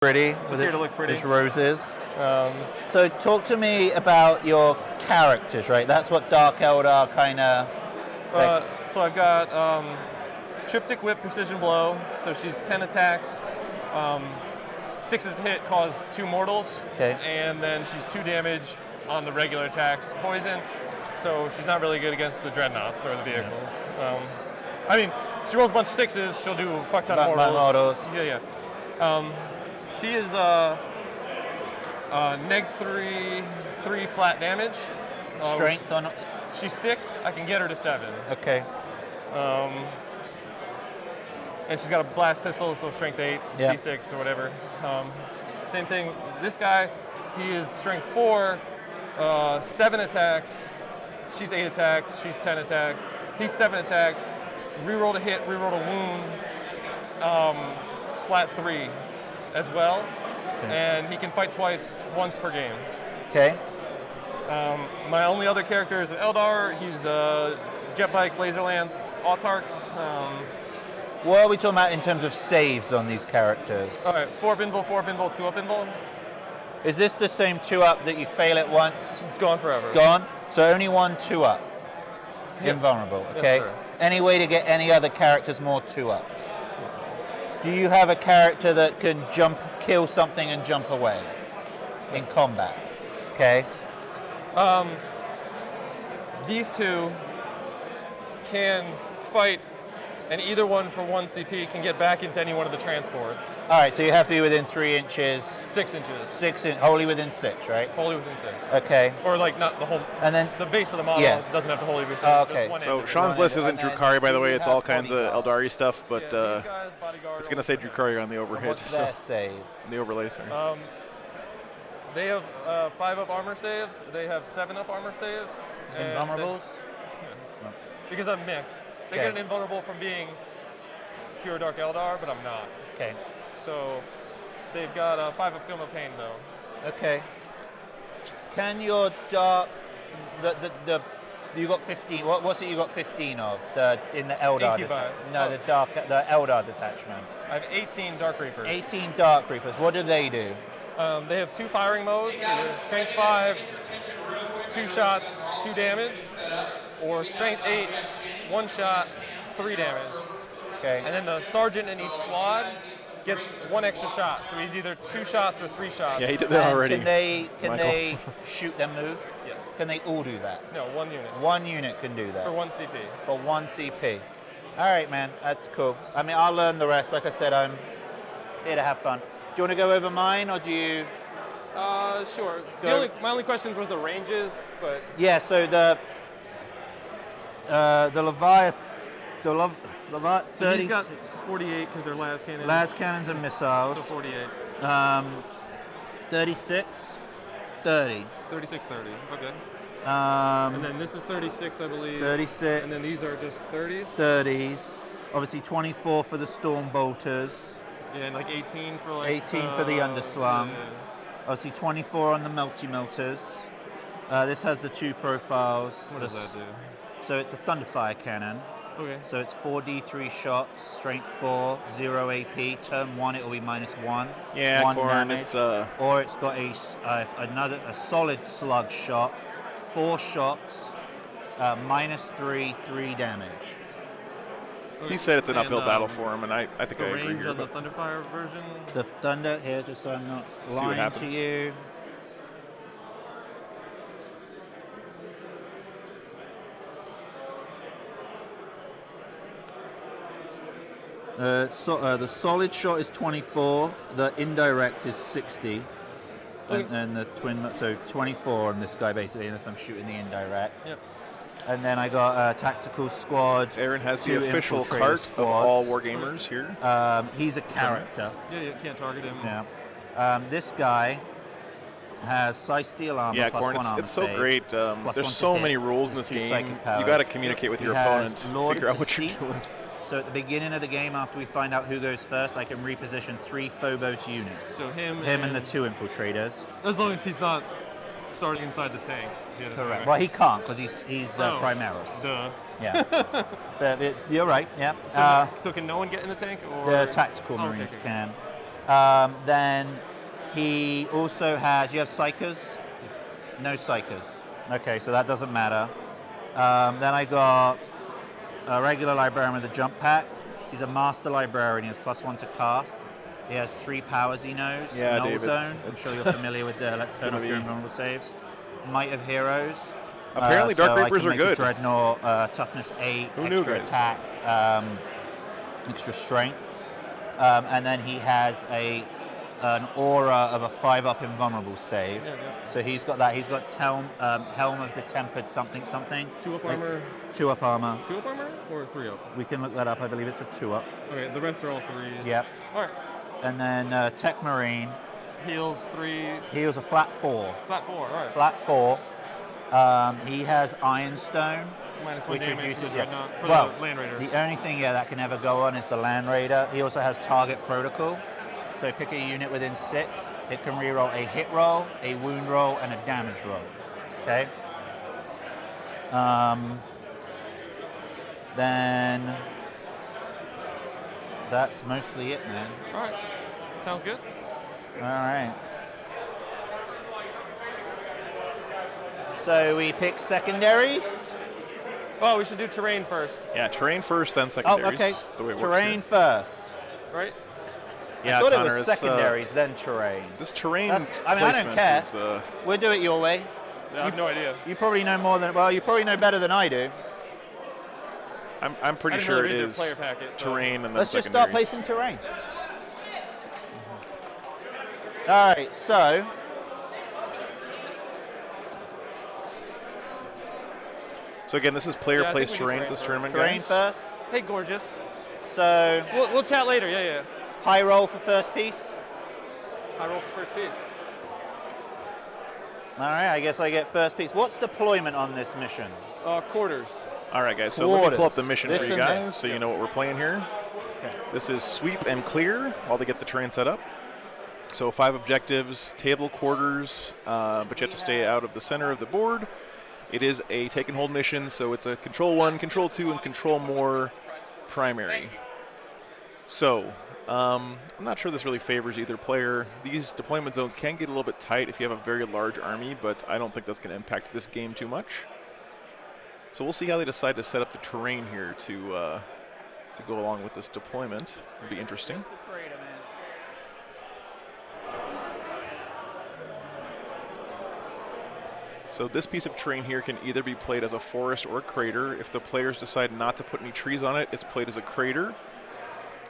Pretty. It's here to look pretty. Its roses. So talk to me about your characters, right? That's what Dark Eldar kind of... So I've got Triptych Whip, Precision Blow, so she's 10 attacks. 6s to hit, cause 2 mortals. Okay. And then she's 2 damage on the regular attacks, poison. So she's not really good against the dreadnoughts or the vehicles. I mean, she rolls a bunch of 6s, she'll do a fuck ton of mortals. Yeah. She is neg 3 flat damage. Strength on... She's 6, I can get her to 7. Okay. And she's got a blast pistol, so strength 8, yeah. D6 or whatever. Same thing, this guy, he is strength 4, 7 attacks. She's 8 attacks, she's 10 attacks. He's 7 attacks, reroll a hit, reroll a wound, flat 3 as well. Okay. And he can fight twice, once per game. Okay. My only other character is an Eldar. He's a jet bike, laser lance, Autarch. What are we talking about in terms of saves on these characters? All right, 4-up invul, 4-up invul, 2-up invul. Is this the same 2-up that you fail it once? It's gone forever. It's gone? So only one 2-up? Yes. Invulnerable, okay? Yes, sir. Any way to get any other characters more 2-ups? Do you have a character that can kill something and jump away in combat? Okay. These two can fight, and either one for 1 CP can get back into any one of the transports. All right, so you have to be within 3 inches. 6 inches. Wholly within 6, right? Wholly within 6. Okay. Or like not the whole. And then the base of the model doesn't have to wholly within. Okay. So Sean's list isn't Drukhari, by the way. It's all kinds of Eldari stuff, but it's going to say Drukhari on the overhead. What's their save? The overlay, sorry. They have 5-up armor saves. They have 7-up armor saves. Invulnerables? Because I'm mixed. They get an invulnerable from being pure Dark Eldar, but I'm not. Okay. So they've got 5-up Film of Pain, though. Okay. Can your dark... you got 15... What's it you got 15 of in the Eldar? The Eldar detachment. I have 18 Dark Reapers. 18 Dark Reapers. What do they do? They have 2 firing modes, strength 5, 2 shots, 2 damage, or strength 8, 1 shot, 3 damage. Okay. And then the sergeant in each squad gets 1 extra shot, so he's either 2 shots or 3 shots. Yeah, he did that already. Can they shoot them move? Yes. Can they all do that? No, 1 unit. 1 unit can do that. For 1 CP. For 1 CP. All right, man, that's cool. I mean, I'll learn the rest. Like I said, I'm here to have fun. Do you want to go over mine, or do you? Sure. My only questions was the ranges, but. Yeah. So the Leviathan, Leviathan. So he's got 48 because they're las cannons. Las cannons and missiles. So 48. 36, 30. 36, 30. Okay. And then this is 36, I believe. 36. And then these are just 30s. 30s. Obviously 24 for the storm bolters. Yeah, and like 18 for like... 18 for the underslung. Yeah. Obviously 24 on the melters. This has the 2 profiles. What does that do? So it's a Thunderfire cannon. Okay. So it's 4d3 shots, strength 4, 0 AP. Turn 1 it will be -1. Yeah, 1 Corn, damage. it's Or it's got a solid slug shot, 4 shots, -3, 3 damage. He said it's an uphill battle for him, and I think I agree range here. On the Thunderfire version? The Thunder, here, just so I'm not lying to you. The solid shot is 24, the indirect is 60, and the twin, so 24 on this guy basically, unless I'm shooting the indirect. Yep. And then I got a tactical squad. Aaron has the official cart of all wargamers here. He's a character. Yeah, you can't target him. Yeah. This guy has Size Steel armor. Yeah, plus Corn, 1 it's so great. There's so many rules in this game. You got to communicate with your opponent, figure out what you're doing. So at the beginning of the game, after we find out who goes first, I can reposition 3 Phobos units. So him and the 2 infiltrators. As long as he's not starting inside the tank. Correct. Well, he can't because he's Primaris. Duh. Yeah. But you're right. Yeah. So can no one get in the tank? Or? The tactical marines can. Then he also has, you have Psychers? No Psychers. Okay, so that doesn't matter. Then I got a regular librarian with a jump pack. He's a master librarian. He has +1 to cast. He has 3 powers he knows. Yeah, Null David. Zone. I'm sure you're familiar with the Let's Turn Off Your Invulnerable Saves. Might of Heroes. Apparently, Dark Reapers are good. Dreadnought, toughness 8, extra attack, extra strength. And then he has an aura of a 5-up invulnerable save. So he's got that. He's got Helm of the Tempered something. 2-up armor. 2-up armor. 2-up armor or 3-up? We can look that up. I believe it's a 2-up. Okay, the rest are all 3s. Yep. All right. And then Tech Marine. Heals 3. Heals a flat 4. Flat 4. All right. Flat 4. He has Ironstone. -1 which damage reduces for the Dreadnought, for well, the Land Raider. The only thing that can ever go on is the Land Raider. He also has Target Protocol. So pick a unit within 6. It can reroll a hit roll, a wound roll, and a damage roll. Okay. Then that's mostly it, man. All right. Sounds good. All right. So we pick secondaries. Oh, we should do terrain first. Yeah, terrain first, then secondaries. Oh, okay. That's the way it terrain works first. Right? Yeah, I thought Connor, it was secondaries, then terrain. This terrain I don't care. is, we'll do it your way. Yeah, I have no idea. You probably know more than, well, you probably know better than I do. I'm pretty sure it is player packet, so. terrain and then Let's just start secondaries. placing terrain. All right, so again, this is player placed terrain at this tournament, terrain guys. first. Hey, gorgeous. So We'll chat later. Yeah. high roll for first piece. I roll for first piece. All right, I guess I get first piece. What's deployment on this mission? Quarters. All right, guys, so let me pull up the mission This for you and guys this. so you know what we're playing here. Okay. This is sweep and clear while they get the terrain set up. So 5 objectives, table quarters, but you have to stay out of the center of the board. It is a take and hold mission, so it's a control 1, control 2, and control more primary. So I'm not sure this really favors either player. These deployment zones can get a little bit tight if you have a very large army, but I don't think that's going to impact this game too much. So we'll see how they decide to set up the terrain here to go along with this deployment. It'll be interesting. So this piece of terrain here can either be played as a forest or a crater. If the players decide not to put any trees on it, it's played as a crater.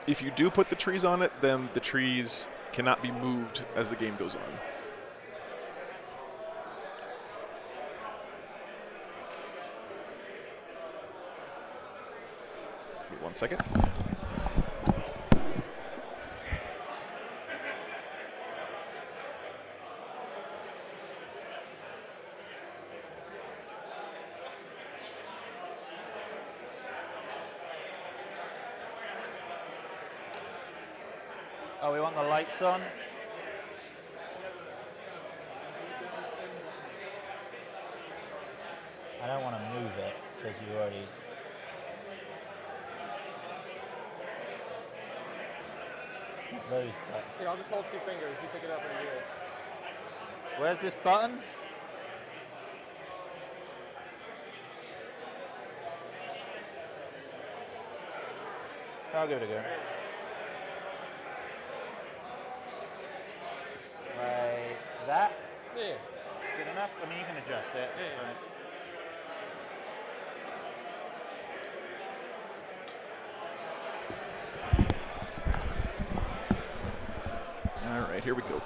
If you do put the trees on it, then the trees cannot be moved as the game goes on. Wait 1 second. Oh, we want the lights on. I don't want to move it because you already. Those buttons. Here, I'll just hold 2 fingers. You pick it up in here. Where's this button? I'll give it a go. Like that? Yeah. Good enough? I mean, you can adjust it. Yeah. All right, here we go.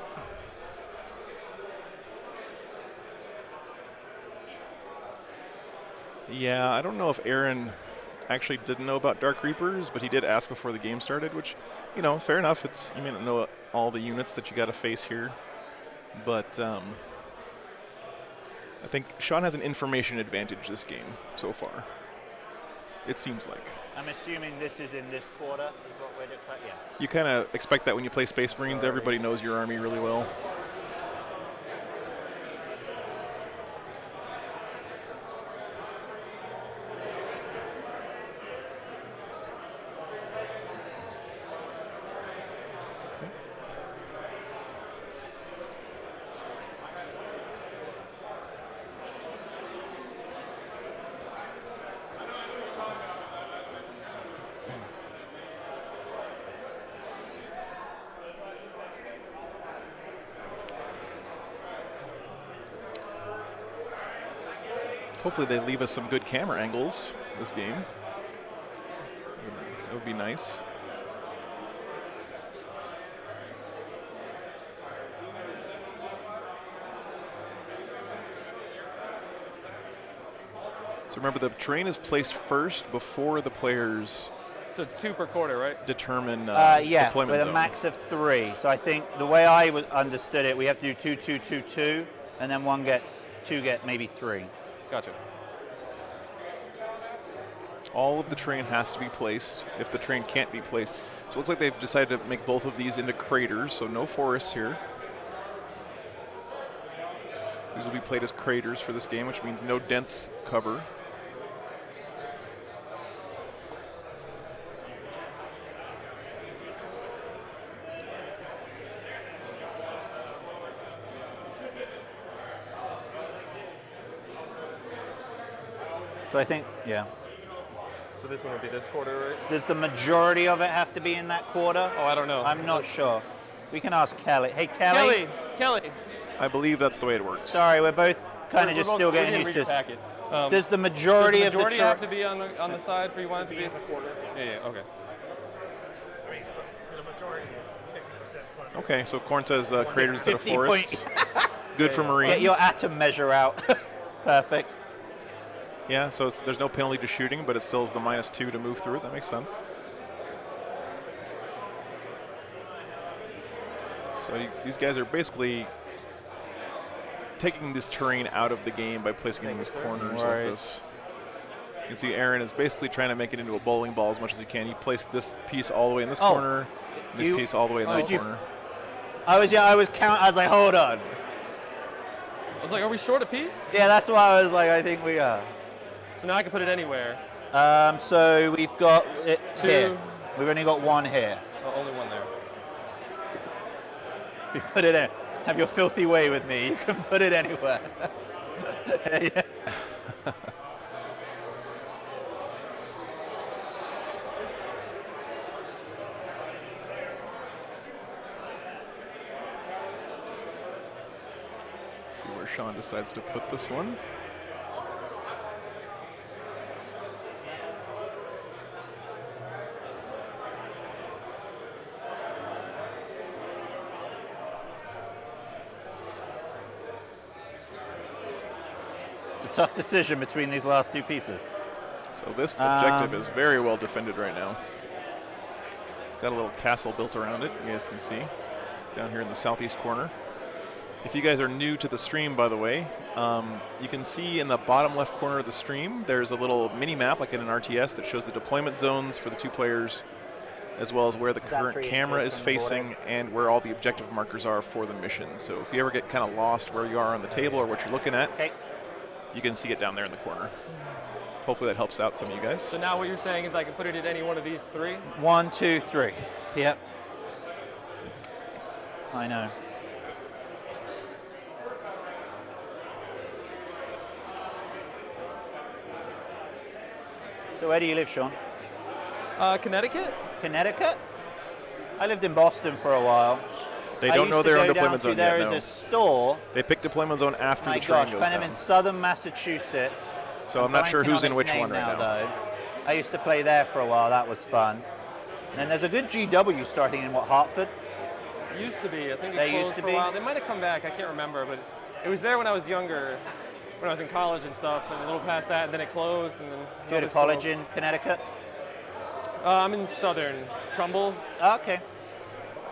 Yeah, I don't know if Aaron actually didn't know about Dark Reapers, but he did ask before the game started, which, you know, fair enough. It's, you may not know all the units that you got to face here, but I think Sean has an information advantage this game so far. It seems like. I'm assuming this is in this quarter, is what we're declaring. Yeah. You kind of expect that when you play Space Marines. Everybody knows your army really well. Hopefully they leave us some good camera angles this game. That would be nice. So remember, the terrain is placed first before the players. So it's 2 per quarter, right? Determine yeah, deployment with zone. a max of 3. So I think the way I understood it, we have to do 2, 2, 2, 2, and then 2 get maybe 3. Gotcha. All of the terrain has to be placed if the terrain can't be placed. So it looks like they've decided to make both of these into craters, so no forests here. These will be played as craters for this game, which means no dense cover. So I think, yeah. So this one would be this quarter, right? Does the majority of it have to be in that quarter? Oh, I don't know. I'm not sure. We can ask Kelly. Hey, Kelly. Kelly. I believe that's the way it works. Sorry, we're both kind of just still getting used to this. Does the majority of the have to be on the side for you want it to be in the quarter? Yeah, okay. I mean, the majority is 50% plus. Okay, so Corn says craters instead of forests. Good for Marines. Get your atom measure out. Perfect. Yeah, so there's no penalty to shooting, but it still is the -2 to move through it. That makes sense. So these guys are basically taking this terrain out of the game by placing it in these corners like this. You can see Aaron is basically trying to make it into a bowling ball as much as he can. He placed this piece all the way in this corner, and this piece all the way in that corner. I was like, hold on. I was like, are we short a piece? Yeah, that's why I was like, I think we are. So now I can put it anywhere. So we've got it 2. here. We've only got 1 here. Oh, only 1 there. We put it in. Have your filthy way with me. You can put it anywhere. Yeah. See where Sean decides to put this one. Tough decision between these last 2 pieces. So this objective is very well defended right now. It's got a little castle built around it, you guys can see, down here in the southeast corner. If you guys are new to the stream, by the way, you can see in the bottom left corner of the stream, there's a little mini map, like in an RTS, that shows the deployment zones for the 2 players, as well as where the current camera is facing and where all the objective markers are for the mission. So if you ever get kind of lost where you are on the table or what you're looking at, you can see it down there in the corner. Hopefully that helps out some of you guys. So now what you're saying is I can put it in any one of these 3? 1, 2, 3. Yep. I know. So where do you live, Sean? Connecticut? Connecticut? I lived in Boston for a while. They don't know they're on deployment zone yet. There is a store. They pick deployment zone after the train goes kind down. of in southern Massachusetts. So I'm not sure who's in which one right now. Though. I used to play there for a while. That was fun. And then there's a good GW starting in Hartford. Used to be. I think it closed for a while. They might have come back. I can't remember, but it was there when I was younger, when I was in college and stuff, and a little past that, and then it closed. And then you go to college in Connecticut? I'm in southern Trumbull. Okay.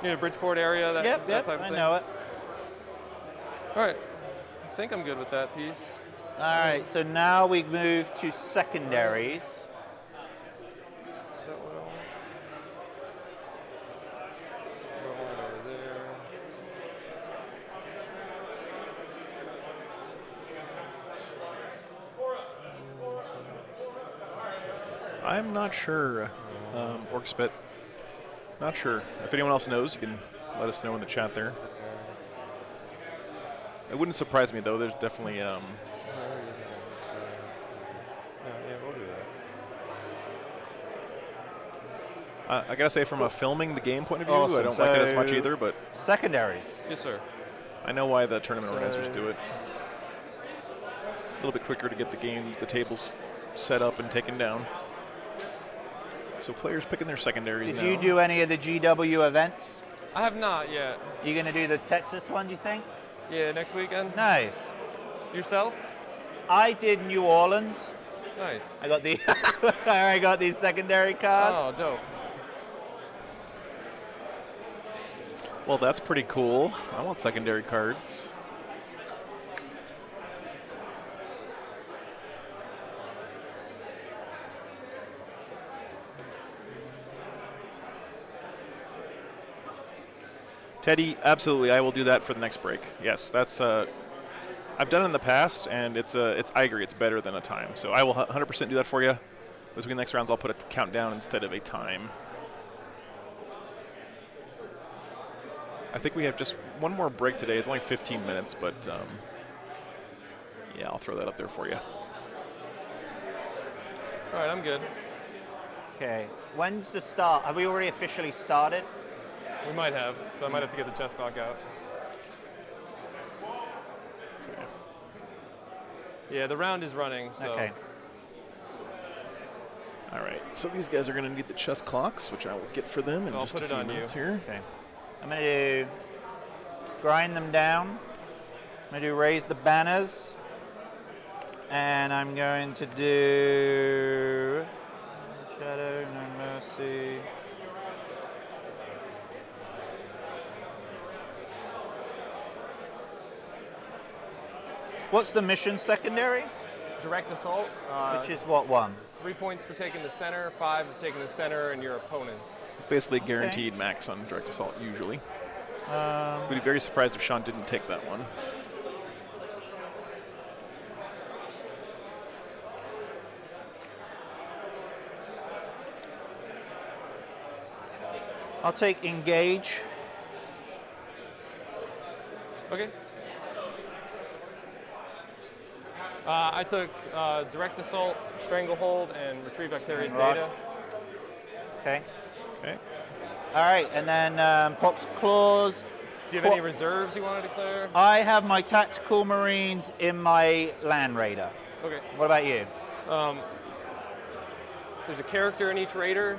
Near the Bridgeport area, that type of thing. I know it. All right, I think I'm good with that piece. All right, so now we move to secondaries. I'm not sure, Orcspit. Not sure. If anyone else knows, you can let us know in the chat there. It wouldn't surprise me, though. There's definitely... yeah, we'll do that. I gotta say, from a filming the game point of view, Awesome. I don't like it as much either, but... Secondaries. Yes, sir. I know why the tournament organizers do it. little bit quicker to get the tables set up and taken down. So players picking their secondaries now. Did you do any of the GW events? I have not yet. You going to do the Texas one, do you think? Yeah, next weekend. Nice. Yourself? I did New Orleans. Nice. I got the I got these secondary cards. Oh, dope. Well, that's pretty cool. I want secondary cards. Teddy, absolutely, I will do that for the next break. Yes, that's I've done it in the past, and I agree, it's better than a time. So I will 100% do that for you. Between the next rounds, I'll put a countdown instead of a time. I think we have just one more break today. It's only 15 minutes, but yeah, I'll throw that up there for you. All right, I'm good. Okay. When's the start? Have we already officially started? We might have, so I might have to get the chess clock out. Okay. Yeah, the round is running, so. Okay. All right, so these guys are going to need the chess clocks, which I will get for them in So I'll just a put it few on you. minutes here. Okay. I'm going to do grind them down. I'm going to do raise the banners. And I'm going to do Shadow, No Mercy. What's the mission secondary? Direct assault. Which is what one? 3 points for taking the center, 5 for taking the center and your opponent. Basically guaranteed max on direct assault, usually. Would be very surprised if Sean didn't take that one. I'll take engage. Okay. I took direct assault, stranglehold, and retrieve Actarius Rock. data. Okay. Okay. All right, and then Pox Claws. Do you have any reserves you want to declare? I have my Tactical Marines in my Land Raider. Okay. What about you? There's a character in each raider.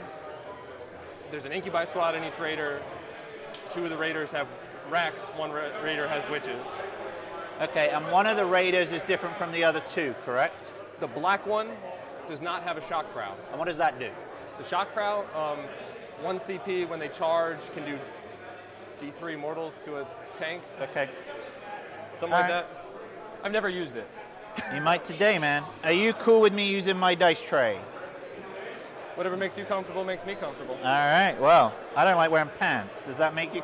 There's an Incubi squad in each raider. 2 of the raiders have racks. 1 raider has witches. Okay, and one of the raiders is different from the other 2, correct? The black one does not have a shock prow. And what does that do? The shock prow, 1 CP when they charge can do D3 mortals to a tank, Okay. something like Alright. that. I've never used it. You might today, man. Are you cool with me using my dice tray? Whatever makes you comfortable makes me comfortable. All right, well, I don't like wearing pants. Does that make you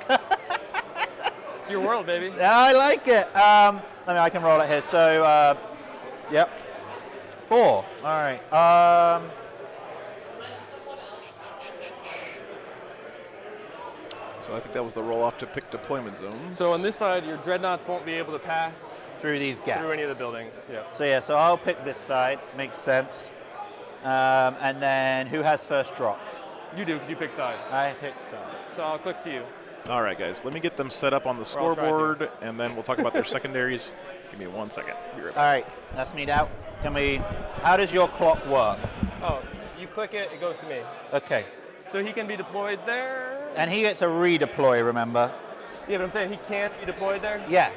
It's your world, baby. I like it. I can roll it here. So, yep. 4. All right. So I think that was the roll off to pick deployment zones. So on this side, your dreadnoughts won't be able to pass Through these gaps. through any of the buildings. Yeah. So yeah, so I'll pick this side. Makes sense. And then who has first drop? You do, because you pick side. I pick side. So I'll click to you. All right, guys, let me get them set up on the Or I'll try scoreboard, and then we'll talk about their secondaries. Give me 1 second. Be right back. All right, let's meet out. How does your clock work? Oh, you click it, it goes to me. Okay. So he can be deployed there. And he gets a redeploy, remember? Yeah, but I'm saying he can't be deployed there. Yeah.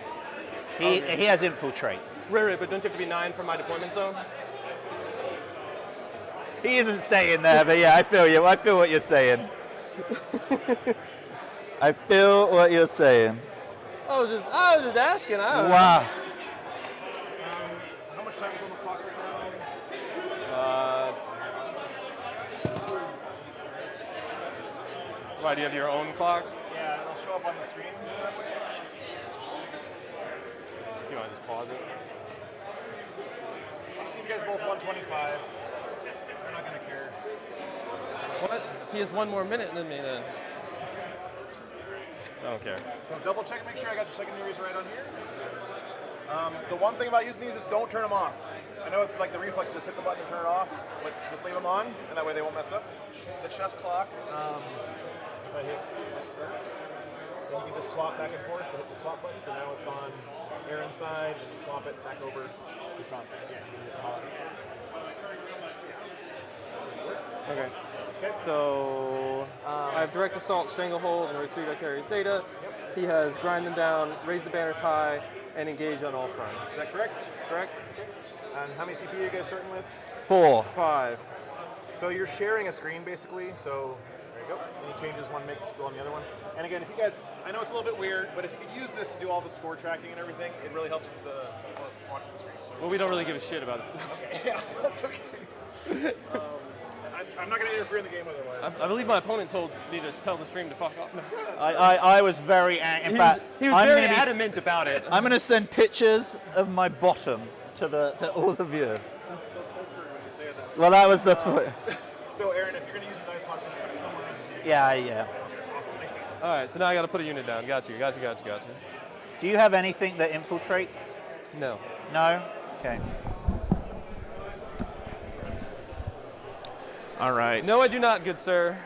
He Okay. has infiltrate. Right, but don't you have to be 9 from my deployment zone? He isn't staying there, but yeah, I feel you. I feel what you're saying. I feel what you're saying. I was just asking. I don't know. Wow. How much time is on the clock right now? Why, do you have your own clock? Yeah, it'll show up on the screen. You want to just pause it? I'll just give you guys both 125. They're not going to care. What? He has 1 more minute than me then. I don't care. So double check, make sure I got your secondaries right on here. The one thing about using these is don't turn them off. I know it's like the reflex, just hit the button to turn it off, but just leave them on, and that way they won't mess up. The chess clock, if I hit start, then you can just swap back and forth to hit the swap button. So now it's on Aaron's side, and you swap it back over to Sean's side. Yeah, you can hit the Hawks. Okay. So I have direct assault, stranglehold, and retrieve Aeldari's data. Yep. He has grind them down, raise the banners high, and engage on all fronts. Is that correct? Correct? Okay. And how many CPU are you guys starting with? 4. 5. So you're sharing a screen basically, so there you go. Any changes one makes go on the other one. And again, if you guys, I know it's a little bit weird, but if you could use this to do all the score tracking and everything, it really helps the watching the screen. So. Well, we don't really give a shit about it. Okay, yeah, that's okay. I'm not going to interfere in the game otherwise. I believe my opponent told me to tell the stream to fuck off. No. I was very in fact, He was I'm very gonna be adamant about it. I'm going to send pictures of my bottom to all the viewers. So cultured when you say that. Well, that was the So Aaron, if you're going to use your dice box, just put it somewhere on the table. yeah. Awesome, thanks. All right, so now I got to put a unit down. Got you. Do you have anything that infiltrates? No. No? Okay. All right. No, I do not, good sir.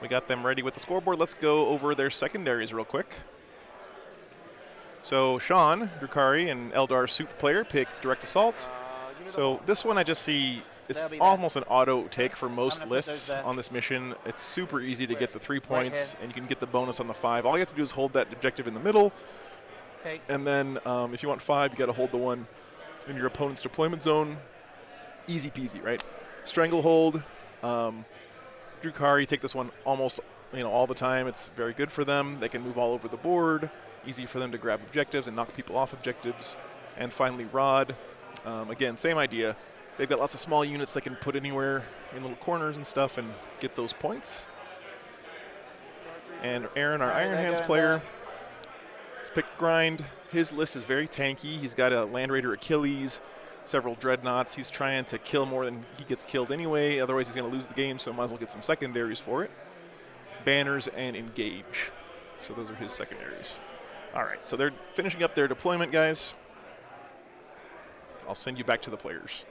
We got them ready with the scoreboard. Let's go over their secondaries real quick. So Sean, Drukhari, and Eldar Super Player pick Direct Assault. So this one I just see it's almost an auto take for most lists on this mission. It's super easy to get the 3 points, and you can get the bonus on the 5. All you have to do is hold that objective in the middle, and then if you want 5, you got to hold the one in your opponent's deployment zone. Easy peasy, right? Stranglehold. Drukhari take this one almost all the time. It's very good for them. They can move all over the board. Easy for them to grab objectives and knock people off objectives. And finally, Rod. Again, same idea. They've got lots of small units they can put anywhere in little corners and stuff and get those points. And Aaron, our Iron Hands player, has picked Grind. His list is very tanky. He's got a Land Raider Achilles, several Dreadnoughts. He's trying to kill more than he gets killed anyway. Otherwise, he's going to lose the game, so might as well get some secondaries for it. Banners and Engage. So those are his secondaries. All right, so they're finishing up their deployment, guys. I'll send you back to the players.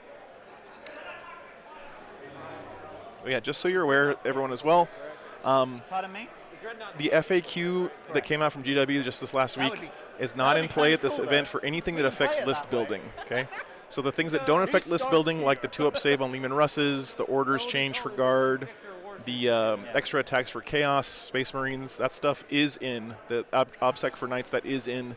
Oh, yeah, just so you're aware, everyone as well. Pardon me? The FAQ that came out from GW just this last week is not in play at this event for anything that affects list building, okay? So the things that don't affect list building, like the 2-up save on Lehman Russes, the orders change for guard, the extra attacks for Chaos, Space Marines, that stuff is in. The OBSEC for Knights, that is in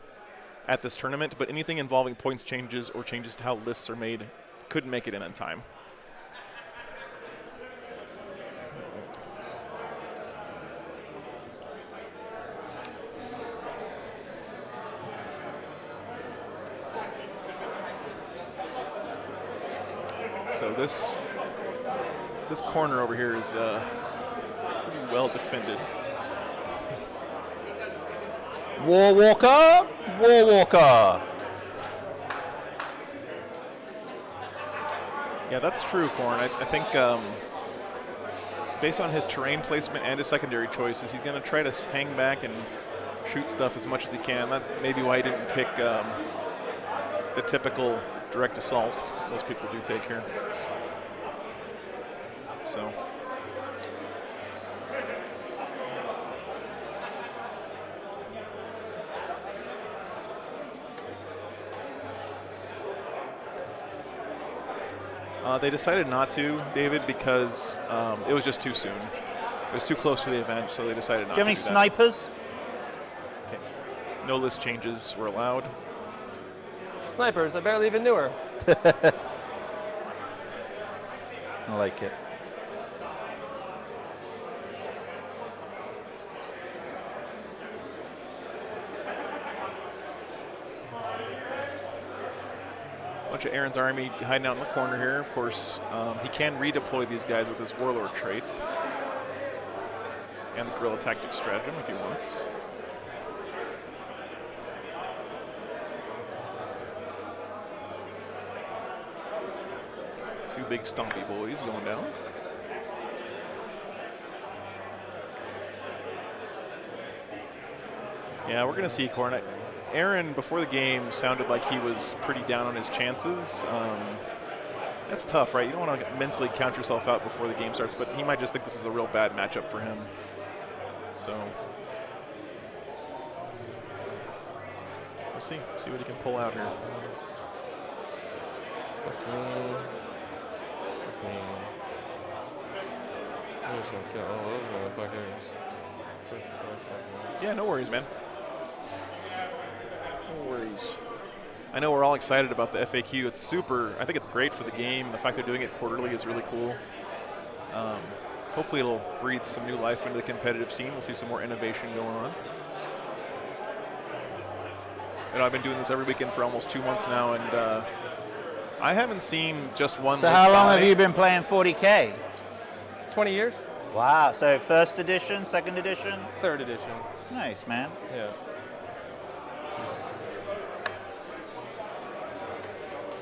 at this tournament, but anything involving points changes or changes to how lists are made couldn't make it in time. So this corner over here is pretty well defended. Warwalker. Yeah, that's true, Corn. I think based on his terrain placement and his secondary choices, he's going to try to hang back and shoot stuff as much as he can. That may be why he didn't pick the typical direct assault most people do take here. So. They decided not to, David, because it was just too soon. It was too close to the event, so they decided not to. Do you have any snipers? Okay. No list changes were allowed. Snipers, I barely even knew her. I like it. Bunch of Aaron's army hiding out in the corner here. Of course, he can redeploy these guys with his Warlord trait and the Guerrilla Tactics stratagem if he wants. Two big stompy boys going down. Yeah, we're going to see Corn. Aaron, before the game, sounded like he was pretty down on his chances. That's tough, right? You don't want to mentally count yourself out before the game starts, but he might just think this is a real bad matchup for him. So We'll see what he can pull out here. Fuck me. I'm just gonna kill all those motherfuckers. Yeah, no worries, man. No worries. I know we're all excited about the FAQ. It's super. I think it's great for the game. The fact they're doing it quarterly is really cool. Hopefully it'll breathe some new life into the competitive scene. We'll see some more innovation going on. You know, I've been doing this every weekend for almost 2 months now, and I haven't seen just one. So how long have you been playing 40K? 20 years. Wow. So first edition, second edition? Third edition. Nice, man. Yeah.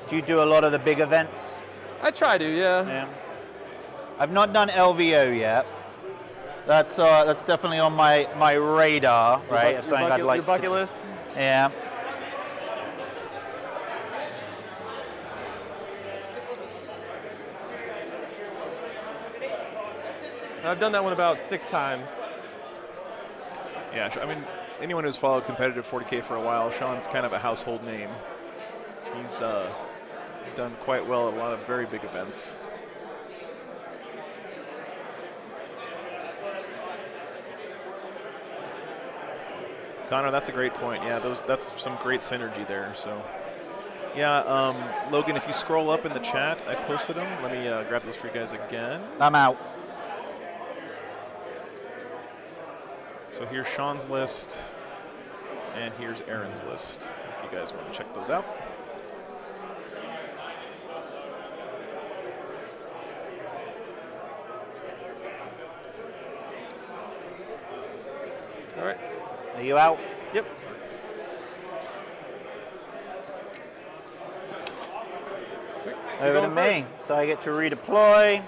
Do you do a lot of the big events? I try to, yeah. Yeah. I've not done LVO yet. That's definitely on my radar, right? Of something I'd like your bucket list? Yeah. I've done that one about 6 times. Yeah, I mean, anyone who's followed competitive 40K for a while, Sean's kind of a household name. He's done quite well at a lot of very big events. Connor, that's a great point. Yeah, that's some great synergy there. So, yeah, Logan, if you scroll up in the chat, I posted them. Let me grab those for you guys again. I'm out. So here's Sean's list, and here's Aaron's list, if you guys want to check those out. All right. Are you out? Yep. Over to me. So I get to redeploy.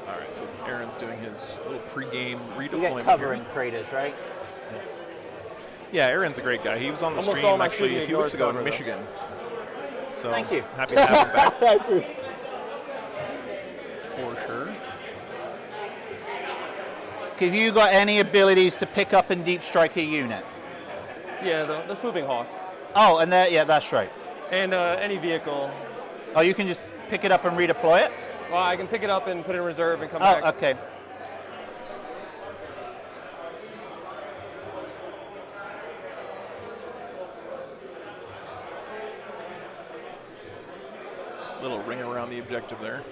All right, so Aaron's doing his little pre-game redeployment. You get covering craters, right? Yeah, Aaron's a great guy. He was on the Almost all stream my actually a shooting few weeks ago in cover, though. Michigan. So Thank you. Happy to have him back. For sure. Have you got any abilities to pick up and deep strike a unit? Yeah, the Swooping Hawks. Oh, and yeah, that's right. And any vehicle. Oh, you can just pick it up and redeploy it? Well, I can pick it up and put it in reserve and come Oh, back. okay. Little ring around the objective there.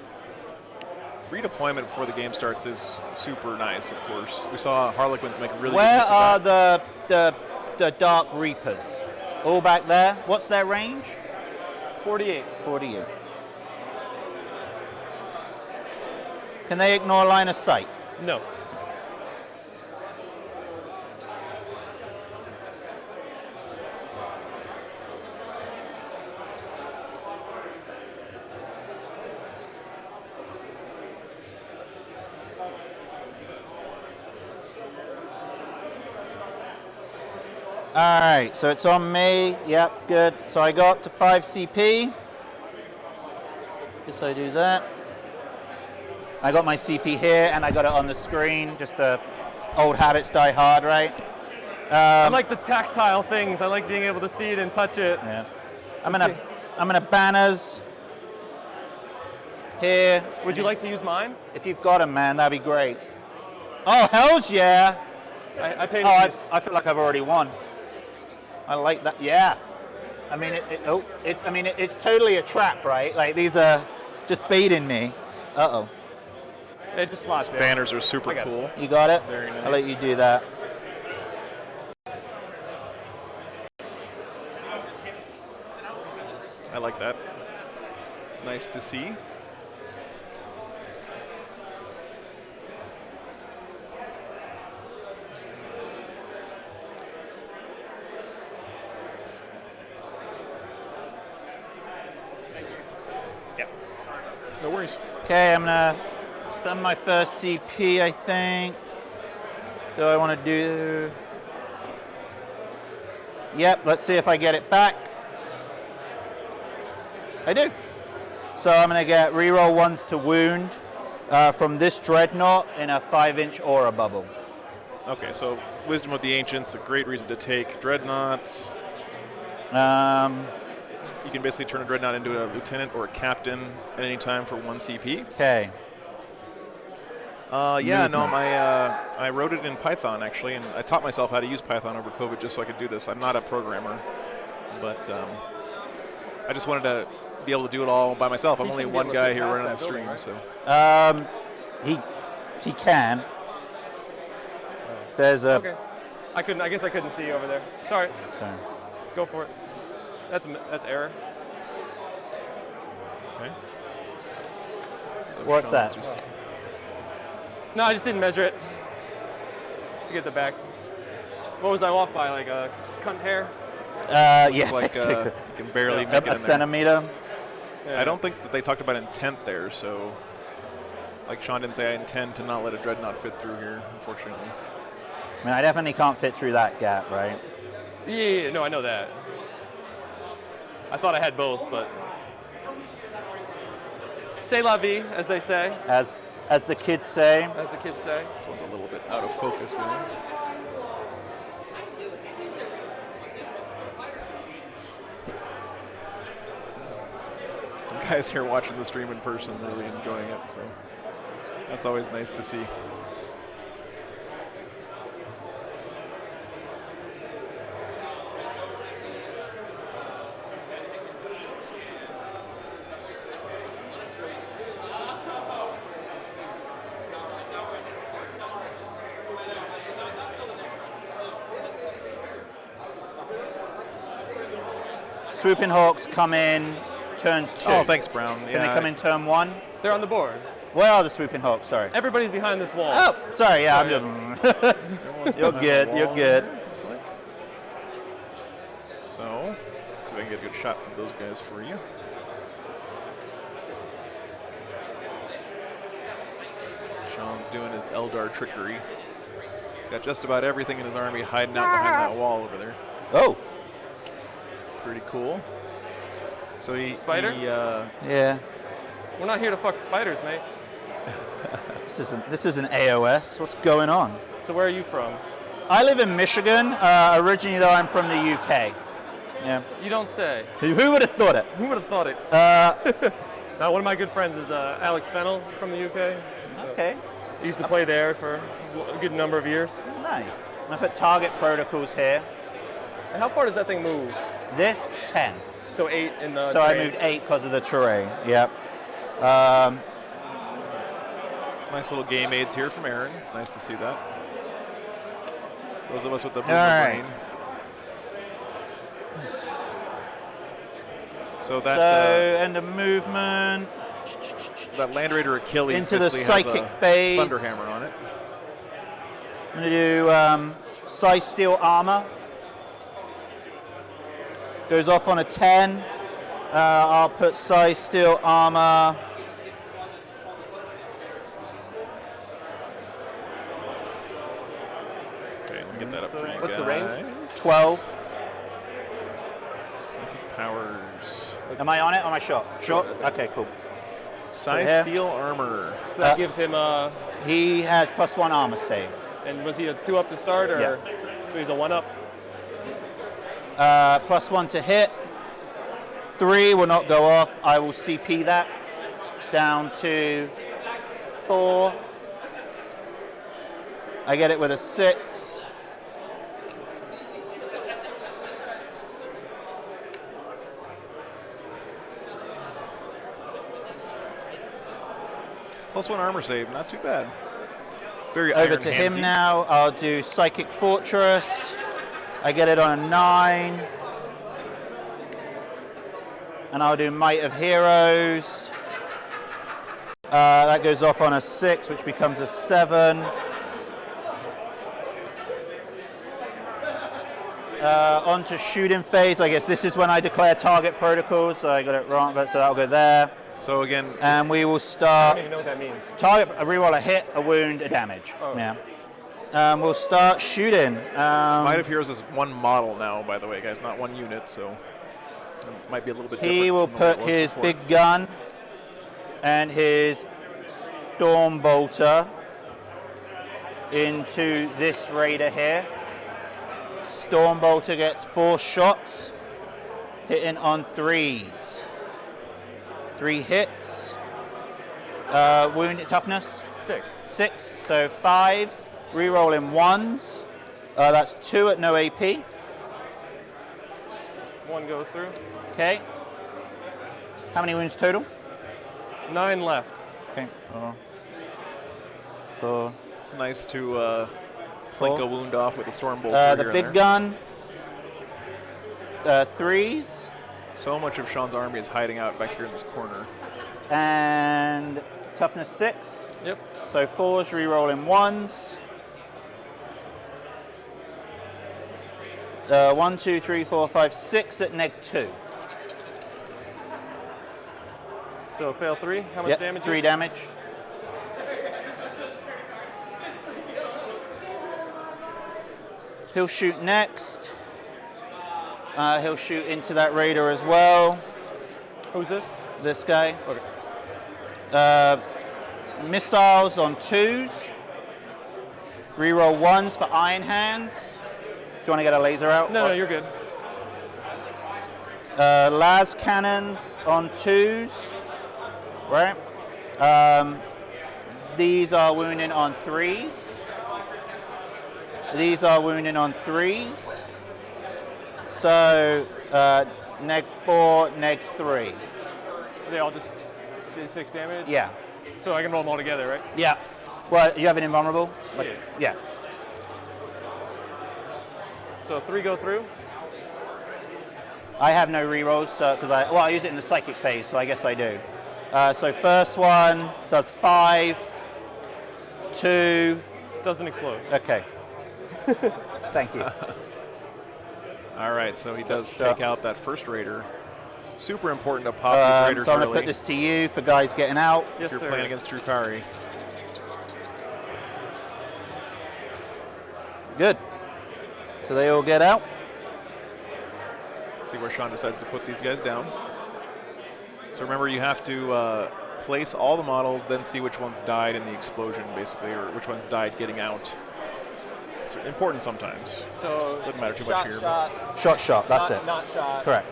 Redeployment before the game starts is super nice, of course. We saw Harlequins make a really good Where use of are that. the Dark Reapers? All back there? What's their range? 48. 48. Can they ignore line of sight? No. All right, so it's on me. Yep, good. So I go up to 5 CP. Guess I do that. I got my CP here, and I got it on the screen. Just old habits die hard, right? I like the tactile things. I like being able to see it and touch it. Yeah. I'm gonna banners here. Would you like to use mine? If you've got them, man, that'd be great. Oh, hells yeah! I paid. Oh, I feel like I've already won. I like that. Yeah. I mean, it's totally a trap, right? Like these are just baiting me. Uh-oh. It just slots These in. banners are super cool. You got it? Very nice. I'll let you do that. I like that. It's nice to see. Yeah. No worries. Okay, I'm gonna spend my first CP, I think. Do I want to do? Yep, let's see if I get it back. I do. So I'm going to get reroll 1s to wound from this dreadnought in a 5-inch aura bubble. Okay, so Wisdom of the Ancients, a great reason to take dreadnoughts. You can basically turn a dreadnought into a lieutenant or a captain at any time for 1 CP. Okay. Yeah, no, I wrote it in Python actually, and I taught myself how to use Python over COVID just so I could do this. I'm not a programmer, but I just wanted to be able to do it all by myself. I'm only one guy here running the stream, so. He can. There's a. Okay. I guess I couldn't see you over there. Sorry. Go for it. That's error. Okay. So What's Sean's that? just- No, I just didn't measure it to get the back. What was I off by? Like a cunt hair? Yeah. Looks like you can barely make it a in there. centimeter. Yeah. I don't think that they talked about intent there, so like Sean didn't say I intend to not let a dreadnought fit through here, unfortunately. I mean, I definitely can't fit through that gap, right? Yeah, no, I know that. I thought I had both, but c'est la vie, as they say, As the kids say. as the kids say. This one's a little bit out of focus, guys. Some guys here watching the stream in person really enjoying it, so that's always nice to see. Swooping Hawks come in turn 2. Oh, thanks, Brown. Can they come in turn 1? They're on the board. Where are the Swooping Hawks? Sorry. Everybody's behind this wall. Oh, sorry. Yeah, Sorry, I'm just. You're good. You're good. Looks like. So, let's see if I can get a good shot of those guys for you. Sean's doing his Eldar trickery. He's got just about everything in his army hiding out behind that wall over there. Oh. Pretty cool. So Spider? Yeah. We're not here to fuck spiders, mate. This isn't AOS. What's going on? So where are you from? I live in Michigan. Originally, though, I'm from the UK. Yeah. You don't say. Who would have thought it? Who would have thought it? Now, one of my good friends is Alex Fennell from the UK. Okay. He used to play there for a good number of years. Nice. I put target protocols here. And how far does that thing move? This 10. So 8 in the So I terrain. moved 8 because of the terrain. Yep. nice little game aids here from Aaron. It's nice to see that. Those of us with the movement right. brain. So that end of movement. that Land Raider Achilles Into the basically psychic has a phase. Thunderhammer on it. I'm going to do Size Steel Armor. Goes off on a 10. I'll put Size Steel Armor. Okay, let me get that up for you What's guys. the range? 12. Psychic powers. Am I on it? Am I shot? Shot? Okay, cool. Size here. steel armor. So that gives him He has +1 armor save. and was he a 2 up to start or Yeah. so he's a 1 up? +1 to hit. 3 will not go off. I will CP that down to 4. I get it with a 6. +1 armor save, not too bad. Very Over Iron to him Handsy. now. I'll do Psychic Fortress. I get it on a 9. And I'll do Might of Heroes. That goes off on a 6, which becomes a 7. On to shooting phase. I guess this is when I declare target protocols. So I got it wrong, but so that'll go there. So again, And we will I start. don't even know what that means. Target, a reroll, a hit, a wound, a damage. Oh. Yeah. We'll start shooting. Might of Heroes is one model now, by the way, guys, not one unit. So might be a little bit different. He will from the way it put was his before. big gun and his storm bolter into this raider here. Storm bolter gets 4 shots, hitting on 3s. 3 hits. Wound toughness? 6. 6. So 5s. Rerolling 1s. That's 2 at no AP. 1 goes through. Okay. How many wounds total? 9 left. Okay. 4. It's nice to plink a wound off with a storm bolt. The big gun. 3s. So much of Sean's army is hiding out back here in this corner. And toughness 6. Yep. So 4s, rerolling 1s. 1, 2, 3, 4, 5, 6 at -2. So fail 3. How much Yep, damage? 3 damage. He'll shoot next. He'll shoot into that raider as well. Who's this? This guy. Okay. Missiles on 2s. Reroll 1s for iron hands. Do you want to get a laser out? No, you're good. Las cannons on 2s. Right. These are wounding on 3s. These are wounding on 3s. So -4, -3. They all just did 6 damage? Yeah. So I can roll them all together, right? Yeah. Well, you have an invulnerable? Yeah. Yeah. So 3 go through. I have no rerolls because I use it in the psychic phase, so I guess I do. So first one does 5, 2. Doesn't explode. Okay. Thank you. All right, so he does take out that first raider. Super important to pop these raiders so I'm early. gonna put this to you for guys getting out. if Yes, you're sir. playing against Drukari. Good. So they all get out. See where Sean decides to put these guys down. So remember, you have to place all the models, then see which ones died in the explosion, basically, or which ones died getting out. It's important sometimes. So Doesn't matter too much here, but- Shot. That's it. Not shot. Correct.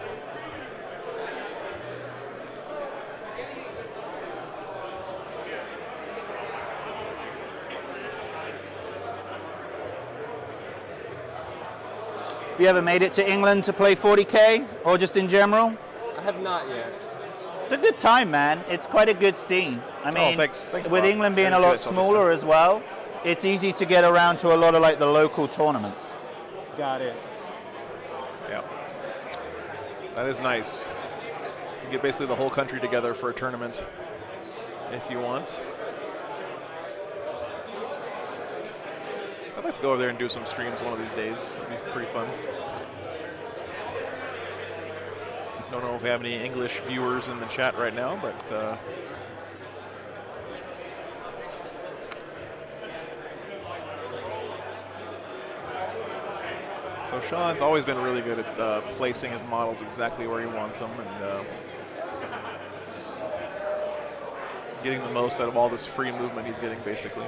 You ever made it to England to play 40K or just in general? I have not yet. It's a good time, man. It's quite a good scene. I mean, thanks, with Bob. England being I a didn't see lot that till just smaller now. as well, it's easy to get around to a lot of like the local tournaments. Got it. Yeah. That is nice. You get basically the whole country together for a tournament if you want. I'd like to go over there and do some streams one of these days. It'd be pretty fun. Don't know if we have any English viewers in the chat right now, but so Sean's always been really good at placing his models exactly where he wants them and getting the most out of all this free movement he's getting, basically.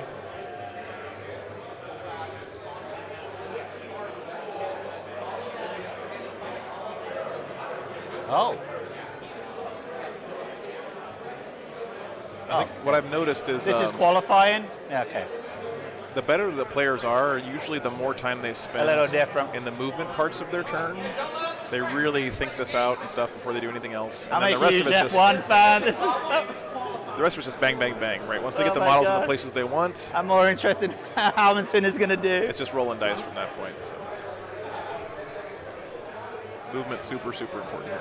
Oh. I think what I've noticed is This is qualifying? Yeah, okay. the better the players are, usually the more time they spend A little different. in the movement parts of their turn. They really think this out and stuff before they do anything else. And I'm then a the rest huge of it's F1 just fan. This is tough. the rest of it's just bang, bang, bang. Right. Once they Oh get the my models in God. the places they want, I'm more interested in how Hamilton is going to do. it's just rolling dice from that point. So movement's super, super important here.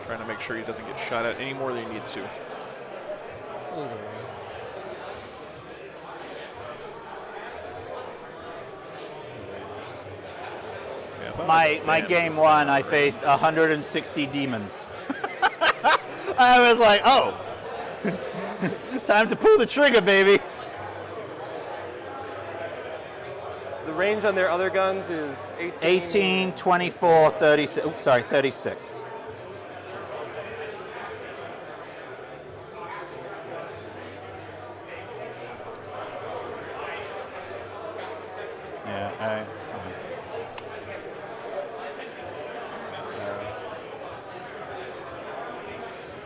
Trying to make sure he doesn't get shot at any more than he needs to. Yeah, I thought My Damn, game this one, guy, I right? faced 160 demons. I was like, oh, time to pull the trigger, baby. The range on their other guns is 18. 18, 24, 36. Oops, sorry, 36. Yeah,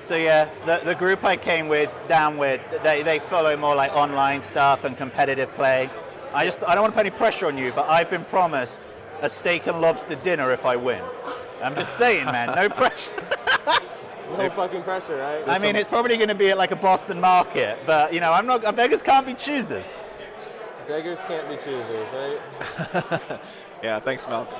so yeah, the group I came down with, they follow more like online stuff and competitive play. I don't want to put any pressure on you, but I've been promised a steak and lobster dinner if I win. I'm just saying, man, no pressure. No fucking pressure, right? I mean, it's probably going to be at like a Boston market, but you know, beggars can't be choosers. Beggars can't be choosers, right? Yeah, thanks, Malk.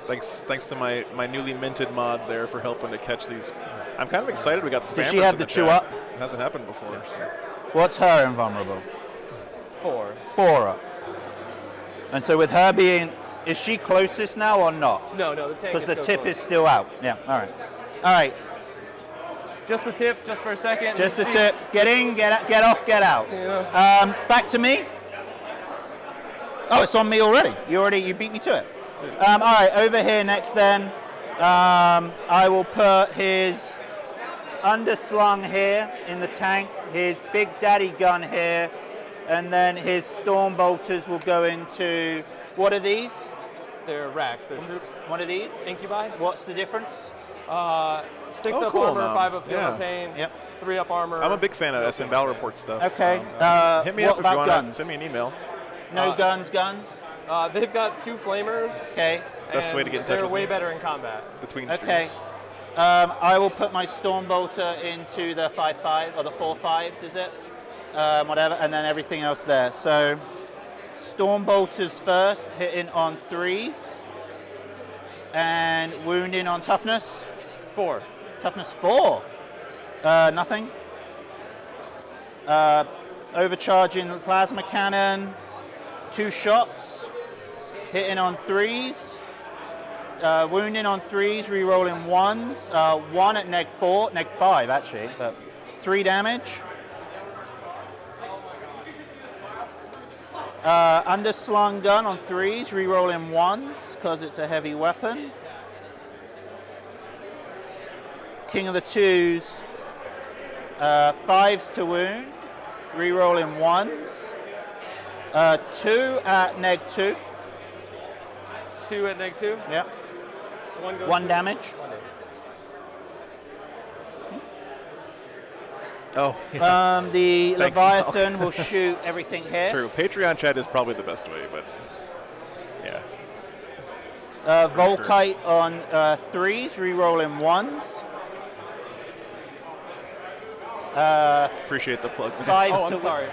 Thanks to my newly minted mods there for helping to catch these. I'm kind of excited we got spammers. Does she have in the chat. chew up? It hasn't happened before. So. What's her invulnerable? 4. 4 up. And so with her being, is she closest now or not? No, the tank Because is the still tip close. is still out. Yeah, all right. All right, Just the tip, just for a second. just the Let's see. tip. Get in, get off, get out. Yeah. Back to me. Oh, it's on me already. You beat me to it. All right, over here next then. I will put his underslung here in the tank, his big daddy gun here, and then his storm bolters will go into, what are these? They're racks, they're troops. What are these? Incubi. What's the difference? 6 Oh, up cool, armor, man. 5 up field Yeah. of pain, Yep. 3 up armor. I'm a big fan of SN Battle Report stuff. Okay. Hit me what up if you about want guns? to send me an email. No guns? They've got 2 flamers. Best Okay. way to and get in touch they're with way me. better in combat. Between Okay. streams. I will put my storm bolter into the 5.5 or the 4.5s, is it? Whatever, and then everything else there. So, storm bolters first, hitting on 3s, and wounding on toughness. 4. Toughness 4. Nothing. Overcharging the plasma cannon. 2 shots. Hitting on 3s. Wounding on 3s, rerolling 1s. 1 at neg 5 actually, but 3 damage. Underslung gun on 3s, rerolling 1s because it's a heavy weapon. King of the 2s, 5s to wound, rerolling 1s. 2 at neg 2. 2 at neg 2. Yep. 1 goes 1 to- damage. Oh, yeah. The Thanks, Leviathan will shoot everything here. It's true. Patreon chat is probably the best way, but yeah. Volkite on 3s, rerolling 1s. Appreciate the plug. 5s Oh, to I'm sorry.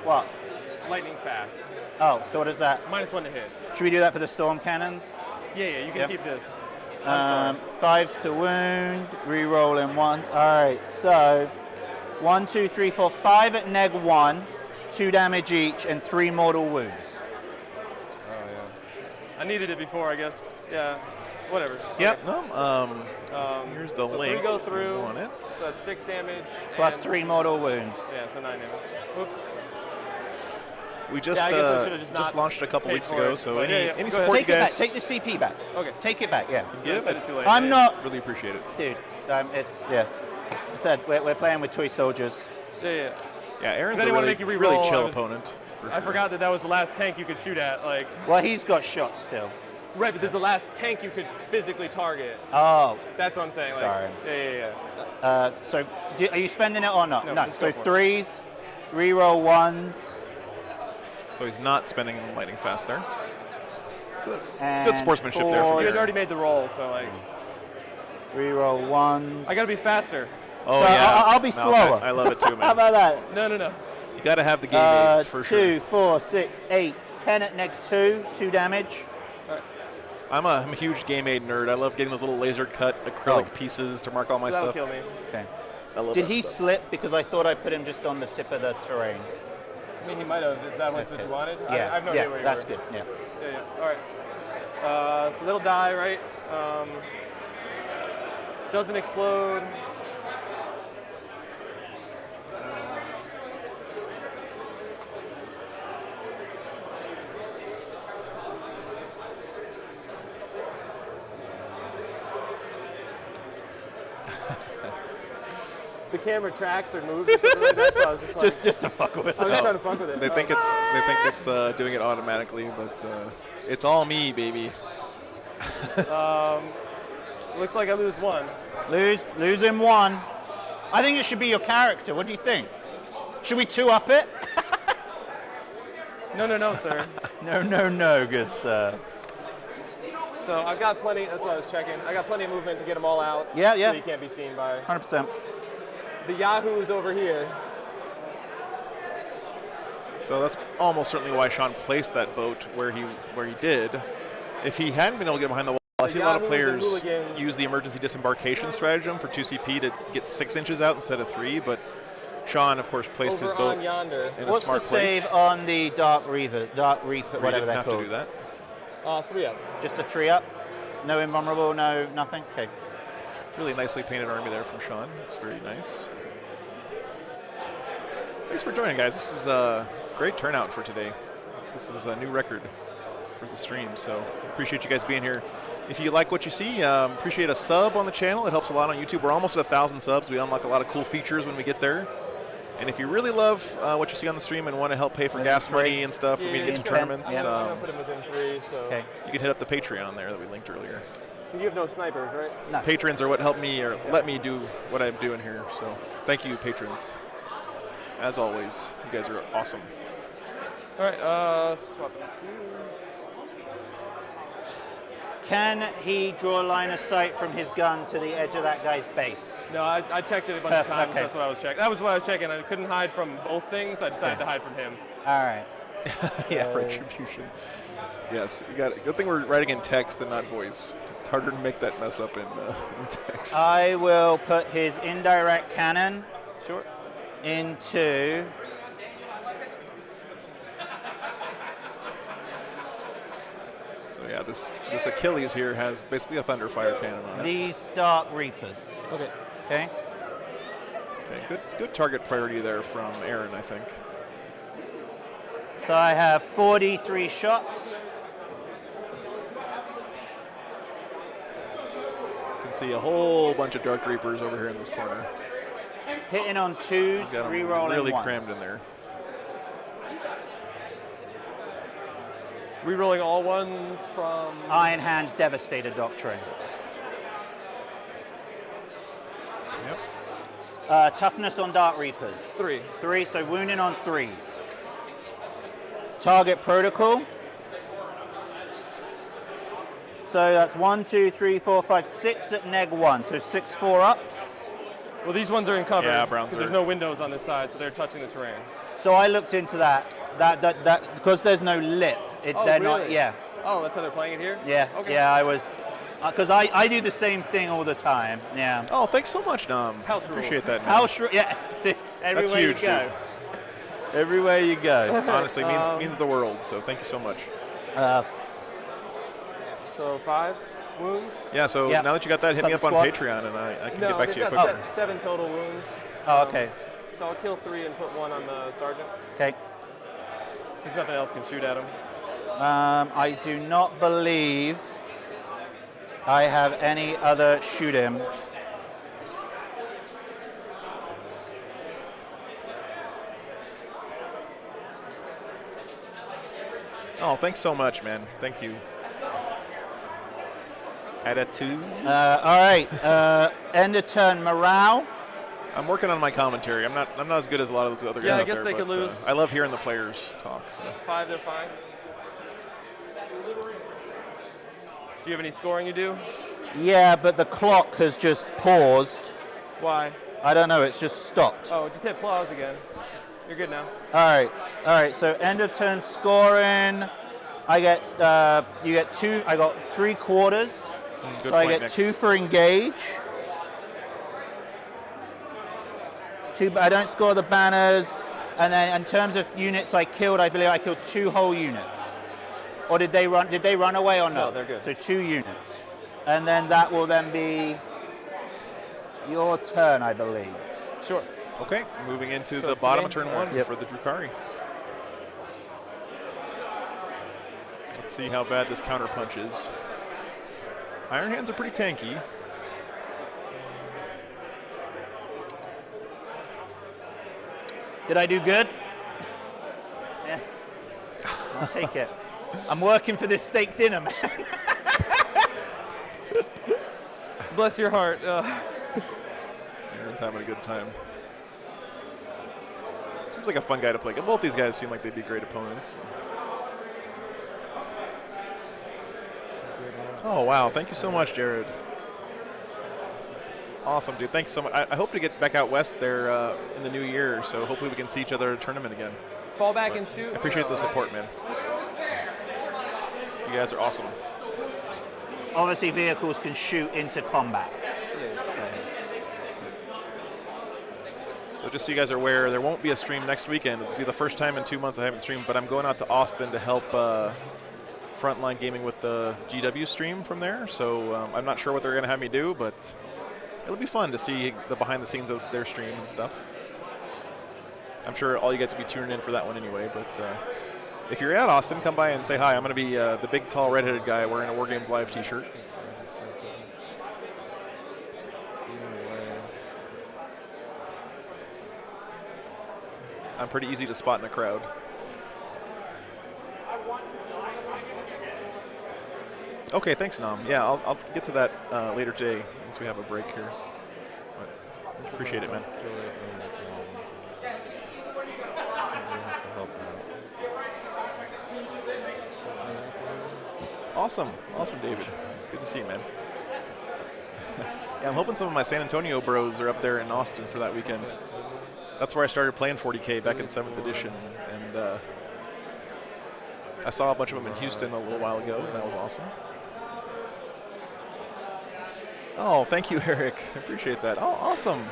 What? Lightning fast. Oh, so what is that? -1 to hit. Should we do that for the storm cannons? Yeah, you can Yep. keep this. 5s to wound, rerolling 1s. All right, so 1, 2, 3, 4, 5 at neg 1, 2 damage each, and 3 mortal wounds. Oh, yeah. I needed it before, I guess. Yeah, whatever. Yep. Here's the So link. 3 go through. On it. So that's 6 damage. Plus and- 3 mortal wounds. Yeah, so 9 damage. Oops. We just Yeah, I guess I should've just not launched a couple paid weeks for ago, it, so but any yeah, go support Take you it back. guys Take the CP back. Okay. Take it back, yeah. give, Said it too late. I'm not, really appreciate it. dude. It's yeah. I said we're playing with toy soldiers. Yeah. Yeah, Aaron's I a didn't wanna really, make you really re-roll, chill I was- opponent. For I sure. forgot that was the last tank you could shoot at. Like, Well, he's got shots still. right, but there's the last tank you could physically target. Oh, That's what I'm saying. Like, Sorry. Yeah. so are you spending it or not? No, No. just So go for it. 3s, reroll 1s, So he's not spending lightning fast there. It's a and good sportsmanship there fours, for You had sure. already made the roll, so like, reroll 1s. I gotta be faster. Oh So yeah, I'll be No, slower. I love it too, How man. about that? No. You got to have the game aids for 2, sure. 4, 6, 8, 10 at neg 2, 2 damage. I'm a huge game aid nerd. I love getting those little laser cut acrylic Oh. pieces to mark all my So that'll stuff. kill me. Okay. I love Did that he stuff. slip? Because I thought I put him just on the tip of the terrain. I mean, he might have. Is that what you wanted? Yeah, I have no yeah, idea where you that's were. good. Yeah. Yeah. All right. So they'll die, right? Doesn't explode. the camera tracks or moves or something like that. So I was just like, just to fuck with it. I was just trying to fuck with it. They think it's doing it automatically, but it's all me, baby. Looks like I lose one. Losing one. I think it should be your character. What do you think? Should we 2-up it? No, sir. No, good sir. So I've got plenty. That's what I was checking. I got plenty of movement to get them all out. Yeah. So you can't be seen by. 100%. The Yahoo's over here. So that's almost certainly why Sean placed that boat where he did. If he hadn't been able to get behind the wall, I see a lot of players use the emergency disembarkation stratagem for 2CP to get 6 inches out instead of 3, but Sean, of course, placed over his boat on yonder. in What's a smart the place. save on the Dark Reaper, whatever they're have called? to do that. 3-up. Just a 3-up? No invulnerable, no nothing? Okay. Really nicely painted army there from Sean. It's very nice. Thanks for joining, guys. This is a great turnout for today. This is a new record for the stream, so appreciate you guys being here. If you like what you see, appreciate a sub on the channel. It helps a lot on YouTube. We're almost at 1,000 subs. We unlock a lot of cool features when we get there. And if you really love what you see on the stream and want to help pay for gas money and stuff for me to get to tournaments, I'm gonna put him within 3. So Okay. you can hit up the Patreon there that we linked earlier. you have no snipers, right? No. Patrons are what help me or let me do what I'm doing here. So thank you, patrons. As always, you guys are awesome. All right. Swap it to. Can he draw a line of sight from his gun to the edge of that guy's base? No, I checked it a bunch of times. Okay. That's what I was checking. That was what I was checking. I couldn't hide from both things. I decided to hide from him. All right. Yeah, retribution. Yes, you got it. Good thing we're writing in text and not voice. It's harder to make that mess up in text. I will put his indirect cannon into So yeah, this Achilles here has basically a Thunderfire cannon on it. these Dark Reapers. Okay. Okay. Okay, good target priority there from Aaron, I think. So I have 43 shots. You can see a whole bunch of Dark Reapers over here in this corner. Hitting on 2s, He's got them rerolling really 1s. crammed in there. Rerolling all ones from. Iron Hand's Devastator Doctrine. Yep. Toughness on Dark Reapers. 3. 3, so wounding on 3s. Target protocol. So that's 1, 2, 3, 4, 5, 6 at neg1. So 6 4-ups. Well, these ones are in cover. Yeah, Browns 'cause there's are- no windows on this side, so they're touching the terrain. So I looked into that because there's no lip. They're really? not. Yeah. Oh, that's how they're playing it here? Yeah. Okay. Yeah. I was. Because I do the same thing all the time. Yeah. Oh, thanks so much, Dom. House rules. Appreciate that. How yeah. Everywhere huge, you go. Everywhere you go. Honestly, means the world. So thank you so much. So 5 wounds? Yeah. So Yeah. now that you got that, hit Is me that up the on squad? Patreon, and I can No, get back to you they've got quicker. 7 total wounds. Oh, okay. So I'll kill 3 and put 1 on the sergeant. Okay. There's nothing else can shoot at him. I do not believe I have any other shoot him. Oh, thanks so much, man. Thank you. Add a 2. All right. End of turn morale. I'm working on my commentary. I'm not as good as a lot of those other guys Yeah, I out guess there, they could but, lose. I love hearing the players talk. So 5, they're fine. Do you have any scoring you do? Yeah, but the clock has just paused. Why? I don't know. It's just stopped. Oh, just hit pause again. You're good now. All right. So end of turn scoring. I get you get 2. I got 3 quarters. good So I point, get Nick. 2 for engage. 2. I don't score the banners. And then in terms of units I killed, I believe I killed 2 whole units. Or did they run? Did they run away or no? No, they're good. So 2 units. And then that will then be your turn, I believe. Sure. Okay, moving into So the it's bottom me? of turn All right. 1 Yep. for the Drukhari. Let's see how bad this counter punch is. Iron Hands are pretty tanky. Did I do good? Yeah. I'll take it. I'm working for this steak dinner, man. Bless your heart. Aaron's having a good time. Seems like a fun guy to play. Both these guys seem like they'd be great opponents. Oh, wow. Thank you so much, Jared. Awesome, dude. Thanks so much. I hope to get back out west there in the new year, so hopefully we can see each other at a tournament again. Fall back and shoot. I appreciate the support, man. You guys are awesome. Obviously, vehicles can shoot into combat. So just so you guys are aware, there won't be a stream next weekend. It'll be the first time in 2 months I haven't streamed, but I'm going out to Austin to help Frontline Gaming with the GW stream from there. So I'm not sure what they're going to have me do, but it'll be fun to see the behind the scenes of their stream and stuff. I'm sure all you guys will be tuning in for that one anyway, but if you're at Austin, come by and say hi. I'm going to be the big, tall, redheaded guy wearing a War Games Live t-shirt. I'm pretty easy to spot in a crowd. Okay, thanks, Nam. Yeah, I'll get to that later today once we have a break here. But appreciate it, man. Awesome, David. It's good to see you, man. Yeah, I'm hoping some of my San Antonio bros are up there in Austin for that weekend. That's where I started playing 40K back in 7th edition, and I saw a bunch of them in Houston a little while ago, and that was awesome. Oh, thank you, Eric. I appreciate that. Oh, awesome.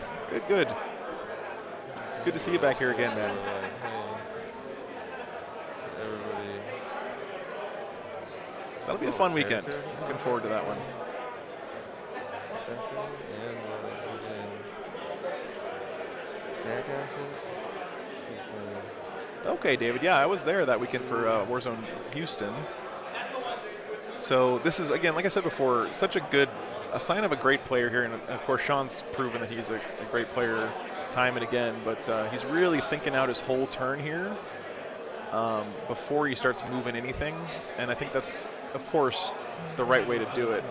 Good. It's good to see you back here again, man. That'll be a fun weekend. Looking forward to that one. Okay, David. Yeah, I was there that weekend for Warzone Houston. So this is, again, like I said before, such a sign of a great player here. And of course, Sean's proven that he's a great player time and again, but he's really thinking out his whole turn here before he starts moving anything. And I think that's, of course, the right way to do it.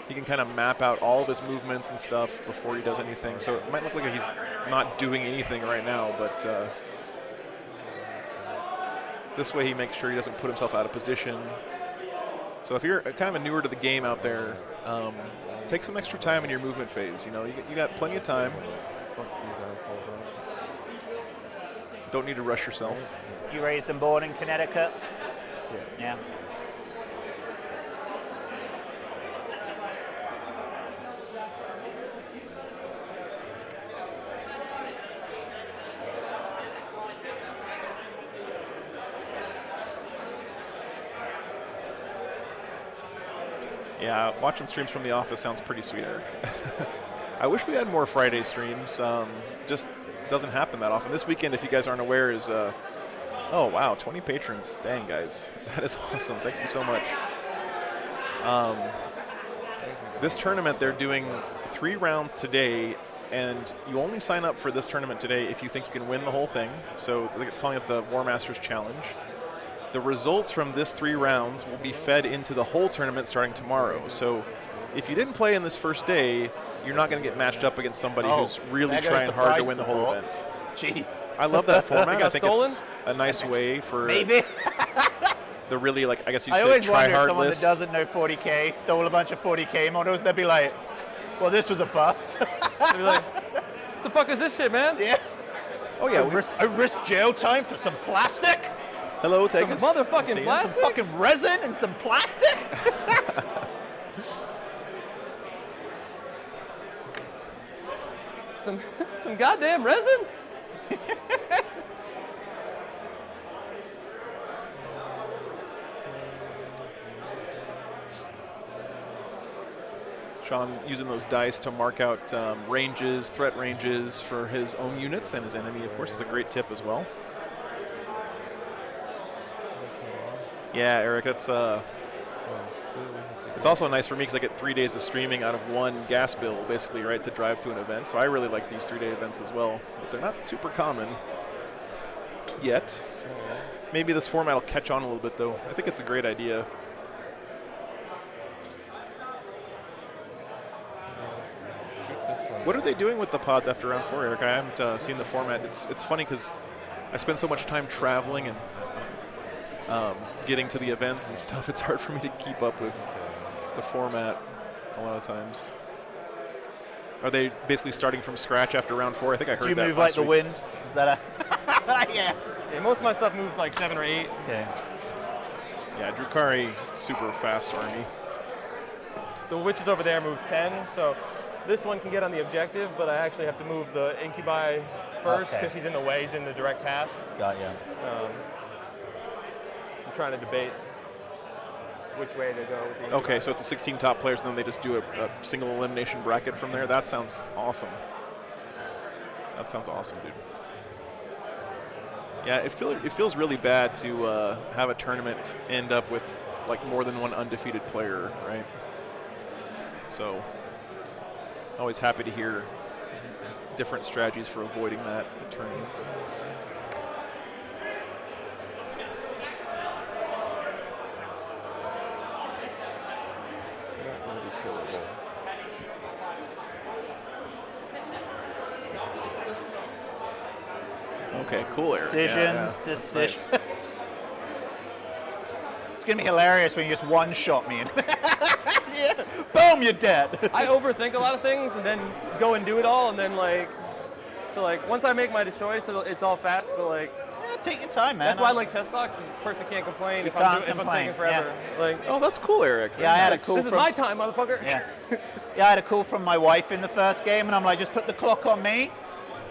He can kind of map out all of his movements and stuff before he does anything. So it might look like he's not doing anything right now, but this way he makes sure he doesn't put himself out of position. So if you're kind of a newer to the game out there, take some extra time in your movement phase. You know, you got plenty of time. Don't need to rush yourself. You raised and born in Connecticut? Yeah. Yeah, watching streams from the office sounds pretty sweet, Eric. I wish we had more Friday streams. Just doesn't happen that often. This weekend, if you guys aren't aware, is oh wow, 20 patrons. Dang, guys, that is awesome. Thank you so much. This tournament, they're doing 3 rounds today, and you only sign up for this tournament today if you think you can win the whole thing. So they're calling it the War Masters Challenge. The results from this 3 rounds will be fed into the whole tournament starting tomorrow. So if you didn't play in this first day, you're not going to get matched up against somebody who's really trying hard to win the whole event. Jeez. I love that format. I think stolen? it's a nice way for Maybe. the really, like, I guess you I say, always try wonder if hard someone list. that doesn't know 40K stole a bunch of 40K models, they'd be like, well, this was a bust. They'd be like, what the fuck is this shit, man? Yeah. Oh yeah, I risked jail time for some plastic? hello, take Some us. motherfucking plastic? Some fucking resin and some plastic? Some goddamn resin? Sean using those dice to mark out ranges, threat ranges for his own units and his enemy, of course, is a great tip as well. Yeah, Eric, it's It's also nice for me because I get 3 days of streaming out of one gas bill, basically, right, to drive to an event. So I really like these 3-day events as well. But they're not super common yet. Maybe this format will catch on a little bit, though. I think it's a great idea. What are they doing with the pods after round 4, Eric? I haven't seen the format. It's funny because I spend so much time traveling and getting to the events and stuff. It's hard for me to keep up with the format a lot of times. Are they basically starting from scratch after round 4? I think I heard that. Do you move like the wind? Is that a... Yeah, most of my stuff moves like 7 or 8. Okay. Yeah, Drukhari, super fast army. The witches over there move 10, so this one can get on the objective, but I actually have to move the incubi first because he's in the way. He's in the direct path. Got ya. I'm trying to debate which way to go with the Okay, so it's a 16 top players, and then they just do a single elimination bracket from there. That sounds awesome. That sounds awesome, dude. Yeah, it feels really bad to have a tournament end up with like more than one undefeated player, right? So, always happy to hear different strategies for avoiding that in tournaments. Okay, cool, Eric. Decisions. Nice. It's going to be hilarious when you just one-shot me. Yeah. Boom, you're dead. I overthink a lot of things and then go and do it all, and then once I make my choice, it's all fast, but Yeah, take your time, man. that's why I like chess box, because the person can't complain if can't I'm complain, taking forever. Oh, that's cool, Eric. Yeah, I had a Nice. cool This is my time, motherfucker. Yeah. Yeah, I had a call from my wife in the first game, and I'm like, just put the clock on me.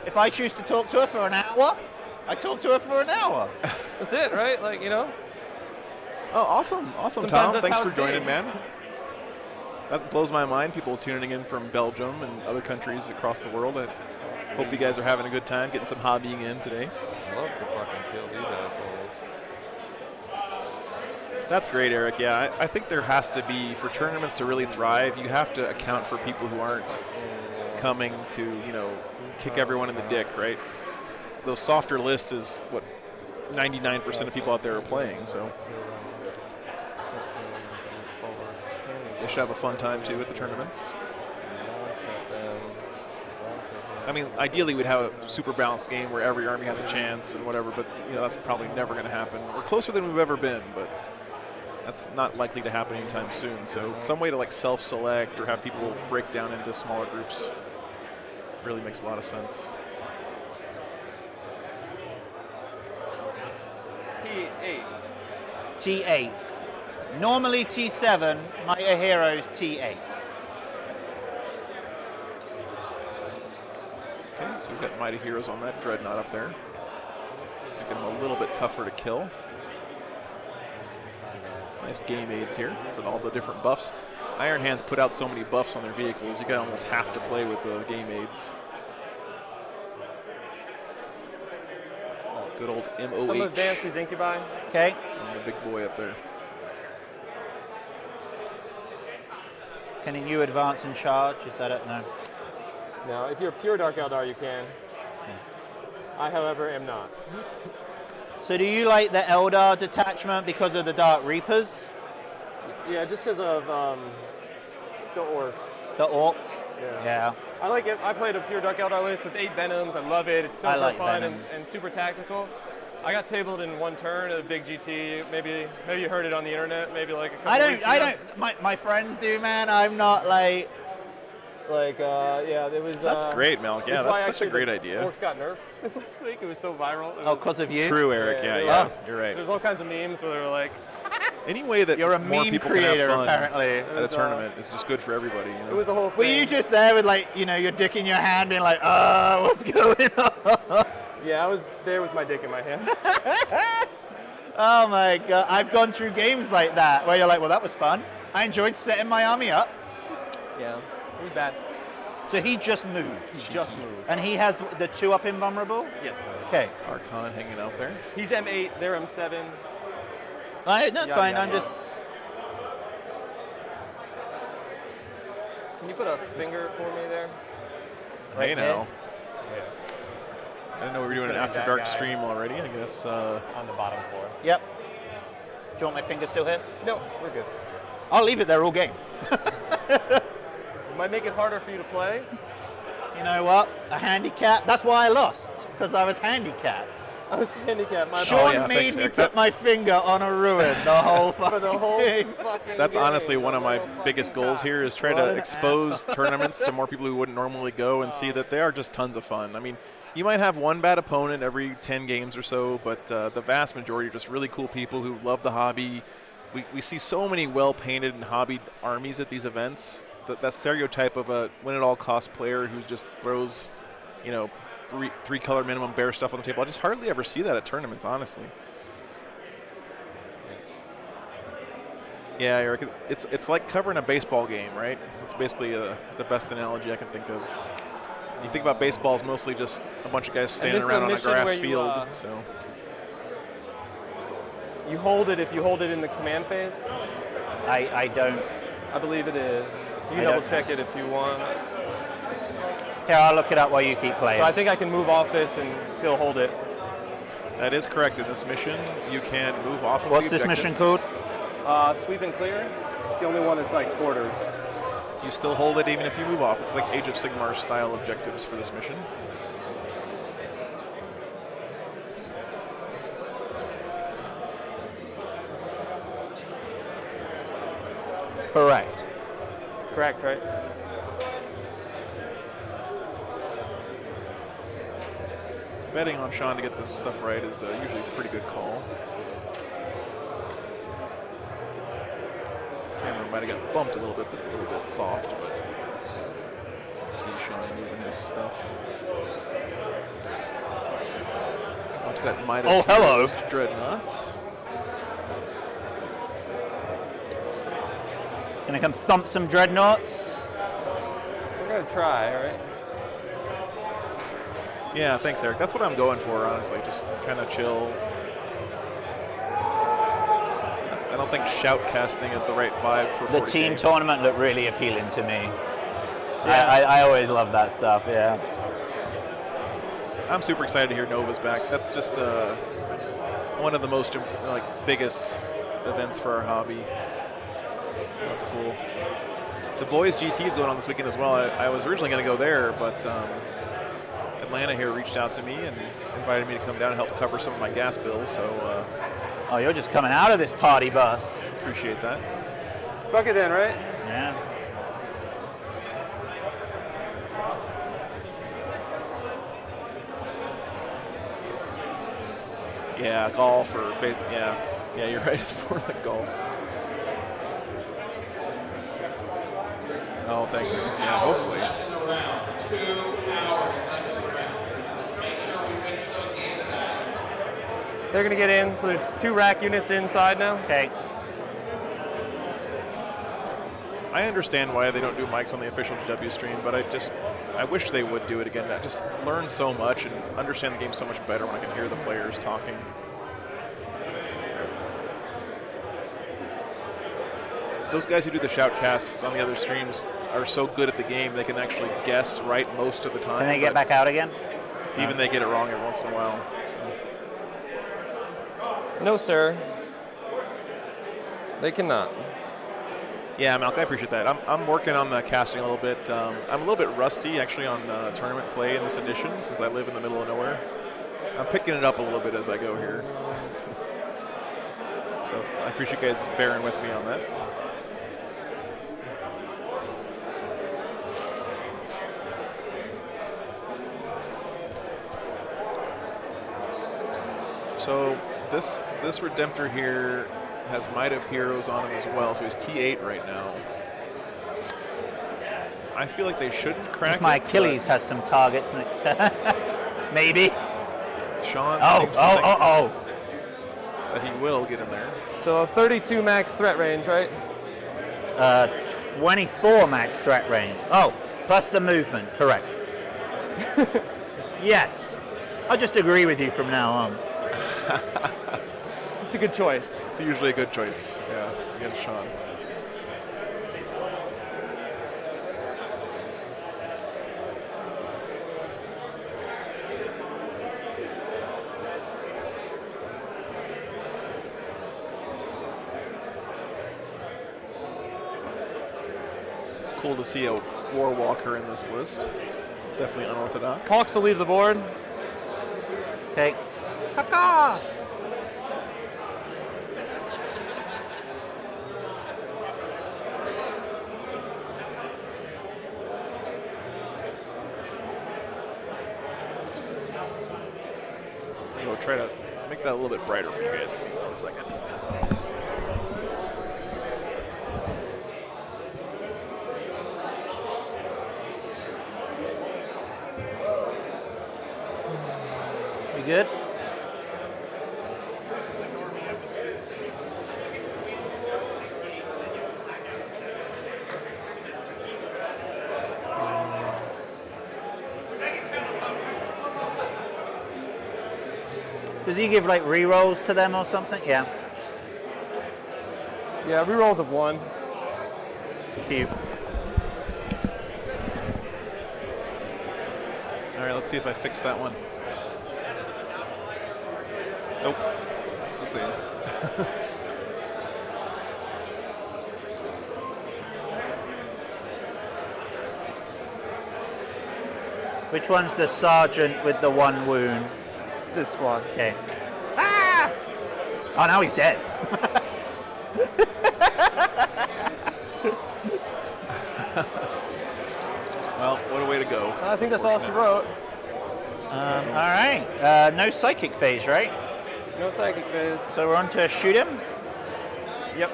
If I choose to talk to her for an hour, I talk to her for an hour. That's it, right? Oh, awesome, Sometimes Tom. that's Thanks how for it's joining, made. man. That blows my mind. People tuning in from Belgium and other countries across the world. I hope you guys are having a good time, getting some hobbying in today. Love to fucking kill these assholes. That's great, Eric. Yeah, I think there has to be, for tournaments to really thrive, you have to account for people who aren't coming to, kick everyone in the dick, right? Those softer lists is what 99% of people out there are playing, so they should have a fun time too at the tournaments. I mean, ideally we'd have a super balanced game where every army has a chance and whatever, but that's probably never going to happen. We're closer than we've ever been, but that's not likely to happen anytime soon. So some way to self-select or have people break down into smaller groups really makes a lot of sense. T8. T8. Normally T7, my hero's T8. Okay, so he's got Mighty Heroes on that Dreadnought up there. Making him a little bit tougher to kill. Nice game aids here for all the different buffs. Iron Hands put out so many buffs on their vehicles, you got almost have to play with the game aids. Good old MOH. Some advance these incubi. Okay. And the big boy up there. Can you advance and charge? Is that it? No. Now, if you're pure Dark Eldar, you can. I, however, am not. So do you like the Eldar detachment because of the Dark Reapers? Yeah, just because of the orcs. The Orc? Yeah. I like it. I played a pure Dark Eldar list with 8 Venoms. I love it. It's super like fun Venoms. and super tactical. I got tabled in one turn at a big GT. Maybe you heard it on the internet. Maybe like a couple weeks ago. My friends do, man. I'm not yeah, it was. That's great, Malik. Yeah, that's such a great idea. Orcs got nerfed this last week. It was so viral. because of you? True, Eric. Yeah, you're right. There's all kinds of memes where they were like, Any way that You're a more meme people creator, can have fun apparently. at a tournament is just good for everybody. it was a whole thing. Were you just there with your dick in your hand being like, what's going on? Yeah, I was there with my dick in my hand. Oh my God, I've gone through games like that where you're like, well, that was fun. I enjoyed setting my army up. Yeah, it was bad. So he just moved. He just moved. And he has the 2-up invulnerable? Yes. Okay. Archon hanging out there. He's M8, they're M7. That's Yada, fine, yada, I'm just... Can you put a finger for me there? Hey now. Yeah. I didn't know we were doing an gonna be After that Dark guy. stream already. I guess. On the bottom floor. Yep. Do you want my finger still here? No, we're good. I'll leave it there all game. It might make it harder for you to play. You know what? A handicap. That's why I lost, because I was handicapped. I was handicapped. My Sean yeah, made thanks, me Eric. put my finger on a ruin the whole fucking for the whole game. fucking That's game, honestly the one of my whole fucking biggest goals time. here is try What to an expose tournaments to more people who wouldn't normally go and see that they are just tons of fun. I mean, you might have one bad opponent every 10 games or so, but the vast majority are just really cool people who love the hobby. We see so many well-painted and hobbied armies at these events. That stereotype of a win-at-all-cost player who just throws, you know, three color minimum bear stuff on the table. I just hardly ever see that at tournaments, honestly. Yeah, Eric, it's like covering a baseball game, right? It's basically the best analogy I can think of. You think about baseball as mostly just a bunch of guys standing this is a around on a mission grass where you, field. So You hold it if you hold it in the command phase. I don't. I believe it is. You I can don't double check it if you want. Here, I'll look it up while you keep playing. So I think I can move off this and still hold it. that is correct. In this mission, you can move off of What's the this objective. mission called? Sweep and clear. It's the only one that's like quarters. You still hold it even if you move off. It's like Age of Sigmar style objectives for this mission. Correct. Correct, right? Betting on Sean to get this stuff right is usually a pretty good call. Camera might have got bumped a little bit. That's a little bit soft, but let's see Sean moving his stuff. Onto that might have hello. Dreadnought. Gonna come thump some dreadnoughts. We're gonna try, all right? Yeah, thanks, Eric. That's what I'm going for, honestly. Just kind of chill. I don't think shout casting is the right vibe for The 40K. team tournament looked really appealing to me. I always love that stuff, yeah. I'm super excited to hear Nova's back. That's just one of the most biggest events for our hobby. That's cool. The boys GT is going on this weekend as well. I was originally going to go there, but Atlanta here reached out to me and invited me to come down and help cover some of my gas bills. So Oh, you're just coming out of this party bus. appreciate that. Fuck it then, right? Yeah. Yeah, golf or yeah, you're right. It's more like golf. Oh, thanks. Yeah, hopefully. They're gonna get in, so there's 2 rack units inside now. Okay. I understand why they don't do mics on the official GW stream, but I wish they would do it again. I just learn so much and understand the game so much better when I can hear the players talking. Those guys who do the shoutcasts on the other streams are so good at the game, they can actually guess right most of the time. Can they get but back out again? Even they get it wrong every once in a while. So. No, sir. They cannot. Yeah, Malk, I appreciate that. I'm working on the casting a little bit. I'm a little bit rusty, actually, on tournament play in this edition, since I live in the middle of nowhere. I'm picking it up a little bit as I go here. So I appreciate you guys bearing with me on that. So this Redemptor here has Might of Heroes on him as well, so he's T8 right now. I feel like they shouldn't crack My it, Achilles has some targets next turn. Maybe. but Sean Oh, seems to think oh. that he will get in there. So 32 max threat range, right? 24 max threat range. Oh, plus the movement, correct. Yes. I'll just agree with you from now on. It's a good choice. It's usually a good choice, yeah, against Sean. Cool to see a War Walker in this list. Definitely unorthodox. Hawks will leave the board. Okay. Caca! We'll try to make that a little bit brighter for you guys. Give me 1 second. You good? Does he give like rerolls to them or something? Yeah. Yeah, rerolls of 1. It's cute. All right, let's see if I fix that one. Nope, it's the same. Which one's the sergeant with the 1 wound? It's this squad. Okay. Ah! Oh, now he's dead. Well, what a way to go. I think that's all she wrote. All right. No psychic phase, right? No psychic phase. So we're on to shoot him. Yep.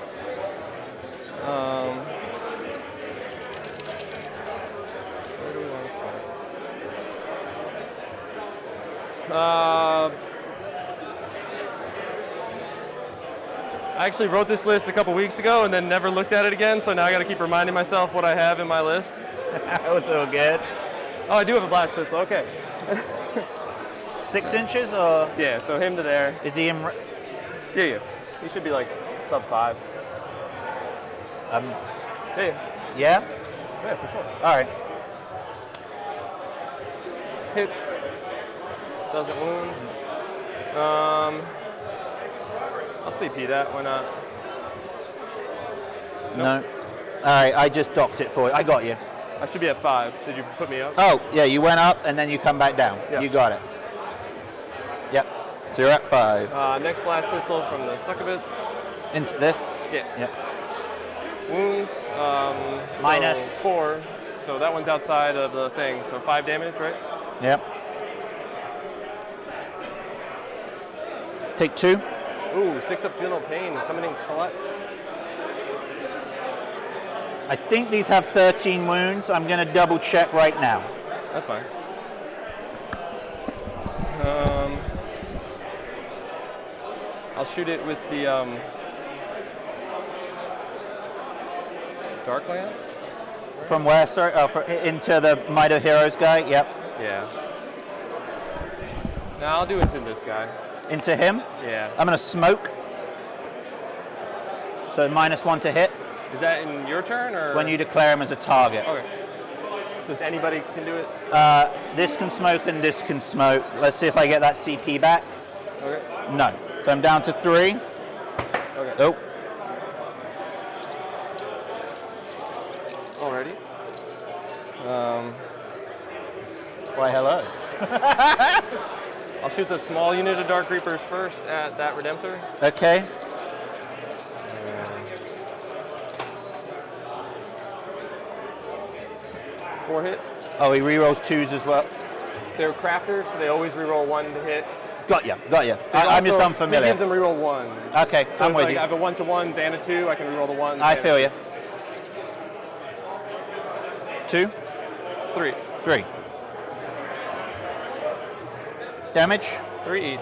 Where do we want to start? I actually wrote this list a couple weeks ago and then never looked at it again, so now I got to keep reminding myself what I have in my list. It's all good. Oh, I do have a blast pistol. Okay. 6 inches or Yeah, so him to there. is he in? Yeah. He should be like sub 5. Yeah. Yeah. Yeah, for sure. All right. Hits. Doesn't wound. I'll CP that. Why not? No. All right. I just docked it for you. I got you. I should be at 5. Did you put me up? Oh, yeah. You went up and then you come back down. Yeah. You got it. Yep. So you're at 5. Next blast pistol from the succubus. Into this. Yeah. Yep. Wounds. Minus. So 4. So that one's outside of the thing. So 5 damage, right? Yep. Take 2. Ooh, 6 up, feel no pain. Coming in clutch. I think these have 13 wounds. I'm going to double check right now. That's fine. I'll shoot it with the Dark Lance. From where, sorry? Oh, into the Might of Heroes guy? Yep. Yeah. Now I'll do it to this guy. Into him? Yeah. I'm going to smoke. So -1 to hit Is that in your turn or? when you declare him as a target. Okay. So anybody can do it. This can smoke and this can smoke. Let's see if I get that CP back. Okay. No. So I'm down to 3. Okay. Oh. Already. Why, hello. I'll shoot the small unit of Dark Reapers first at that Redemptor. Okay. 4 hits. Oh, he rerolls 2s as well. They're crafters, so they always reroll 1 to hit. Got you. I'm just He unfamiliar. gives them reroll 1. Okay, So I'm if with like, you. I have a 1-to-1s and a 2, I can reroll the 1s. I and feel you. 2, 3. 3. Damage, 3 each.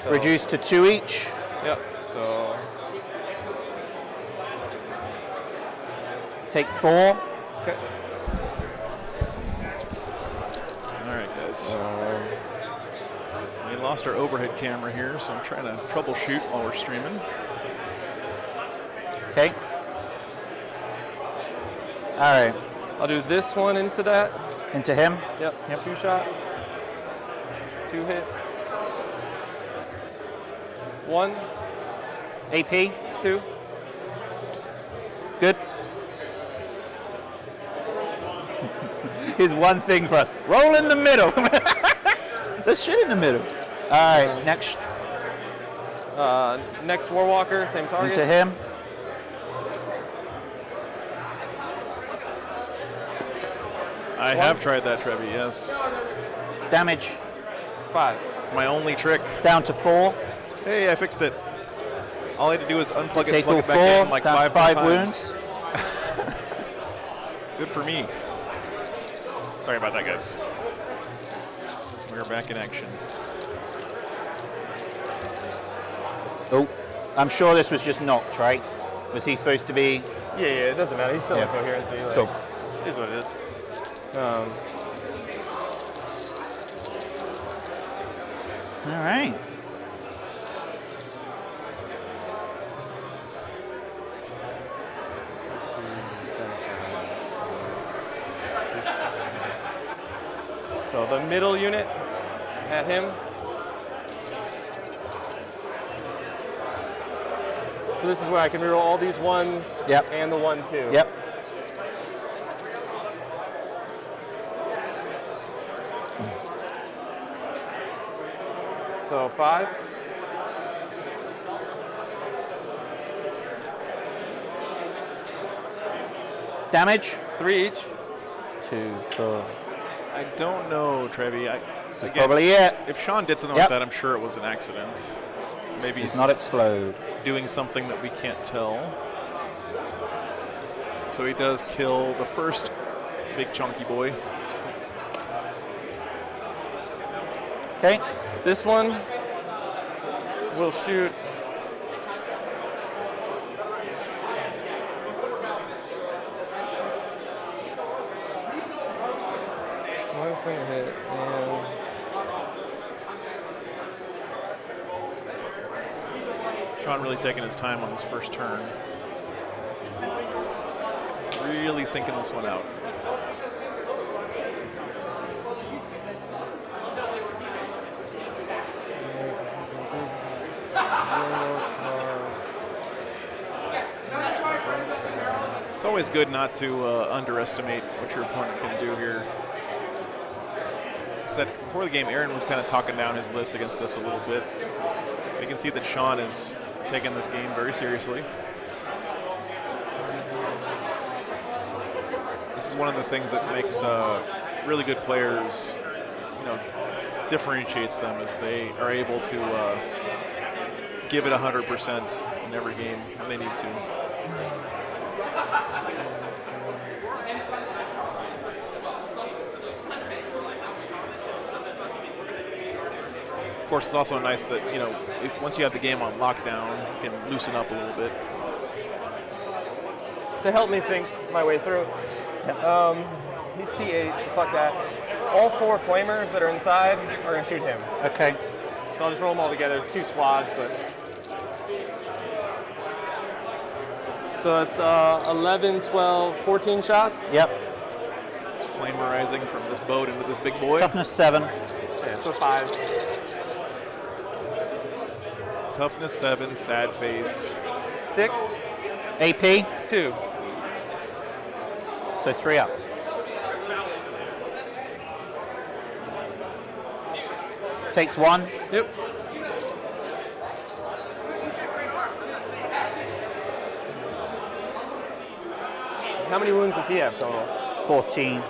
So, reduced to 2 each. Yep, so Take 4. okay. All right, guys. We lost our overhead camera here, so I'm trying to troubleshoot while we're streaming. Okay. All right. I'll do this one into that. Into him. Yep. 2 shots. 2 hits. 1, AP. 2. Good. his one thing for us. Roll in the middle. Let's shit in the middle. All right, next Next Warwalker, same target. to him. I have tried that, Trevi, yes. Damage 5. It's my only trick. down to 4. Hey, I fixed it. All I had to do is unplug it, Take plug all it back 4, in like down to 5 5 more wounds. times. Good for me. Sorry about that, guys. We're back in action. Oh, I'm sure this was just knocked, right? Was he supposed to be? Yeah, it doesn't matter. He's still in Yeah. coherency. Like, Cool. It is what it is. All right. So the middle unit at him. So this is where I can reroll all these ones Yep. and the 1, 2. Yep. So 5. Damage 3 each. 2, 4. I don't know, Trevi. This is probably it. If Sean did something Yep. like that, I'm sure it was an accident. Maybe Does he's not explode. doing something that we can't tell. So he does kill the first big chunky boy. Okay. This one will shoot. One swing hit and Sean really taking his time on this first turn. Really thinking this one out. It's always good not to underestimate what your opponent can do here. Because before the game, Aaron was kind of talking down his list against this a little bit. You can see that Sean is taking this game very seriously. This is one of the things that makes really good players, differentiates them, is they are able to give it 100% in every game when they need to. Of course, it's also nice that, once you have the game on lockdown, you can loosen up a little bit. to help me think my way through. He's T8, so fuck that. All 4 flamers that are inside are gonna shoot him. Okay. So I'll just roll them all together. It's 2 squads, but. So it's 11, 12, 14 shots. Yep. It's flamerizing from this boat into this big boy. Toughness 7. Yeah, so 5. Toughness 7, sad face. 6, AP. 2. So 3 up. Takes 1. Yep. How many wounds does he have total? 14.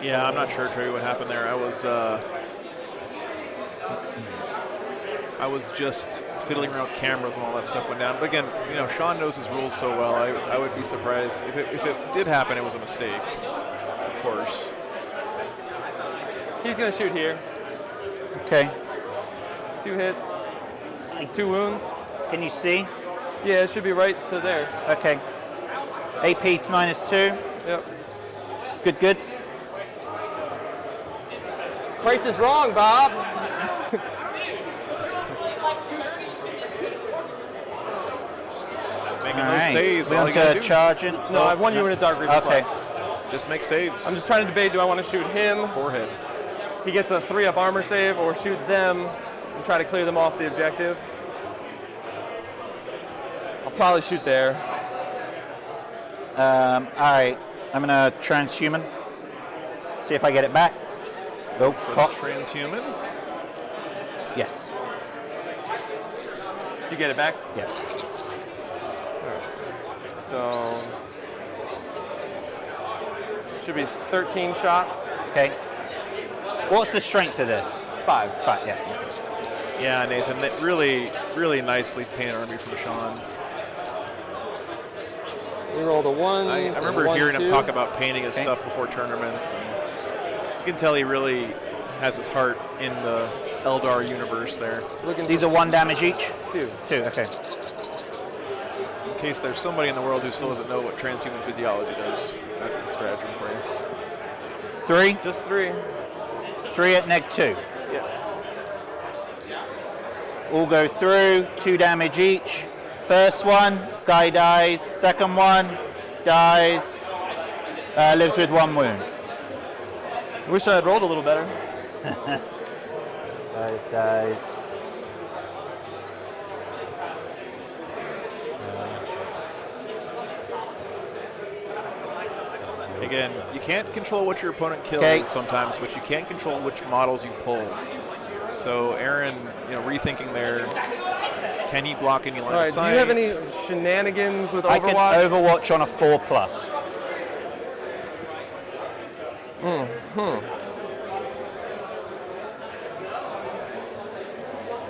Yeah, I'm not sure, Trey, what happened there. I was just fiddling around with cameras when all that stuff went down. But again, Sean knows his rules so well. I would be surprised if it did happen. It was a mistake, of course. He's gonna shoot here. Okay. 2 hits, 2 wounds. Can you see? Yeah, it should be right to there. Okay. AP -2. Yep. Good. Price is wrong, Bob. Making All those right. saves. We All want you gotta to do. charge in? No, I have 1 unit of Dark Reaper Okay. left. Just make saves. I'm just trying to debate, do I want to shoot him? Forehead. He gets a 3-up armor save, or shoot them and try to clear them off the objective. I'll probably shoot there. All right, I'm gonna transhuman. See if I get it back. Go For pop. the transhuman. Yes. Did you get it back? Yeah. So should be 13 shots. Okay. What's the strength of this? 5. 5. Yeah. Yeah, Nathan, that really nicely painted army from Sean. We rolled a 1. I remember hearing him talk about painting his stuff before tournaments, and you can tell he really has his heart in the Eldar universe there. These are 1 damage each? 2. 2, okay. In case there's somebody in the world who still doesn't know what transhuman physiology does, that's the strategy for you. 3? Just 3. 3 at neg 2. Yeah. All go through, 2 damage each. First one, guy dies. Second one, dies. Lives with 1 wound. Wish I had rolled a little better. Dies. Again, you can't control what your opponent kills sometimes, but you can control which models you pull. So Aaron, rethinking there, can he block any line of sight? Do you have any shenanigans with Overwatch? I can Overwatch on a 4+.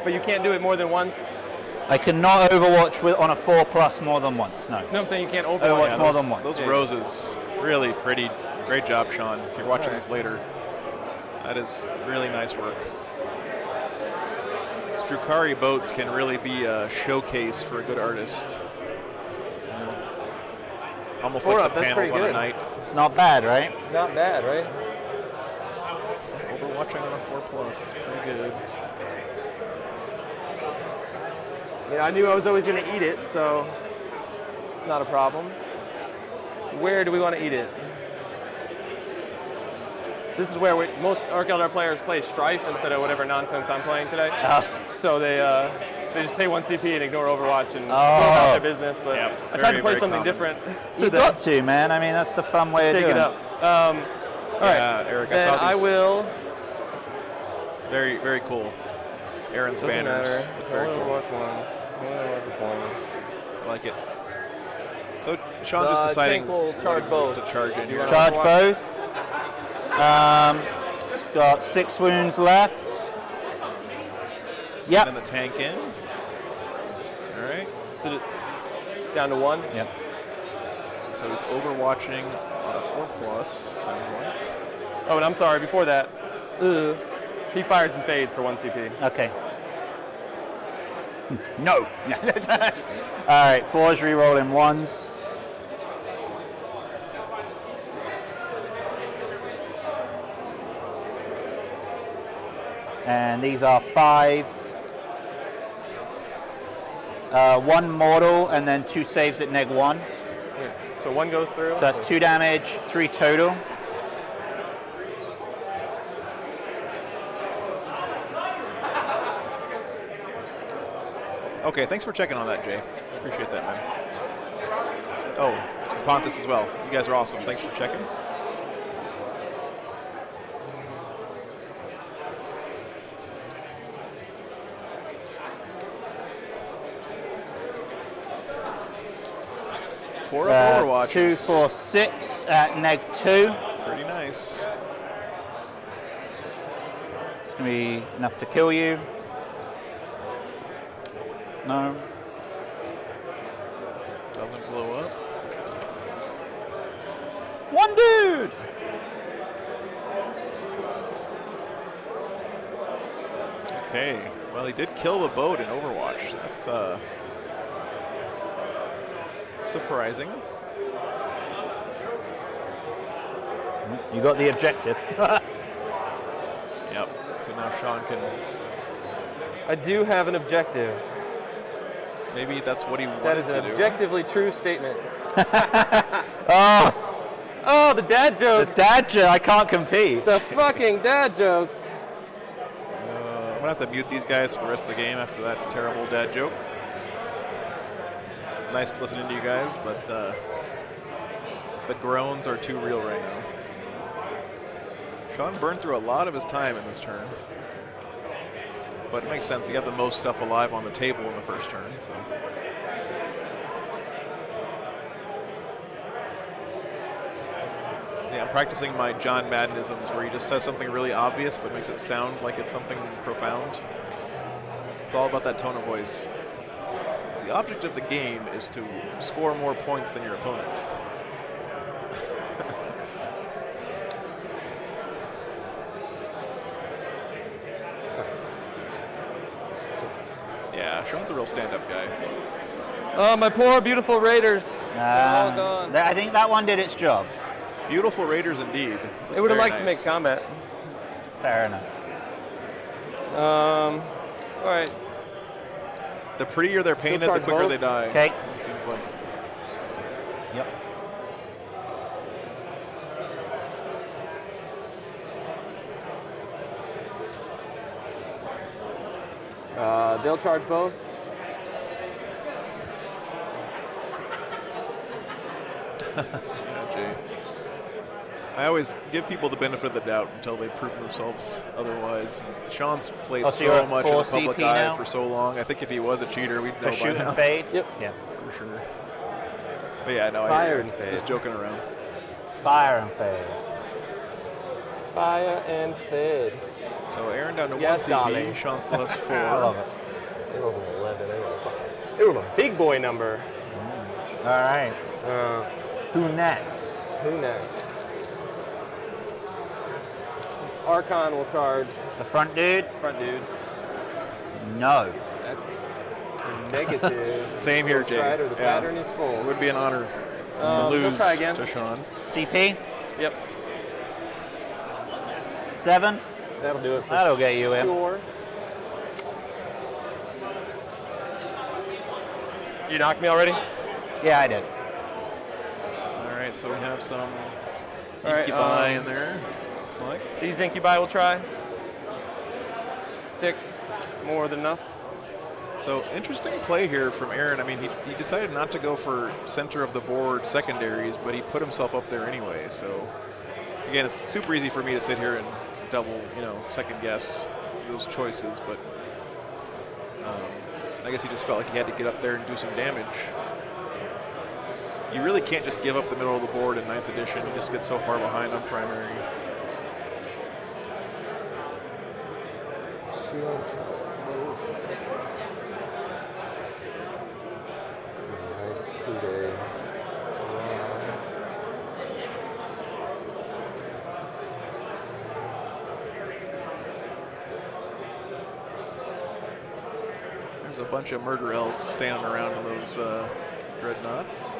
But you can't do it more than once? I cannot Overwatch on a 4+ more than once, no. No, I'm saying you can't Overwatch Overwatch. more than once. Those roses, really pretty. Great job, Sean. If you're watching this later, that is really nice work. Drukari boats can really be a showcase for a good artist. Almost like the panels on a night. It's not bad, right? Not bad, right? Overwatching on a 4+ is pretty good. Yeah, I knew I was always going to eat it, so it's not a problem. Where do we want to eat it? This is where most Eldar players play Strife instead of whatever nonsense I'm playing today. So they just pay 1 CP and ignore Overwatch and go about their business. But I tried to play something different today. You got to, man. I mean, that's the fun way of doing it. Shake it up. All right, Eric, then I will. Very, very cool. Aaron's Doesn't banners. matter. Very cool. Overwatch ones. I like it. So Sean just deciding will charge both. to charge in here. Charge both. It's got 6 wounds left. Sending the tank in. All right. So down to 1. Yep. So he's overwatching on a 4+, sounds like. Oh, and I'm sorry, before that, he fires and fades for 1 CP. Okay. No. All right, 4s re-rolling 1s. And these are 5s. 1 mortal and then 2 saves at neg 1. So 1 goes through. So that's 2 damage, 3 total. Okay, thanks for checking on that, Jay. Appreciate that, man. Oh, Pontus as well. You guys are awesome. Thanks for checking. Four Overwatches. 2, 4, 6 at neg 2. Pretty nice. It's going to be enough to kill you. No. Doesn't blow up. 1 dude! Okay. Well, he did kill the boat in Overwatch. That's surprising. You got the objective. Yep. So now Sean can. I do have an objective. Maybe that's what he wanted That is to an do. objectively true statement. Oh, the dad jokes. the dad joke, I can't compete. The fucking dad jokes. I'm gonna have to mute these guys for the rest of the game after that terrible dad joke. nice listening to you guys, but the groans are too real right now. Sean burned through a lot of his time in this turn. But it makes sense. He got the most stuff alive on the table in the first turn, so. Yeah, I'm practicing my John Maddenisms where he just says something really obvious but makes it sound like it's something profound. It's all about that tone of voice. The object of the game is to score more points than your opponent. Yeah, Sean's a real stand-up guy. Oh, my poor, beautiful Raiders. They're all gone. I think that one did its job. Beautiful Raiders indeed. They would have Very liked to nice. make combat. Fair enough. All right. The prettier they're painted, the charge quicker both? they die. Okay. It seems like. Yep. They'll charge both. Yeah, Jay. I always give people the benefit of the doubt until they prove themselves otherwise. And Sean's played So you're so at much in full the public CP eye now? for so long. I think if he was a cheater, we'd know For shoot by now. and fade? Yep. Yeah. For sure. But yeah, no, Fire I and fade. just joking around. Fire and fade. Fire and fade. So Aaron down to Yes, 1 CP. darling. Sean still has 4. I love it. They rolled an 11. They rolled a big boy number. All right. Who next? Who next? This Archon will charge The front dude? front dude. No. That's negative. Same here, Ghost Jay. Rider, the Yeah. pattern is It full. would be an honor to He'll lose try again. to Sean. CP? Yep. 7? That'll do it for That'll get you in. sure. You knocked me already? Yeah, I did. All right, so we have some All right, incubi in there, looks like. These incubi will try. 6, more than enough. So interesting play here from Aaron. I mean, he decided not to go for center of the board secondaries, but he put himself up there anyway. So again, it's super easy for me to sit here and double, second guess those choices, but I guess he just felt like he had to get up there and do some damage. You really can't just give up the middle of the board in 9th edition. You just get so far behind on primary. Nice coup day. There's a bunch of murder elves standing around in those dreadnoughts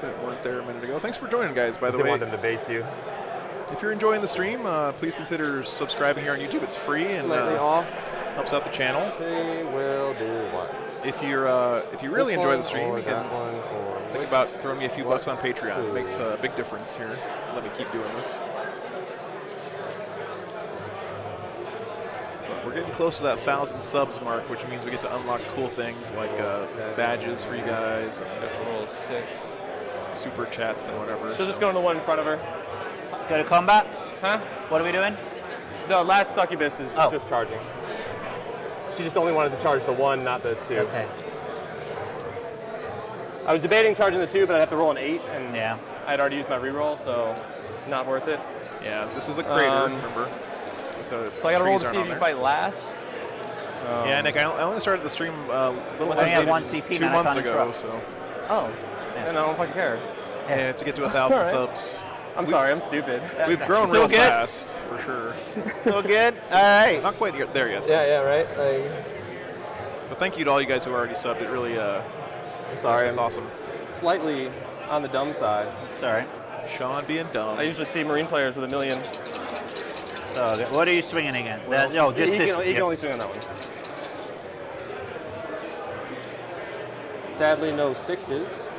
that weren't there a minute ago. Thanks for joining, guys, by the They way. want them to base you. If you're enjoying the stream, please consider subscribing here on YouTube. It's free and Slightly off. helps out the channel. She will do what? If you really This enjoy one the stream, or you can that one or think which? about throwing me a few bucks on Patreon. It Ooh. makes a big difference here. Let me keep doing this. But we're getting close to that 1,000 subs mark, which means we get to unlock cool things like badges for you guys, Roll 6. super chats and whatever. She'll just go to the one in front of her. Go to combat? Huh? What are we doing? The last succubus is Oh. just charging. She just only wanted to charge the 1, not the 2. Okay. I was debating charging the 2, but I'd have to roll an 8, and Yeah. I'd already used my reroll, so not worth it. Yeah, this is a crater, remember? So I gotta roll to see if you fight last. Yeah, Nick, I only started the stream a little Well, I less have than one CP, 2 man, I months can't ago, interrupt. so Oh, and I don't fucking care. yeah, you have to get to 1,000 All right. subs. I'm sorry, I'm stupid. We've grown So real good. fast, for sure. So good? All right. Not quite there yet. Yeah, right? But thank you to all you guys who already subbed. It really, I'm sorry, it's I'm awesome. slightly on the dumb side. It's all right. Sean being dumb. I usually see Marine players with 1 million. So good. What are you swinging again? else No, is- just he this. can yeah. only swing on that one. Sadly, no 6s.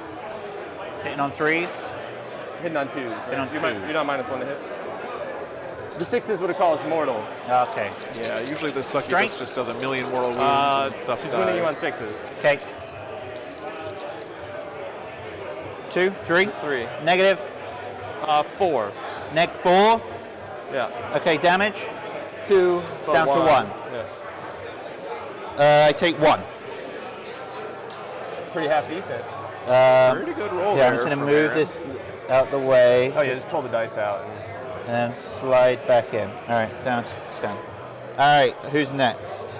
Hitting on 3s. Hitting on 2s. Hitting on You're 2s. not -1 to hit. The 6s would have called us mortals. Okay. Yeah, usually the succubus Strength? just does a million mortal wounds and stuff She's dies. winning you on 6s. Okay. 2, 3. 3. Negative. 4. Neg 4. Yeah. Okay, damage. 2. but Down to 1. Yeah. I take 1. It's pretty half decent. Pretty good roll Yeah, there. I'm just going to from move Aaron. this out the way. Oh yeah, just pull the dice out. And slide back in. All right, down to scan. All right, who's next?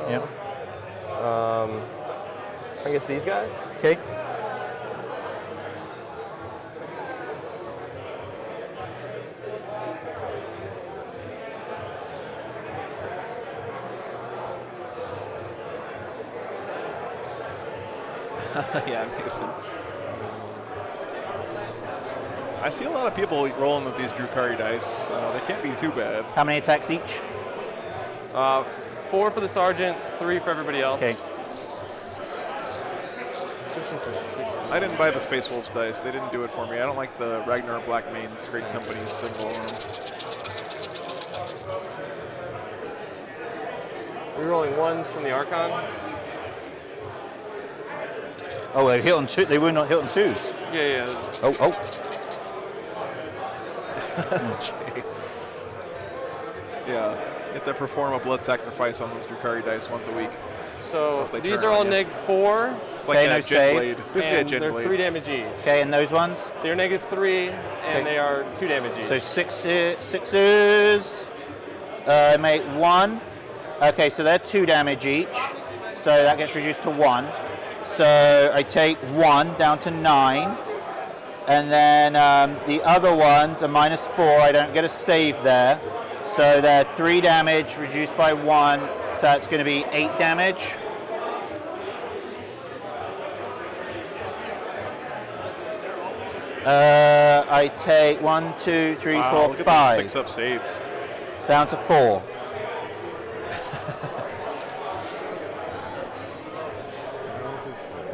Yep. I guess these guys. Okay. Yeah, Nathan. I see a lot of people rolling with these Drukhari dice. They can't be too bad. How many attacks each? 4 for the sergeant, 3 for everybody else. Okay. Fishing for 6. I didn't buy the Space Wolves dice. They didn't do it for me. I don't like the Ragnar Blackmane's Great Company's symbol on them. We're rolling 1s from the Archon. Oh, they hit on 2. They were not hit on 2s. Yeah. Oh, oh. Yeah, you have to perform a blood sacrifice on those Drukhari dice once a week. So Unless they these turn are all on you. neg 4, It's like Okay, a no Gen save. Blade. Basically a and Gen they're Blade. 3 damage each. Okay, and those ones? They're -3, and Okay. they are 2 damage each. So sixes. Make 1. Okay, so they're 2 damage each. So that gets reduced to 1. So I take 1 down to 9. And then the other ones are -4. I don't get a save there. So they're 3 damage reduced by 1. So that's going to be 8 damage. I take 1, 2, 3, Wow, 4, look at 5. those 6-up saves. Down to 4.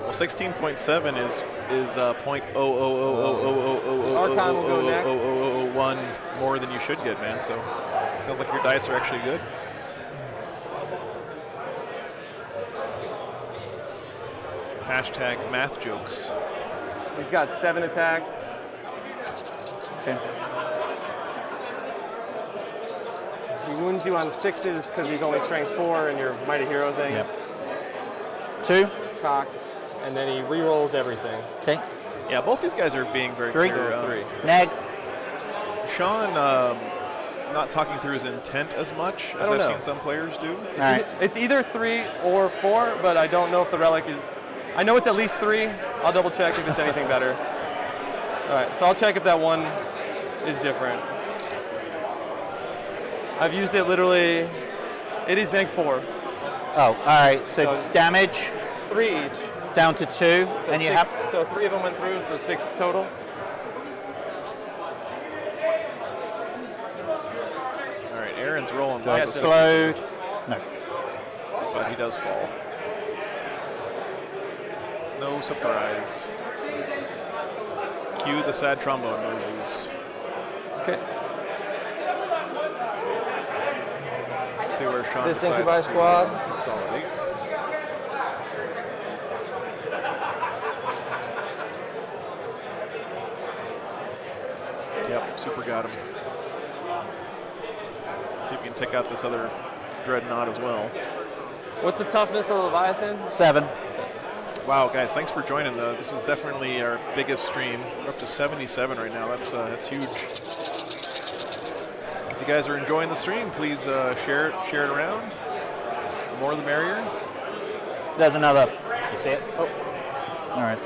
Well, 16.7 is .0000000000001 more than you should get, man. So sounds like your dice are actually good. Hashtag math jokes. He's got 7 attacks. Okay. He wounds you on 6s because he's only strength 4 and you're Mighty Heroesing. Yep. 2. Cocked. And then he re-rolls everything. Okay. Yeah, both these guys are being very 3. clear. 3. Neg. Sean not talking through his intent as much as don't I've know. seen some players do. All right. It's either 3 or 4, but I don't know if the relic is. I know it's at least 3. I'll double check if it's anything better. All right, so I'll check if that one is different. I've used it literally. It is neg 4. Oh, all right. So So- damage 3 each. down to 2, So and you 6 have. So 3 of them went through, so 6 total. All right, Aaron's rolling So lots it's of slowed. No. but he does fall. No surprise. Cue the sad trombone noises. Okay. See where Sean This decides Incubi to squad. consolidate. Yep, super got him. See if we can take out this other dreadnought as well. What's the toughness of Leviathan? 7. Wow, guys, thanks for joining. This is definitely our biggest stream. We're up to 77 right now. That's huge. If you guys are enjoying the stream, please share it around. The more, the merrier. There's another. You see it? Oh, All right.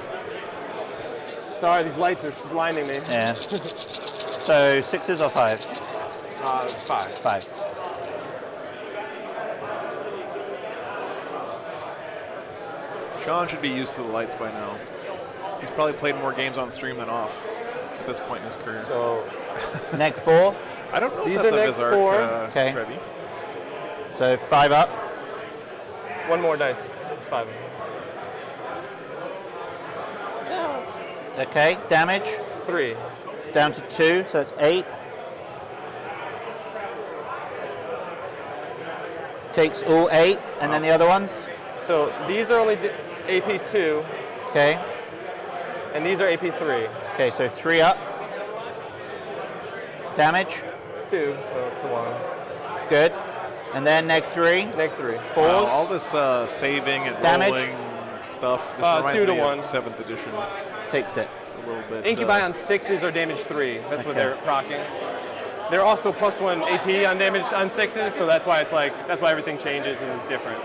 sorry, these lights are blinding me. Yeah. So 6s or 5s? 5. 5s. Sean should be used to the lights by now. He's probably played more games on stream than off at this point in his career. So Neg 4. I don't know these if that's are a next Vizark, 4. Okay. Trevi. So 5 up. one more dice. 5. Okay. Damage. 3. down to 2, so that's 8. Takes all 8, and then the other ones? So these are only AP2, Okay. and these are AP3. Okay, so 3 up. Damage. 2, so it's a 1. Good. And then neg 3. Neg 3. 4s. Wow, all this saving and Damage. rolling stuff. This 2 reminds to me 1. of 7th edition. Takes it. It's a little bit. Incubi on 6s are damage 3. That's what Okay. they're rocking. They're also +1 AP on damage on 6s, so that's why it's like, that's why everything changes and is different.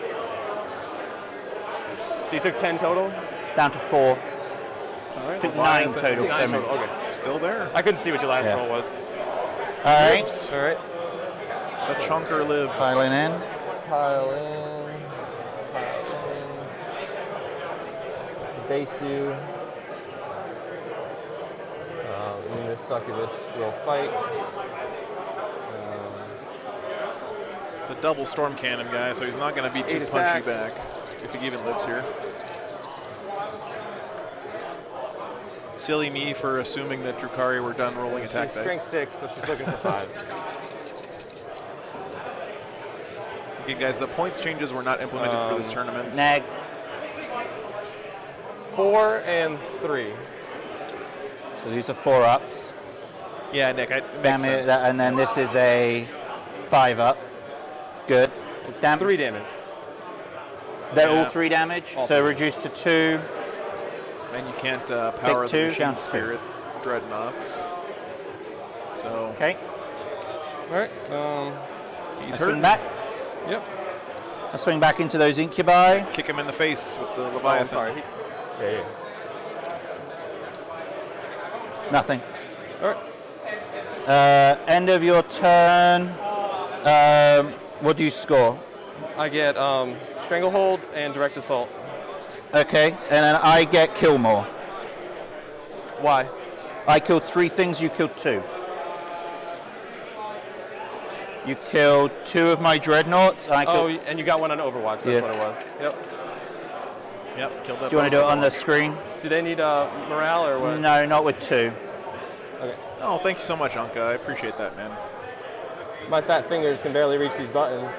So you took 10 total? Down to 4. All right, Took 9 Leviathan. total. Took 9 7. total, okay. Still there. I couldn't see what your last Yeah. roll was. All right. Oops. All right. The chunker lives. Piling in. Pile in. Besu. In this succubus will fight. It's a double storm cannon guy, so he's not going to be too 8 punchy attacks. back if he even lives here. Silly me for assuming that Drukari were done rolling attack She's strength dice. 6, so she's looking for 5. Okay, guys, the points changes were not implemented for this tournament. Neg. 4 and 3. So these are 4 ups. Yeah, Nick, it makes Damage, sense. and then this is a 5 up. Good. It's Dam- 3 damage. They're Yeah. all 3 damage, All so 3. reduced to 2. And you can't power Pick the 2, machine down to 2. spirit dreadnoughts. So Okay. All right. he's I swing hurt. back. Yep. I swing back into those incubi. Kick him in the face with the Oh, I'm Leviathan. sorry. Yeah. Nothing. All right. End of your turn. What do you score? I get Stranglehold and Direct Assault. Okay, and then I get kill more. Why? I killed 3 things, you killed 2. You killed 2 of my dreadnoughts. I Oh, killed, and you got one on Overwatch. That's Yeah. what it was. Yep. Yep, killed that. do you want to do it on the Overwatch. screen? Do they need morale or what? No, not with 2. Okay. Oh, thank you so much, Anka. I appreciate that, man. My fat fingers can barely reach these buttons.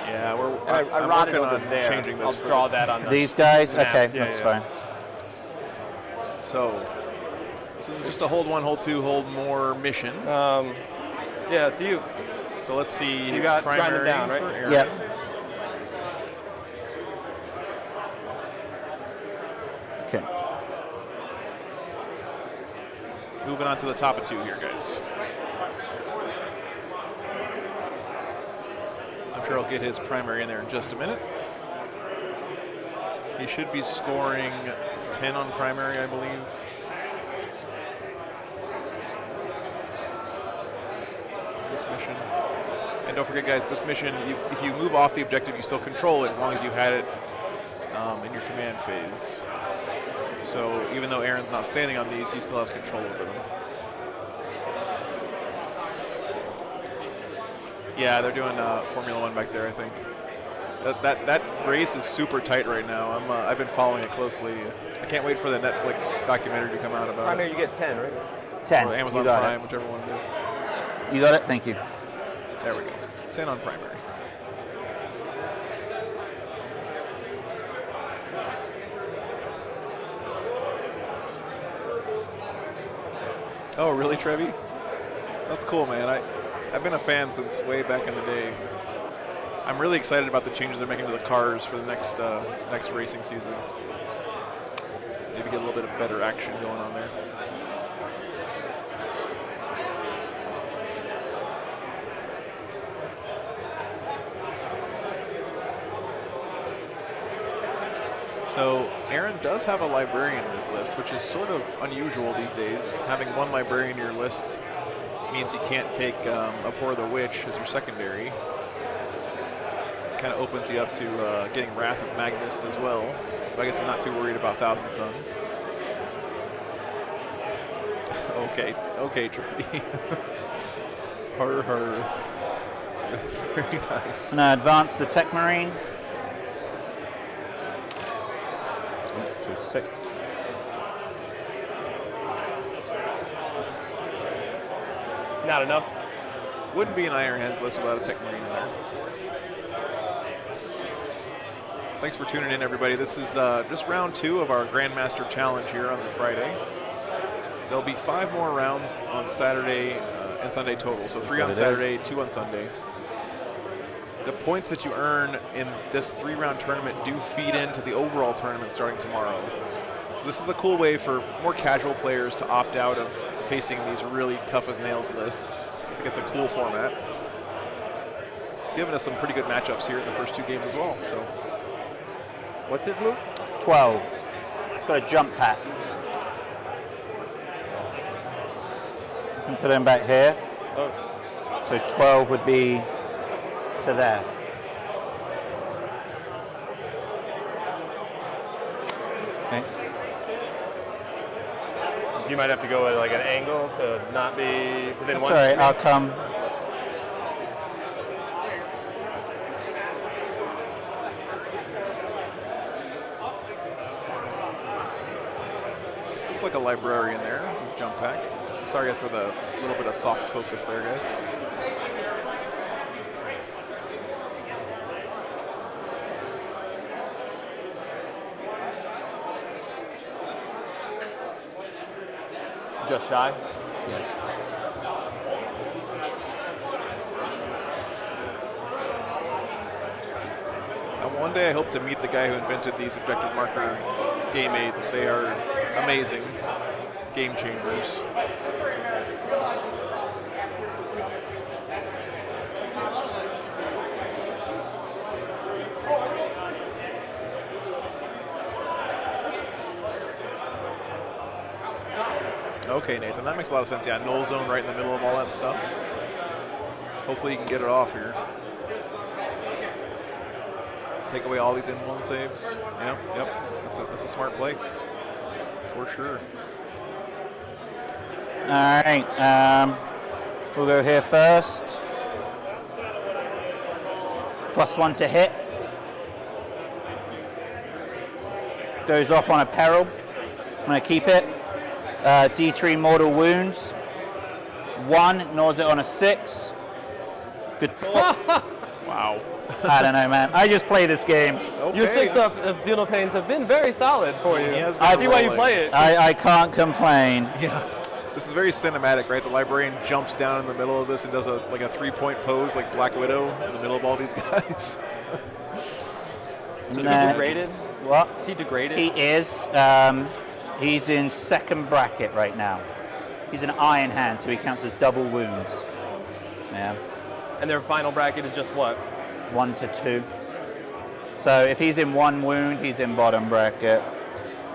Yeah, we're And I I'm rotted working over on there. changing this I'll for draw that on the These guys? map. Okay, Yeah, that's yeah. fine. So this is just a hold 1, hold 2, hold more mission. Yeah, it's you. So let's see. You got grind them primary down, right? for Aaron. Yep. Okay. Moving on to the top of 2 here, guys. I'm sure I'll get his primary in there in just a minute. He should be scoring 10 on primary, I believe. This mission. And don't forget, guys, this mission, if you move off the objective, you still control it as long as you had it in your command phase. So even though Aaron's not standing on these, he still has control over them. Yeah, they're doing Formula One back there, I think. That race is super tight right now. I've been following it closely. I can't wait for the Netflix documentary to come out about Primary, it. you get 10, right? 10. Or Amazon you got Prime, whichever one it is. it. You got it? Thank you. There we go. 10 on primary. Oh, really, Trevi? That's cool, man. I've been a fan since way back in the day. I'm really excited about the changes they're making to the cars for the next racing season. Maybe get a little bit of better action going on there. So Aaron does have a librarian in his list, which is sort of unusual these days. Having one librarian in your list means you can't take Abhor the Witch as your secondary. Kind of opens you up to getting Wrath of Magnus as well. But I guess he's not too worried about Thousand Suns. Okay, Trevi. Her. Very nice. I'm going to advance the Tech Marine. So 6. Not enough. Wouldn't be an Iron Hands list without a Tech Marine in there. Thanks for tuning in, everybody. This is just round 2 of our Grandmaster Challenge here on the Friday. There'll be 5 more rounds on Saturday and Sunday total. So 3 on Saturday, 2 on Sunday. The points that you earn in this 3-round tournament do feed into the overall tournament starting tomorrow. So this is a cool way for more casual players to opt out of facing these really tough as nails lists. I think it's a cool format. It's given us some pretty good matchups here in the first 2 games as well. So, What's his move? 12. It's got a jump pack. You can put him back here. Oh, So 12 would be to there. Okay. you might have to go at like an angle to not be within That's one. all right. screen. I'll come. looks like a librarian there. His jump pack. Sorry for the little bit of soft focus there, guys. Just shy. One day I hope to meet the guy who invented these objective marker game aids. They are amazing. Game changers. Okay, Nathan, that makes a lot of sense. Yeah, null zone right in the middle of all that stuff. Hopefully you can get it off here. Take away all these in-one saves. Yep. That's a smart play. For sure. All right. We'll go here first. +1 to hit. Goes off on a peril. I'm going to keep it. D3 mortal wounds. 1, gnaws it on a 6. Good call. Wow. I don't know, man. I just play this game. Okay. Your 6 of Venal Pains have been very solid for you. He has been I see why you rolling. play it. I can't complain. Yeah. This is very cinematic, right? The librarian jumps down in the middle of this and does a 3-point pose like Black Widow in the middle of all these guys. Is he Nah. degraded? What? Is he degraded? He is. He's in second bracket right now. He's an Iron Hand, so he counts as double wounds. Yeah. And their final bracket is just what? 1 to 2. So if he's in 1 wound, he's in bottom bracket.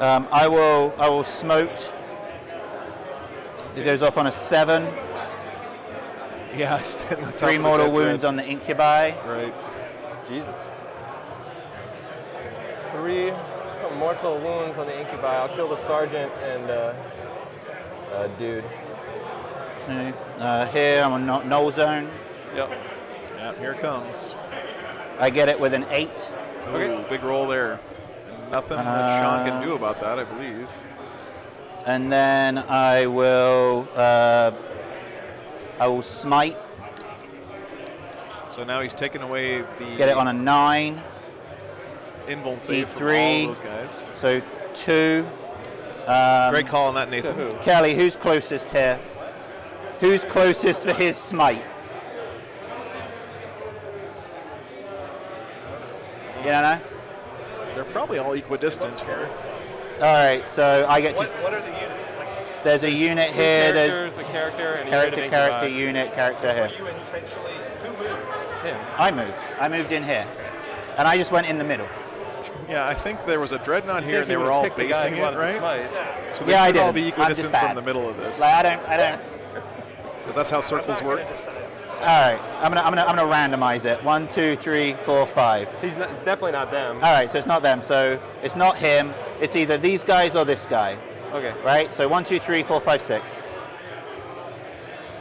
I will smote. It goes off on a 7. Yeah, standing on top 3 of the mortal dead wounds dread. on the incubi. Right. Jesus. 3 mortal wounds on the incubi. I'll kill the sergeant and dude. Here I'm on null zone. Yep. Yeah, here it comes. I get it with an 8. Ooh, big roll there. Nothing that Sean can do about that, I believe. And then I will smite. So now he's taken away the Get it on a 9. invuln save from E3. all those guys. So 2. Great call on that, Nathan. To who? Kelly, who's closest here? Who's closest for his smite? You don't know? They're probably all equidistant here. All right, so I get to. What are the units? There's a unit here. There's Characters, a character, and a unit of character, incubi. unit, character here. You intentionally, who moved? Him. I moved in here, and I just went in the middle. Yeah, I think there was a dreadnought here, and I think they he were would've all picked the guy basing who it, wanted to right? smite. So they Yeah, I should all didn't. be I'm just equidistant bad. from the middle of this. Like, I don't. Because that's how circles work. All right, I'm gonna randomize it. 1, 2, 3, 4, 5. It's definitely not them. All right, so it's not them. So it's not him. It's either these guys or this guy. Okay. Right? So 1, 2, 3, 4, 5, 6.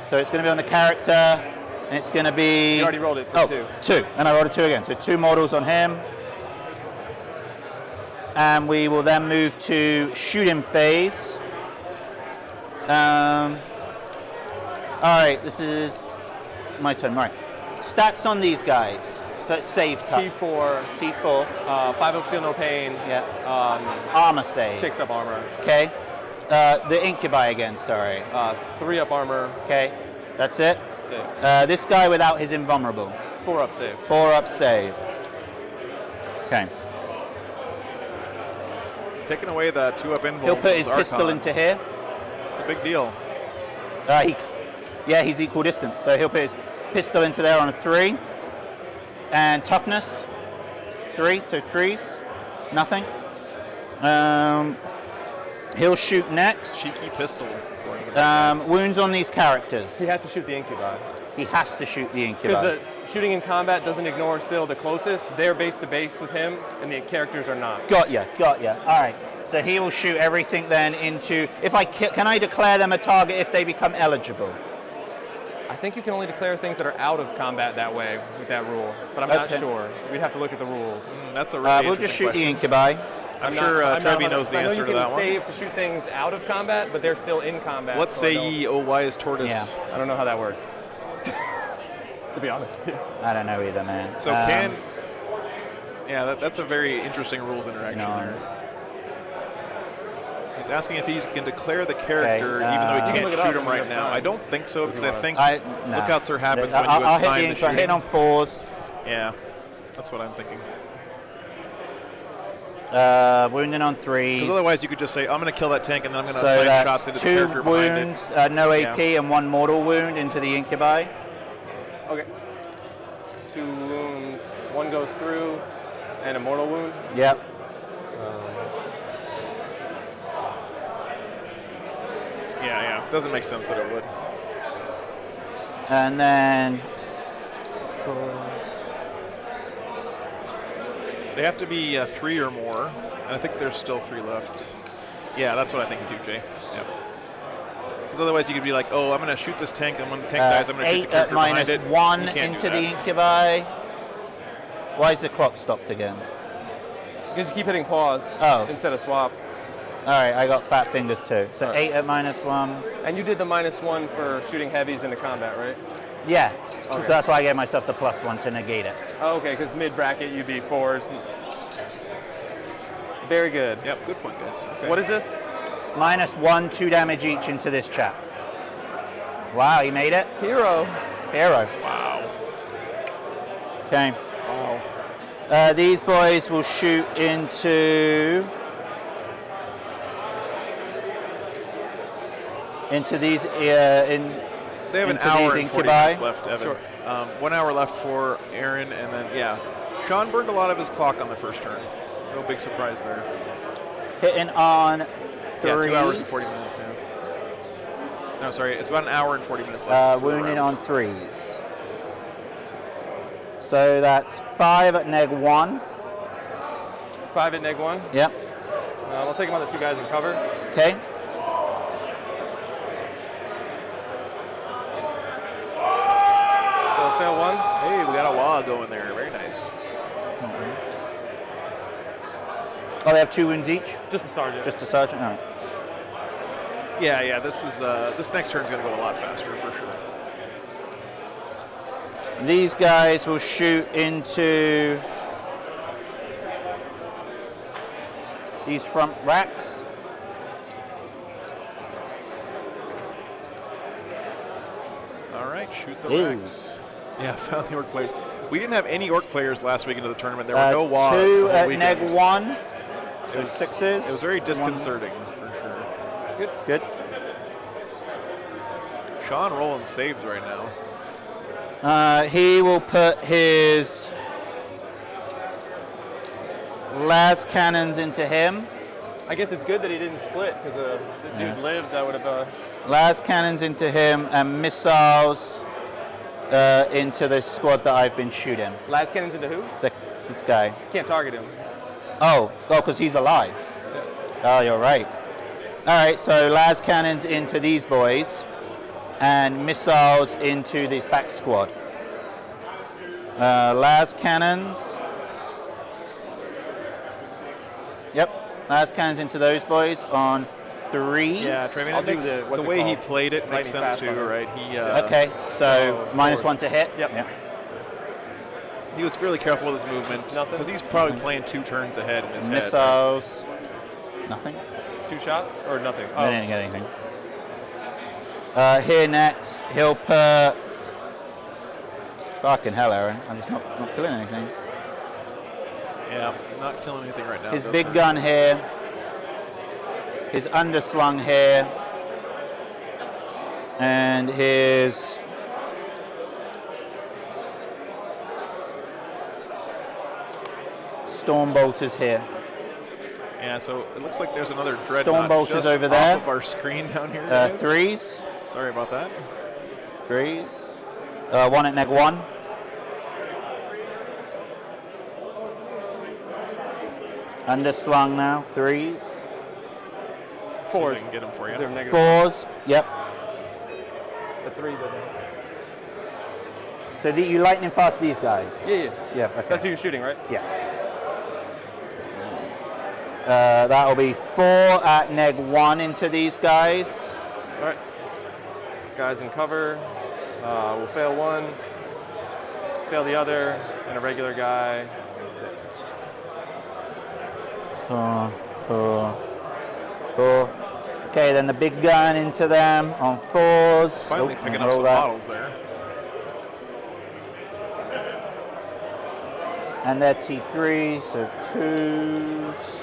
So it's going to be on the character, and it's going to be. You already rolled it for 2. 2, and I rolled a 2 again. So 2 mortals on him, and we will then move to shooting phase. Alright, this is my turn. Right. Stats on these guys. Save type. T4, T4. 5 up, feel no pain. Yeah. Armor save. 6 up armor. Okay. The incubi again, sorry. 3 up armor. Okay. That's it. Save. This guy without his invulnerable. 4 up save. 4 up save. Okay. Taking away the 2 up invul. He'll put his Archon. pistol into here. It's a big deal. He's equal distance, so he'll put his pistol into there on a 3. And toughness, 3, so 3s, nothing. He'll shoot next. Cheeky pistol. Wounds on these characters. He has to shoot the incubi. He has to shoot the incubi. Because the shooting in combat doesn't ignore still the closest. They're base to base with him, and the characters are not. Got ya. All right. So he will shoot everything then into. Can I declare them a target if they become eligible? I think you can only declare things that are out of combat that way with that rule, but I'm not sure. We'd have to look at the rules. That's a really we'll just shoot question. the incubi. I'm sure Trevi knows the answer to that one. I know you can save to shoot things out of combat, but they're still in combat. What say ye, O wise tortoise? Yeah. I don't know how that works. To be honest with you. I don't know either, man. So that's a very interesting rules interaction there. He's asking if he can declare the character even though he can't shoot him right now. I don't think so because I think lookouts are happens when you assign the shooting. Hit on 4s. Yeah, that's what I'm thinking. Wounding on 3s. Because otherwise you could just say, I'm going to kill that tank and then I'm going to so assign shots into the character 2 wounds, behind it. no AP, and 1 mortal wound into the incubi. Okay. 2 wounds, 1 goes through, and a mortal wound. Yep. Yeah. Doesn't make sense that it would. And then they have to be 3 or more, and I think there's still 3 left. Yeah, that's what I think too, Jay. Yep. Because otherwise you could be like, oh, I'm going to shoot this tank, and when the tank dies, I'm going to shoot the character behind it. 1 into the incubi. Why is the clock stopped again? Because you keep hitting pause instead of swap. All right, I got fat fingers too. So 8 at -1. And you did the -1 for shooting heavies into combat, right? Yeah. Okay. So that's why I gave myself the +1 to negate it. Oh, okay, because mid-bracket you'd be 4s. Very good. Yep, good point, guys. Okay. What is this? -1, 2 damage each into this chap. Wow, he made it. Hero. Wow. Okay. Wow. These boys will shoot into these They have an hour and 40 minutes left, Evan. Sure. 1 hour left for Aaron, and then, Sean burned a lot of his clock on the first turn. No big surprise there. hitting on 3s. 2 hours and 40 minutes, No, sorry, it's about an hour and 40 minutes left. Wounding on 3s. So that's 5 at -1. 5 at -1? Yep. I'll take him on the 2 guys in cover. Okay. So fail 1. Hey, we got a wall going there. Very nice. Oh, they have 2 wounds each? Just a sergeant. Just a sergeant? All right. Yeah, this next turn's going to go a lot faster for sure. These guys will shoot into these front racks. All right, shoot the racks. Yeah, found the orc players. We didn't have any orc players last week into the tournament. There were no WAs. 2 the at whole weekend. -1. It was 6s. It was very disconcerting for sure. Good. Sean rolling saves right now. He will put his las cannons into him. I guess it's good that he didn't split, because the dude lived. That would have... Las cannons into him and missiles into the squad that I've been shooting. Las cannons into who? This guy. Can't target him. Oh, because he's alive. Oh, you're right. All right, so las cannons into these boys and missiles into this back squad. Las cannons. Yep, las cannons into those boys on 3s. Yeah, Trayvon, I'll it do makes, the- what's the it way he called? played it makes Lightning sense fast too, on it. right? He Okay, so So minus forward. 1 to hit. Yep. Yeah. he was really careful with his movement Nothing? because he's probably playing 2 turns ahead in his head. Missiles. Nothing. 2 shots or nothing? I didn't get anything. Here next, he'll put. Fucking hell, Aaron. I'm just not killing anything. Yeah, not killing anything right now. His Go big for it. gun here. His underslung here. And his. Stormbolt is here. Yeah, so it looks like there's another dreadnought Stormbolt just is over off there. of our screen down here. guys. 3s. Sorry about that. 3s. 1 at neg 1. Underslung now. 3s. See if I 4s. can get him for you. Is there a negative? 4s. Yep. The 3 doesn't. So you lightning fast these guys? Yeah. Yeah, okay. That's who you're shooting, right? Yeah. That'll be 4 at neg 1 into these guys. All right. Guys in cover. We'll fail 1, fail the other, and a regular guy. 4. Okay, then the big gun into them on 4s. Finally Oh, picking roll up some that. models there. And they're T3, so 2s.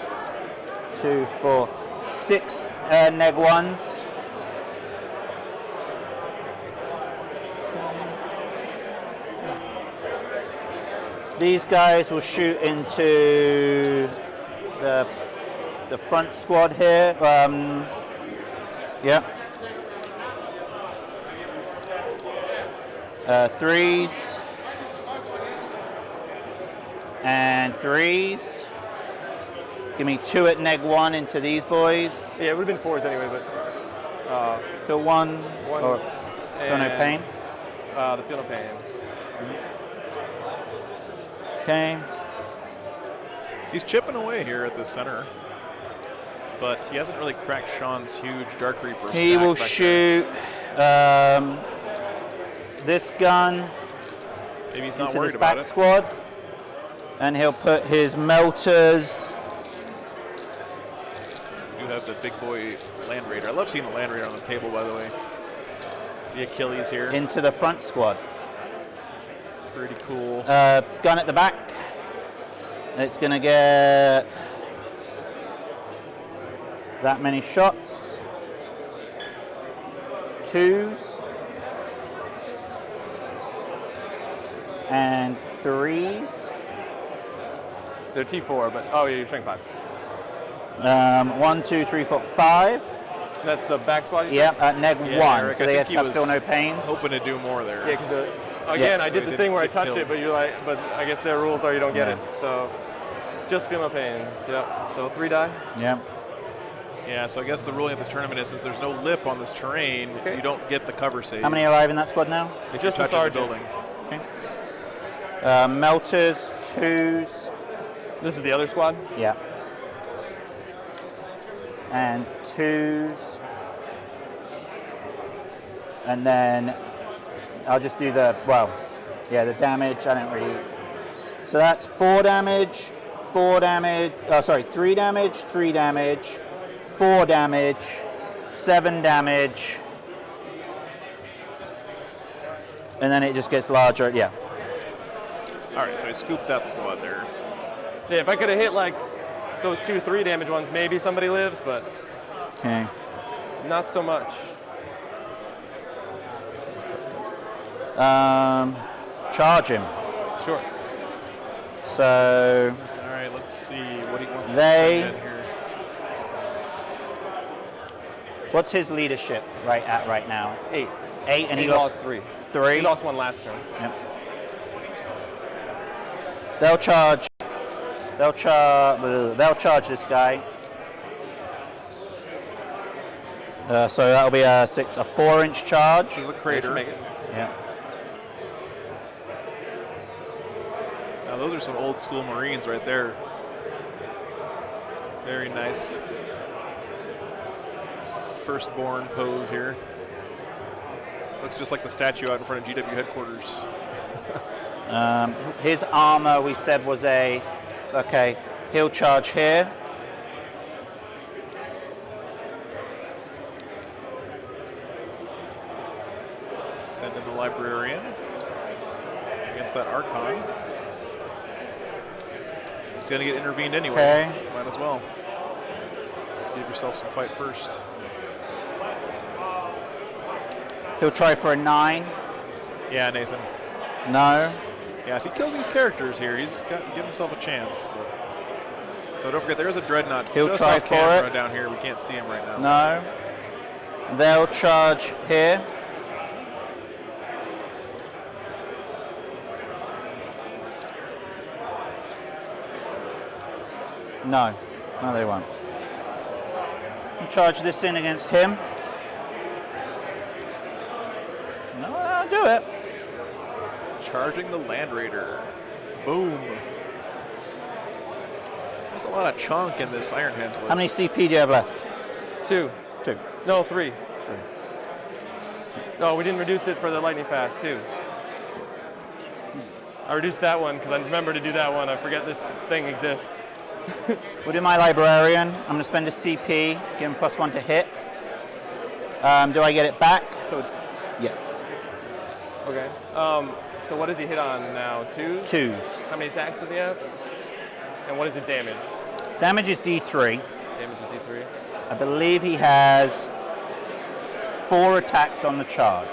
2, 4, 6 neg 1s. These guys will shoot into the front squad here. Yep. 3s and 3s. Give me 2 at neg 1 into these boys. Yeah, it would have been 4s anyway, but Feel 1 1 or feel no and, pain. The feel no pain. Okay. He's chipping away here at the center, but he hasn't really cracked Sean's huge Dark Reaper. He stack will back shoot this gun there. Maybe he's not into worried this about back it. squad, and he'll put his melters. You have the big boy Land Raider. I love seeing the Land Raider on the table, by the way. The Achilles here. Into the front squad. Pretty cool. Gun at the back. It's going to get that many shots. 2s. And 3s. They're T4, but oh yeah, you're showing 5. 1, 2, 3, 4, 5. That's the back squad. You Yep, at neg Yeah, 1. Eric, So I they think have he to feel no pains. Hoping to do more there. said? Yeah, because again, I so did he the thing didn't where I get touched killed. it, but you're like, but I guess their rules are you don't get Yeah. it. So just feel no pains. Yep. So 3 die. Yep. Yeah, so I guess the ruling of this tournament is since there's no lip on this terrain, Okay. you don't get the cover save. How many are alive in that squad now? if Just you the touch the sergeant. building? Okay. Melters, 2s. This is the other squad. Yeah. And 2s. And then I'll just do the damage. I don't really. So that's 4 damage, 4 damage. Oh, sorry, 3 damage, 3 damage, 4 damage, 7 damage. And then it just gets larger. Yeah. All right, so I scooped that squad there. So yeah, if I could have hit like those 2 3 damage ones, maybe somebody lives, but Okay. not so much. Charge him. Sure. So All right, let's see what he wants to They- send in here. what's his leadership right now? 8. 8, and He he lost 3. 3. He lost 1 last turn. Yep. They'll charge. They'll charge this guy. So that'll be a 4-inch charge. This is a They should crater. make it. Yeah. Now those are some old school Marines right there. Very nice. firstborn pose here. Looks just like the statue out in front of GW headquarters. His armor, we said, was a... Okay, he'll charge here. Send in the Librarian against that Archon. He's going to get intervened anyway. Okay. Might as well. Give yourself some fight first. He'll try for a 9. Yeah, Nathan. No. Yeah, if he kills these characters here, he's got to give himself a chance. But. So don't forget, there is a Dreadnought He'll just try off for camera it. down here. We can't see him right now. No. They'll charge here. No. No, they won't. I'll charge this in against him. No, I'll do it. Charging the Land Raider. Boom. There's a lot of chunk in this Iron Hands list. How many CP do you have left? 2. 2. No, 3. No, we didn't reduce it for the lightning fast, 2. I reduced that one because I remember to do that one. I forget this thing exists. We'll do my Librarian. I'm going to spend a CP, give him +1 to hit. Do I get it back? So it's Yes. okay. So what does he hit on now? 2? 2s. How many attacks does he have? And what is it damage? Damage is D3. Damage is D3. I believe he has 4 attacks on the charge.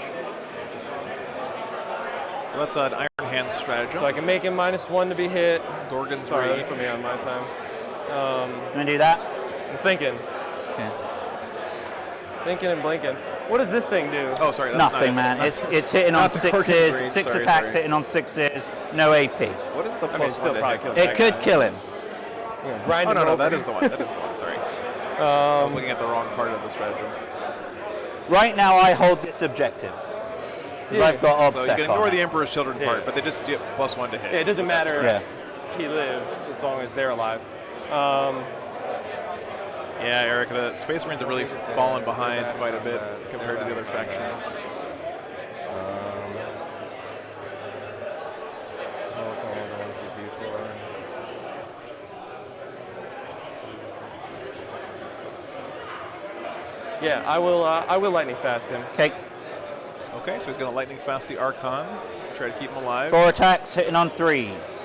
So that's an Iron Hands stratagem. So I can make him -1 to be hit. Gorgon's Sorry, Rage. put me on my time. You want to do that? I'm thinking and blinking. What does this thing do? Oh, sorry. That's Nothing, not man. It's hitting on not the Gorgon's 6s. Rage. 6 Sorry, attacks sorry. hitting on 6s. No AP. What is the I mean, plus still 1 to probably hit? kills It that could guy. kill him. You know, grind Oh, him no, over. that is the one. That is the one. Sorry. I was looking at the wrong part of the stratagem. Right now, I hold this objective. Because Yeah. I've got So you Obsec can on ignore it. the Emperor's Children Yeah. part, but they just get +1 to hit. Yeah, it doesn't That's matter. correct. Yeah. He lives as long as they're alive. Yeah, Eric, the Space Marines have really fallen behind quite a bit compared to the other factions. Yeah, I will lightning fast him. Okay. Okay, so he's going to lightning fast the Archon, try to keep him alive. 4 attacks hitting on 3s.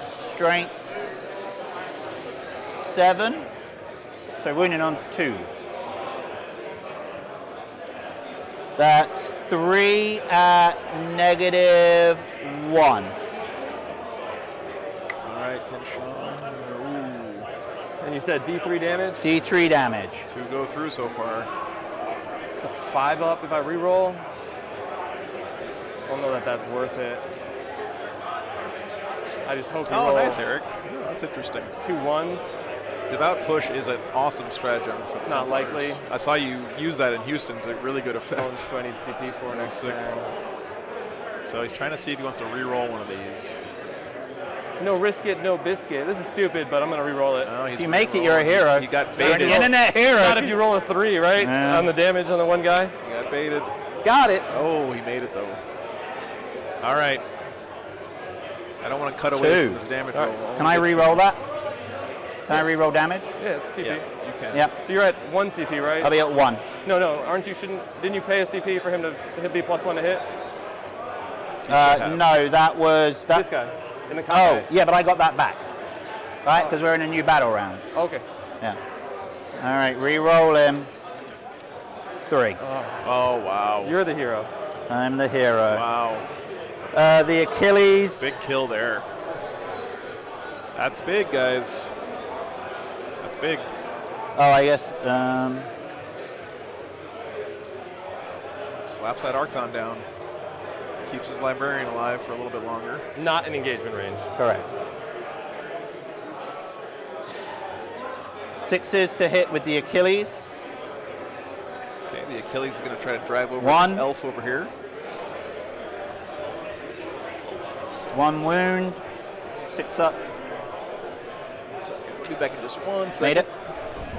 Strength 7. So winning on 2s. That's 3 at -1. All right, Kenshawn. And you said D3 damage? D3 damage. 2 go through so far. It's a 5 up if I reroll. I don't know that that's worth it. I just hope you Oh, roll nice, Eric. Yeah, that's interesting. 2 1s. Devout Push is an awesome stratagem for the It's not Templars. likely. I saw you use that in Houston to really good Oh, effect. do I need CP for next sick. turn? So he's trying to see if he wants to re-roll one of these. No risk it, no biscuit. This is stupid, but I'm going to reroll it. Oh, he's If you make it, re-rolling. you're a hero. He got You're an baited. internet hero. Not if you roll a 3, right? Yeah. On the damage on the one guy. He got baited. Got it. Oh, he made it though. All right. I don't want to cut away 2. from this damage All right. roll. Can I re-roll that? Can I re-roll damage? Yeah, it's CP. Yeah, you can. Yep. So you're at 1 CP, right? I'll be at 1. No, aren't you? Didn't you pay a CP for him to be +1 to hit? No, that was that. This guy in the Oh, combat. yeah, but I got that back. Right, because we're in a new battle round. Okay. Yeah. All right, re-roll him. 3. Oh, wow. You're the hero. I'm the hero. Wow. The Achilles. Big kill there. That's big, guys. That's big. Oh, I guess. Slaps that Archon down. Keeps his Librarian alive for a little bit longer. Not in engagement range. Correct. 6s to hit with the Achilles. Okay, the Achilles is going to try to drive over 1. this elf over here. 1 wound. 6 up. So I guess I'll be back in just 1 Made second. it.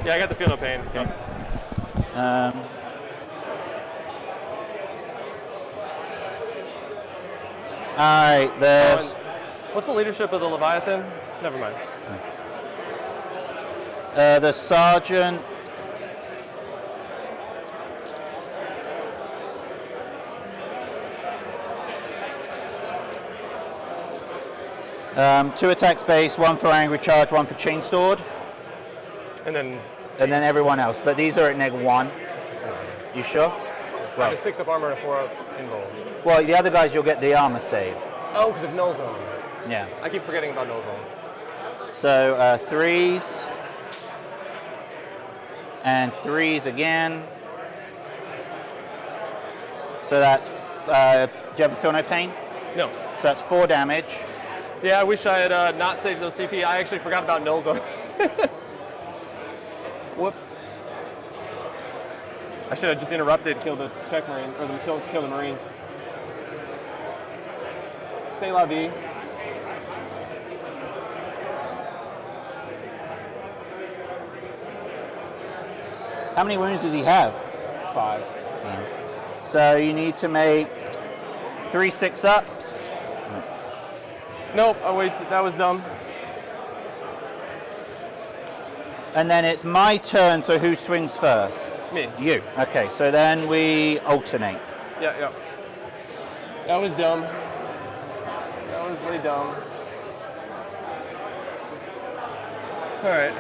Yeah, I got the feel no pain. Okay. Alright, there's... What's the leadership of the Leviathan? Never mind. The sergeant. Two attacks base, 1 for angry charge, 1 for chainsword, And then and then everyone else. But these are at -1. You sure? I have a 6 up armor and a 4 up invul. Well, the other guys you'll get the armor save. Oh, because of null zone. Yeah. I keep forgetting about null zone. So 3s and 3s again. So that's. Do you ever feel no pain? No. So that's 4 damage. Yeah, I wish I had not saved those CP. I actually forgot about null zone. Whoops. I should have just interrupted, killed the tech marine, or kill the marines. C'est la vie. How many wounds does he have? 5. So you need to make 3 6-ups. Nope, I wasted. That was dumb. And then it's my turn, so who swings first? Me. You. Okay, so then we alternate. Yeah. That was dumb. That was really dumb. All right.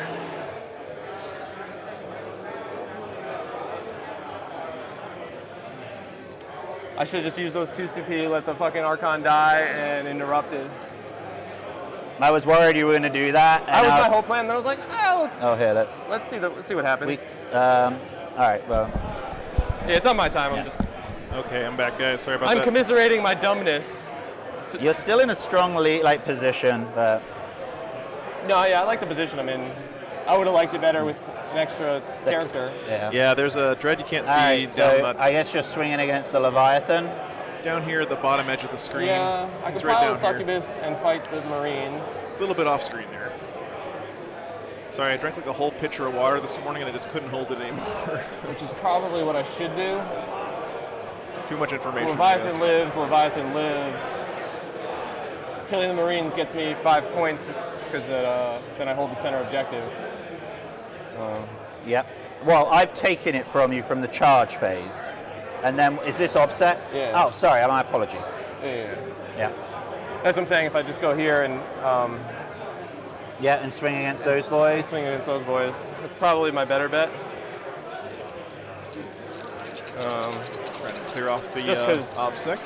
I should have just used those 2 CP, let the fucking Archon die, and interrupted. I was worried you were going to do that. That was my whole plan. Then I was like, here, let's see what happens. all right, well. Yeah, it's on my time. Yeah. I'm just. Okay, I'm back, guys. Sorry about I'm that. commiserating my dumbness. You're still in a strong position, but No, yeah, I like the position I'm in. I would have liked it better with an extra character. yeah. Yeah, there's a dread you can't see All right, down so that, I guess you're swinging against the Leviathan. down here at the bottom edge of the screen. Yeah, I He's could right pile the down here. succubus and fight the marines. It's a little bit off screen there. Sorry, I drank like a whole pitcher of water this morning and I just couldn't hold it anymore. Which is probably what I should do. Too much information. I guess. Leviathan lives. Killing the marines gets me 5 points because then I hold the center objective. Yep. Well, I've taken it from you from the charge phase. And then, is this offset? Yeah. Oh, sorry, my apologies. Yeah. Yeah. That's what I'm saying. If I just go here and Yeah, and swing against those boys. swing against those boys, it's probably my better bet. Trying to clear off the Just 'cause- obsec.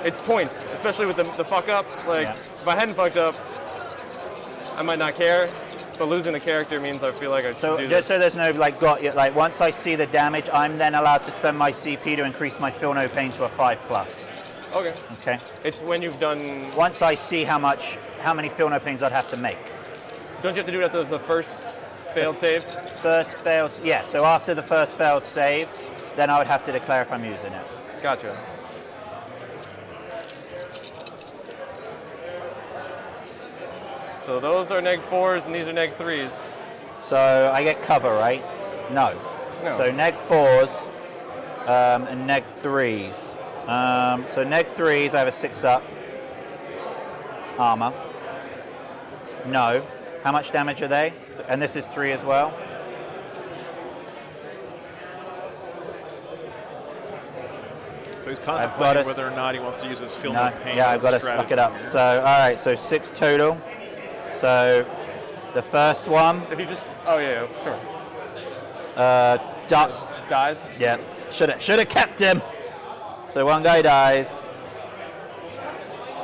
It's points, especially with the fuck up. Like, Yeah. if I hadn't fucked up, I might not care. But losing a character means I feel like I should So do just this. so there's no once I see the damage, I'm then allowed to spend my CP to increase my feel no pain to a 5+. Okay. Okay. It's when you've done. Once I see how many feel no pains I'd have to make. Don't you have to do it at the first failed save? First failed, yeah. So after the first failed save, then I would have to declare if I'm using it. Gotcha. So those are -4s and these are -3s. So I get cover, right? No. No. So -4s and -3s. So -3s, I have a 6-up armor. No. How much damage are they? And this is 3 as well. So he's I've contemplating got whether or not he wants to use his feel No, no pain. yeah, I've got to strategy suck it up. here. So, all right, so 6 total. So, the first one, If you just. Oh, yeah, sure. duck. Dies. Yeah, should have kept him. So one guy dies.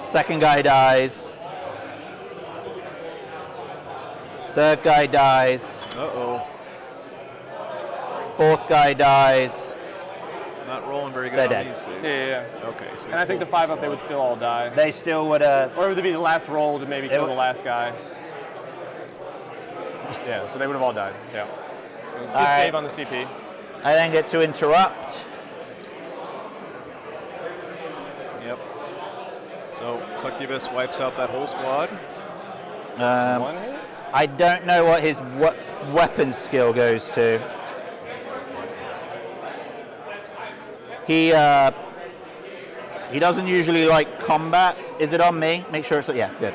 Second guy dies. Third guy dies. Uh-oh. Fourth guy dies. Not rolling very good They're on dead. these saves. Yeah. Okay, so he And I think the pulls 5-up, they would still all die. They still would have. Or it would be the last roll to maybe kill would- the last guy. Yeah, so they would have all died. Yeah. So it's a good All right. save on the CP. I then get to interrupt. Yep. So Succubus wipes out that whole squad. One hit? I don't know what his weapon skill goes to. He doesn't usually like combat. Is it on me? Make sure it's yeah, good.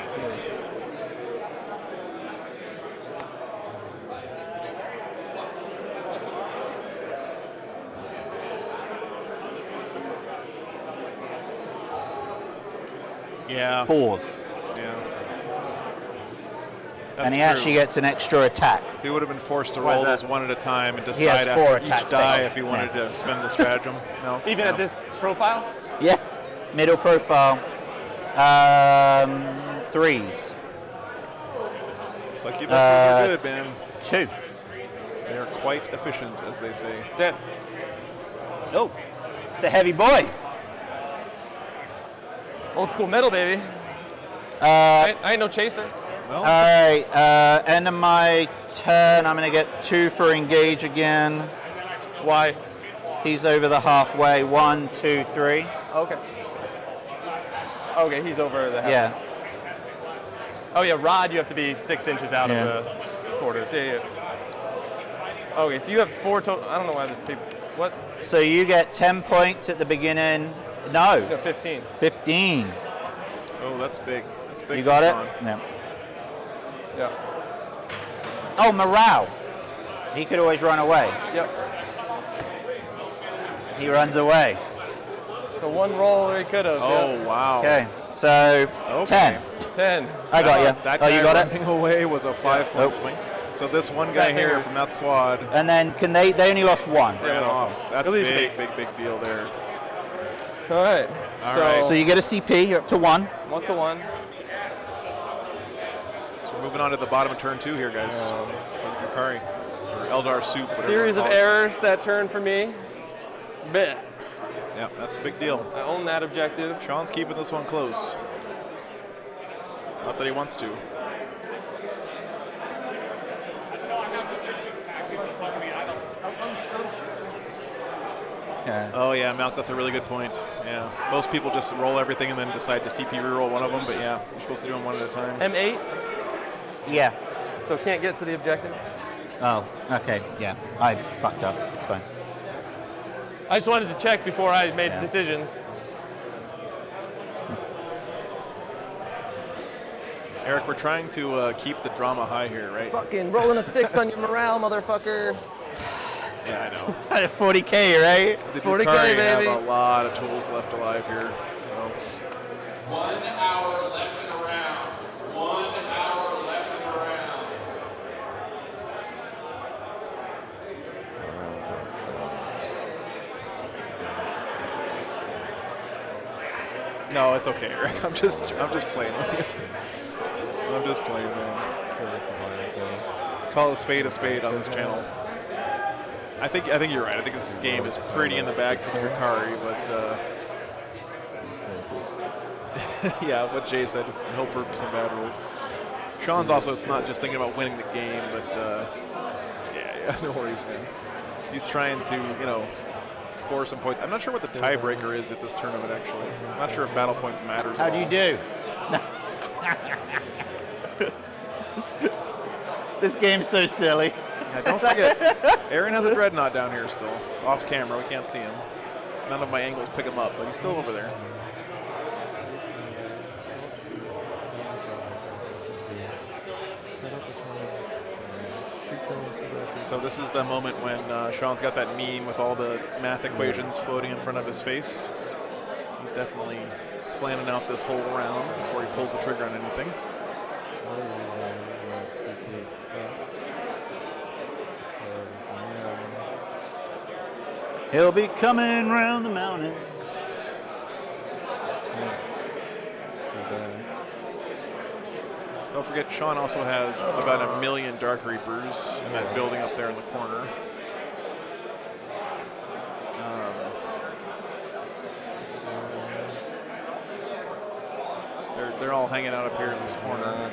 Yeah. 4s. Yeah. And he That's actually true. gets an extra attack. He would have been forced to Why roll is those that? one at a time and He has decide 4 after each attacks die based. if he wanted Yeah. to spend the stratagem. No. Even no. at this profile? Yeah, middle profile. 3s. Succubus are good, man. 2. They are quite efficient, as they say. Dead. Oh, it's a heavy boy. Old school metal, baby. Uh, I ain't no chaser. Well, all right, end of my turn. I'm going to get 2 for engage again. Why? He's over the halfway. 1, 2, 3. Okay. Okay, he's over the half. Yeah. Oh yeah, rod. You have to be 6 inches out Yeah. of the quarters. Yeah. Okay, so you have 4 total. I don't know why this people. What? So you get 10 points at the beginning. No, No, 15. 15. oh, that's big. That's big. You got for it? Sean. No. Yeah. Oh, morale. He could always run away. Yep. He runs away. The one roll he could have. Oh, wow. Okay, so Okay. 10. 10. I got you. That Oh, guy you got it? running away was a 5-point Oh. swing. So this one guy Fat here fingers. from that squad And then can they only lost 1. ran off. That's At least big deal there. All right. All so right. So you get a CP, you're up to 1. 1 to 1. So we're moving on to the bottom of turn 2 here, guys. From Yukari, or Eldar soup. whatever Series you of call it. errors that turn for me. Bleh. Yeah, that's a big deal. I own that objective. Sean's keeping this one close. Not that he wants to. Yeah. Oh yeah, Malk, that's a really good point. Yeah, most people just roll everything and then decide to CP reroll one of them, but yeah, you're supposed to do them one at a time. M8, Yeah. so can't get to the objective. Oh, okay. Yeah. I fucked up. It's fine. I just wanted to check before I made Yeah. decisions. Eric, we're trying to keep the drama high here, right? Fucking rolling a 6 on your morale, motherfucker. Yeah, I know. 40K, right? The 40K, Yukari baby. have a lot of tools left alive here, so 1 hour left in the round. 1 hour left in the round. no, it's okay, Eric. I'm just playing with you. I'm just playing, man. Call a spade on this channel. I think you're right. I think this game is pretty in the bag for the Yukari, but yeah, what Jay said, and hope for some bad rules. Sean's also not just thinking about winning the game, but yeah, no worries, man. He's trying to, score some points. I'm not sure what the tiebreaker is at this tournament, actually. I'm not sure if battle points matters. How do you do? This game's so silly. Yeah, don't forget, Aaron has a dreadnought down here still. It's off camera. We can't see him. None of my angles pick him up, but he's still over there. So this is the moment when Sean's got that meme with all the math equations floating in front of his face. He's definitely planning out this whole round before he pulls the trigger on anything. He'll be coming round the mountain. Don't forget, Sean also has about 1 million Dark Reapers in that building up there in the corner. They're all hanging out up here in this corner.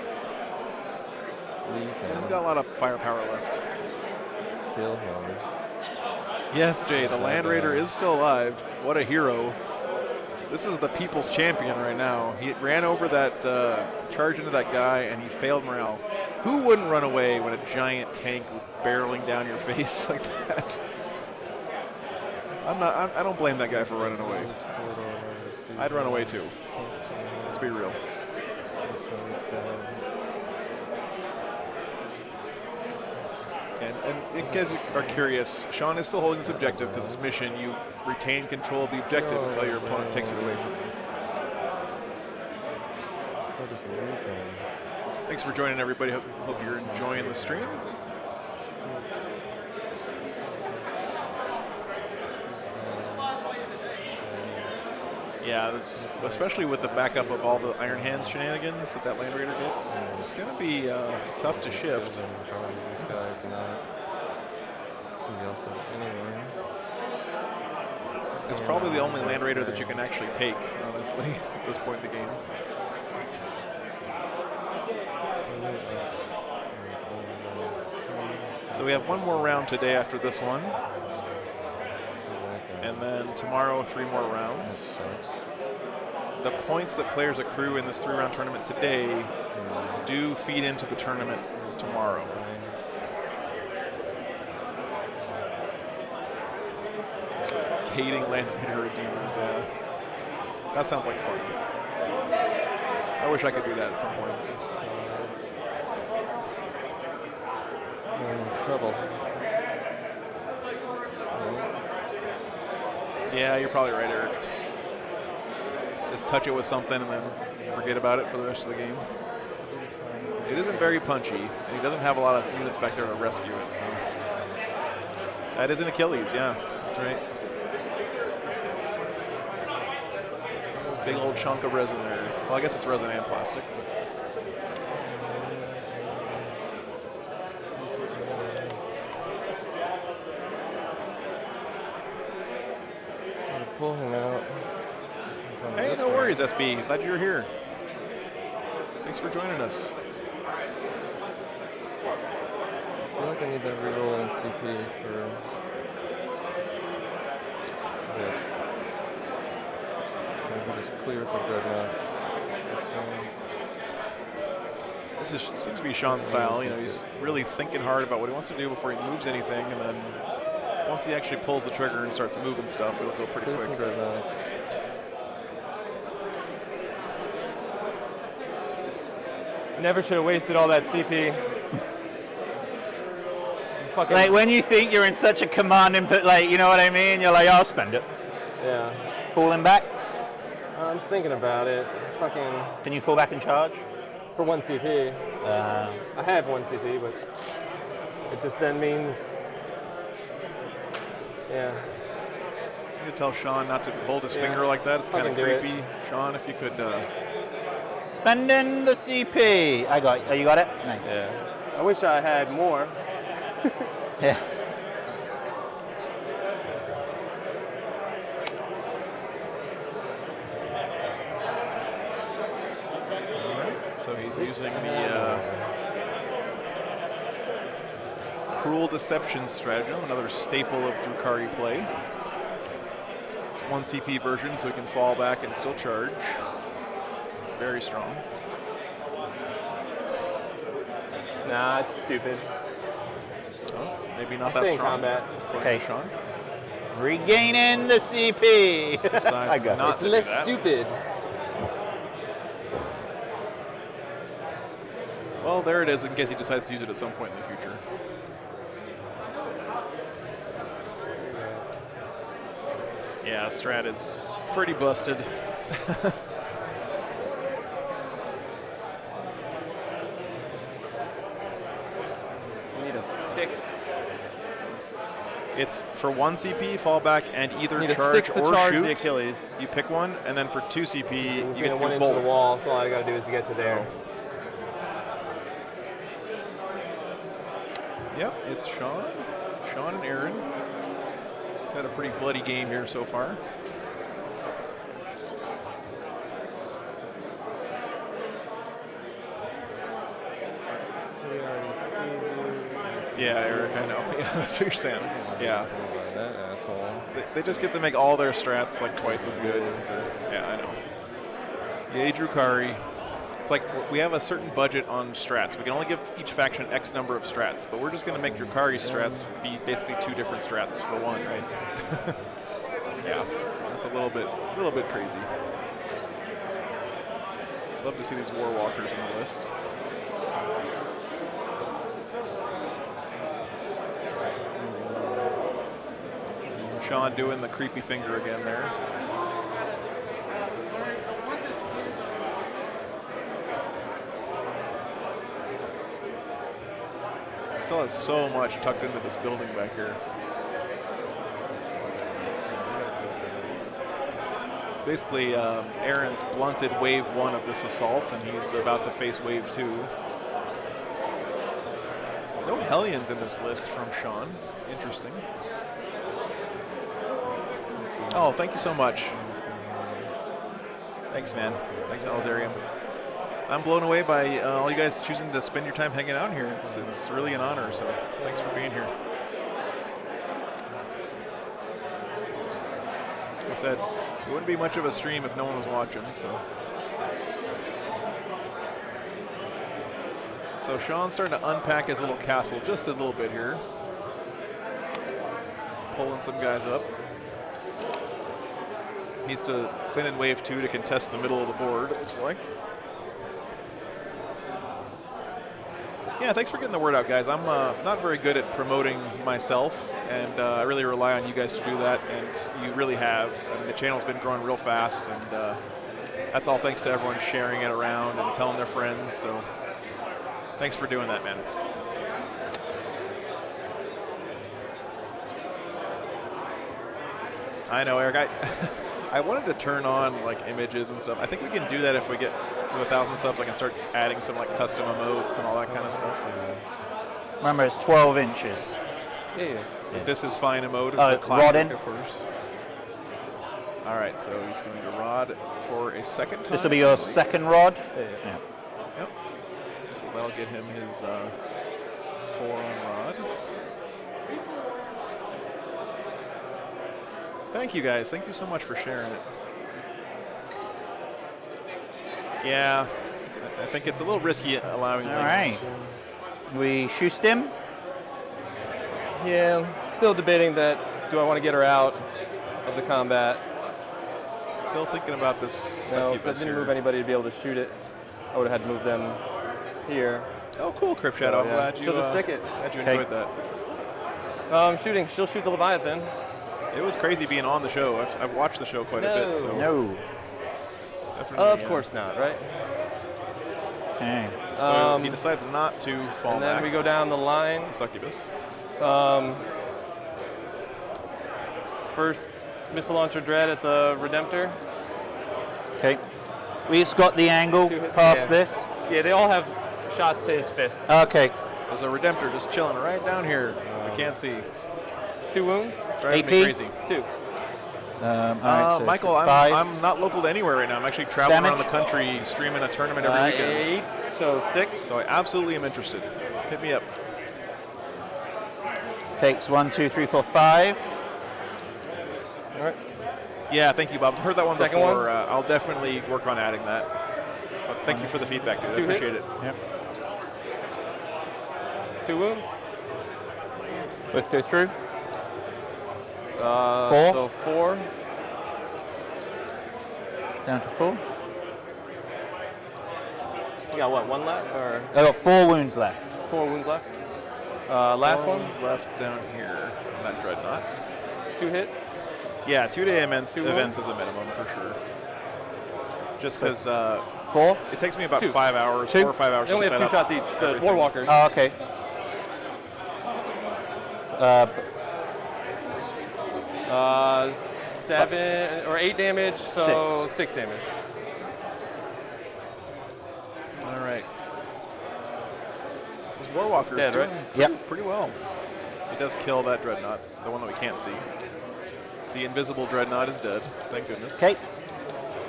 He's got a lot of firepower left. Kill him. Yes, Jay, the Land Raider is still alive. What a hero. This is the people's champion right now. He ran over that, charged into that guy, and he failed morale. Who wouldn't run away when a giant tank barreling down your face like that? I don't blame that guy for running away. I'd run away too. Let's be real. And in case you are curious, Sean is still holding this objective because this mission, you retain control of the objective until your opponent takes it away from you. Thanks for joining, everybody. Hope you're enjoying the stream. Yeah, especially with the backup of all the Iron Hands shenanigans that Land Raider gets, it's going to be tough to shift. It's probably the only Land Raider that you can actually take, honestly, at this point in the game. So we have one more round today after this one. And then tomorrow, 3 more rounds. The points that players accrue in this 3-round tournament today do feed into the tournament tomorrow. Hating Land Raider Redeemers, yeah. That sounds like fun. I wish I could do that at some point. I'm in trouble. Yeah, you're probably right, Eric. Just touch it with something and then forget about it for the rest of the game. It isn't very punchy, and he doesn't have a lot of units back there to rescue it, so. That is an Achilles, yeah, that's right. Big old chunk of resin there. Well, I guess it's resin and plastic. Pull him out. Hey, no worries, SB. Glad you're here. Thanks for joining us. I feel like I need to reroll in CP for this. Maybe just clear for dreadnoughts. This seems to be Sean's style. You know, he's really thinking hard about what he wants to do before he moves anything, and then once he actually pulls the trigger and starts moving stuff, it'll go pretty quick. Never should have wasted all that CP. Like when you think you're in such a commanding, like, you know what I mean? You're like, I'll spend it. Yeah. Falling back? I'm thinking about it. Fucking. Can you fall back and charge? For 1 CP. I have 1 CP, but it just then means. Yeah. You can tell Sean not to hold his finger like that. It's kind of creepy. Sean, if you could. Spending the CP. Oh, you got it? Nice. Yeah. I wish I had more. Yeah. So he's using the Cruel Deception stratagem, another staple of Drukhari play. It's 1 CP version, so he can fall back and still charge. Very strong. Nah, it's stupid. Oh, maybe not that strong. Combat. Okay, Sean. Regaining the CP. I got it. It's less stupid. Well, there it is, in case he decides to use it at some point in the future. Yeah, Strat is pretty busted. Need a 6. It's for 1 CP, fall back, and either Need charge a 6 to or charge shoot. the Achilles. You pick one, and then for 2 CP, you get to do 1 inch both. to the wall, so all I gotta do is get to there. Yep, it's Sean. Sean and Aaron. Had a pretty bloody game here so far. Yeah, Eric, I know. Yeah, that's what you're saying. Yeah. That asshole. They just get to make all their strats like twice as good. Yeah, I know. Yay, Drukari. It's like we have a certain budget on strats. We can only give each faction X number of strats, but we're just going to make Drukari's strats be basically 2 different strats for one, right? Yeah, that's a little bit crazy. Love to see these War Walkers on the list. Sean doing the creepy finger again there. Still has so much tucked into this building back here. Basically, Aaron's blunted wave 1 of this assault, and he's about to face wave 2. No Hellions in this list from Sean. It's interesting. Oh, thank you so much. Thanks, man. Thanks, Alzarium. I'm blown away by all you guys choosing to spend your time hanging out here. It's really an honor, so thanks for being here. Like I said, it wouldn't be much of a stream if no one was watching, so. So Sean's starting to unpack his little castle just a little bit here. Pulling some guys up. Needs to send in wave 2 to contest the middle of the board, it looks like. Yeah, thanks for getting the word out, guys. I'm not very good at promoting myself, and I really rely on you guys to do that, and you really have. I mean, the channel's been growing real fast, and that's all thanks to everyone sharing it around and telling their friends, so thanks for doing that, man. I know, Eric. I wanted to turn on like images and stuff. I think we can do that if we get to 1,000 subs. I can start adding some like custom emotes and all that kind of stuff. Remember, it's 12 inches. Yeah. But this is fine emote. Oh, It's a classic, rod in. of course. All right, so he's going to rod for a second time. This will be your second rod. Yeah. Yep. So that'll get him his 4-on rod. Thank you, guys. Thank you so much for sharing it. Yeah, I think it's a little risky allowing All links. right. We shoot him. Yeah, still debating that. Do I want to get her out of the combat? Still thinking about this. No, because I succubus didn't here. move anybody to be able to shoot it. I would have had to move them here. Oh, cool, Crypt Shadow. I'm yeah. glad you. She'll just stick it. Glad you Okay. enjoyed that. Shooting. She'll shoot the Leviathan. It was crazy being on the show. I've watched the show quite a bit. So No. definitely, Of course not, right? Okay. So he decides not to fall And then back. we go down the line. Succubus. First missile launcher dread at the Redemptor. Okay. We just got the angle Two hits. past Yeah. this. Yeah, they all have shots to his fist. Okay. There's a Redemptor just chilling right down here. I can't see. 2 wounds. It's driving me AP? crazy. 2. All right, so Michael, fives. I'm not local to anywhere right now. I'm actually traveling around the Damage? country, streaming a tournament every weekend. 8, so 6. So I absolutely am interested. Hit me up. Takes 1, 2, 3, 4, 5. All right. Yeah, thank you, Bob. I've heard that one Second before. one? I'll definitely work on adding that. But thank you for the feedback, dude. I 2 appreciate hits. it. Yep. 2 wounds. Let's go through. 4. So 4. Down to 4. You got what? 1 left or I got 4 wounds left. 4 wounds left? Last one. One's left down here. That Dreadnought. 2 hits. Yeah, 2-day events Two is a minimum for sure. Just because 4. it takes me about 2. 5 hours, 2. 4 or 5 hours They only to have set 2 up shots each. The everything. Warwalkers. Oh, okay. Uh, 7 or 8 damage, so 6 damage. All right. Those Warwalkers Dead, doing right? Yep. pretty well. He does kill that Dreadnought, the one that we can't see. The invisible Dreadnought is dead, thank goodness. Okay.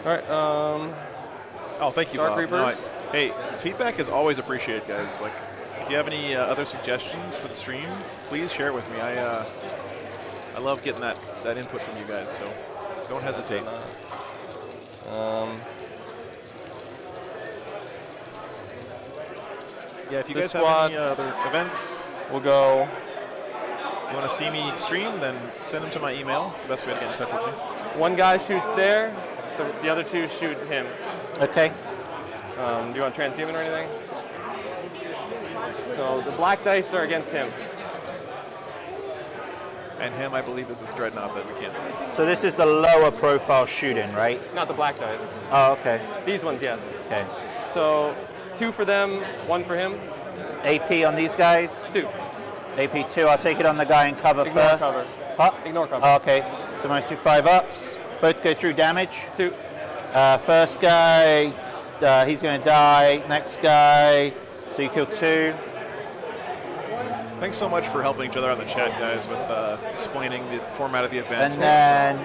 All right. Oh, thank you, Dark Bob. Reapers. Hey, feedback is always appreciated, guys. Like, If you have any other suggestions for the stream, please share it with me. I love getting that input from you guys, so don't hesitate. Yeah, if you guys have any other events, we'll go. You want to see me stream, then send them to my email. It's the best way to get in touch with me. One guy shoots there, the other two shoot him. Okay. Do you want transhuman or anything? So the black dice are against him. And him, I believe, is this dreadnought that we can't see. So this is the lower profile shooting, right? Not the black dice. Oh, okay. These ones, yes. Okay. So 2 for them, 1 for him. AP on these guys? 2. AP 2. I'll take it on the guy in cover Ignore first. cover. Huh? Ignore cover. Oh, okay. So I'm going to do 5 ups. Both go through damage. 2. First guy, he's going to die. Next guy, so you kill 2. Thanks so much for helping each other on the chat, guys, with explaining the format of the event. And then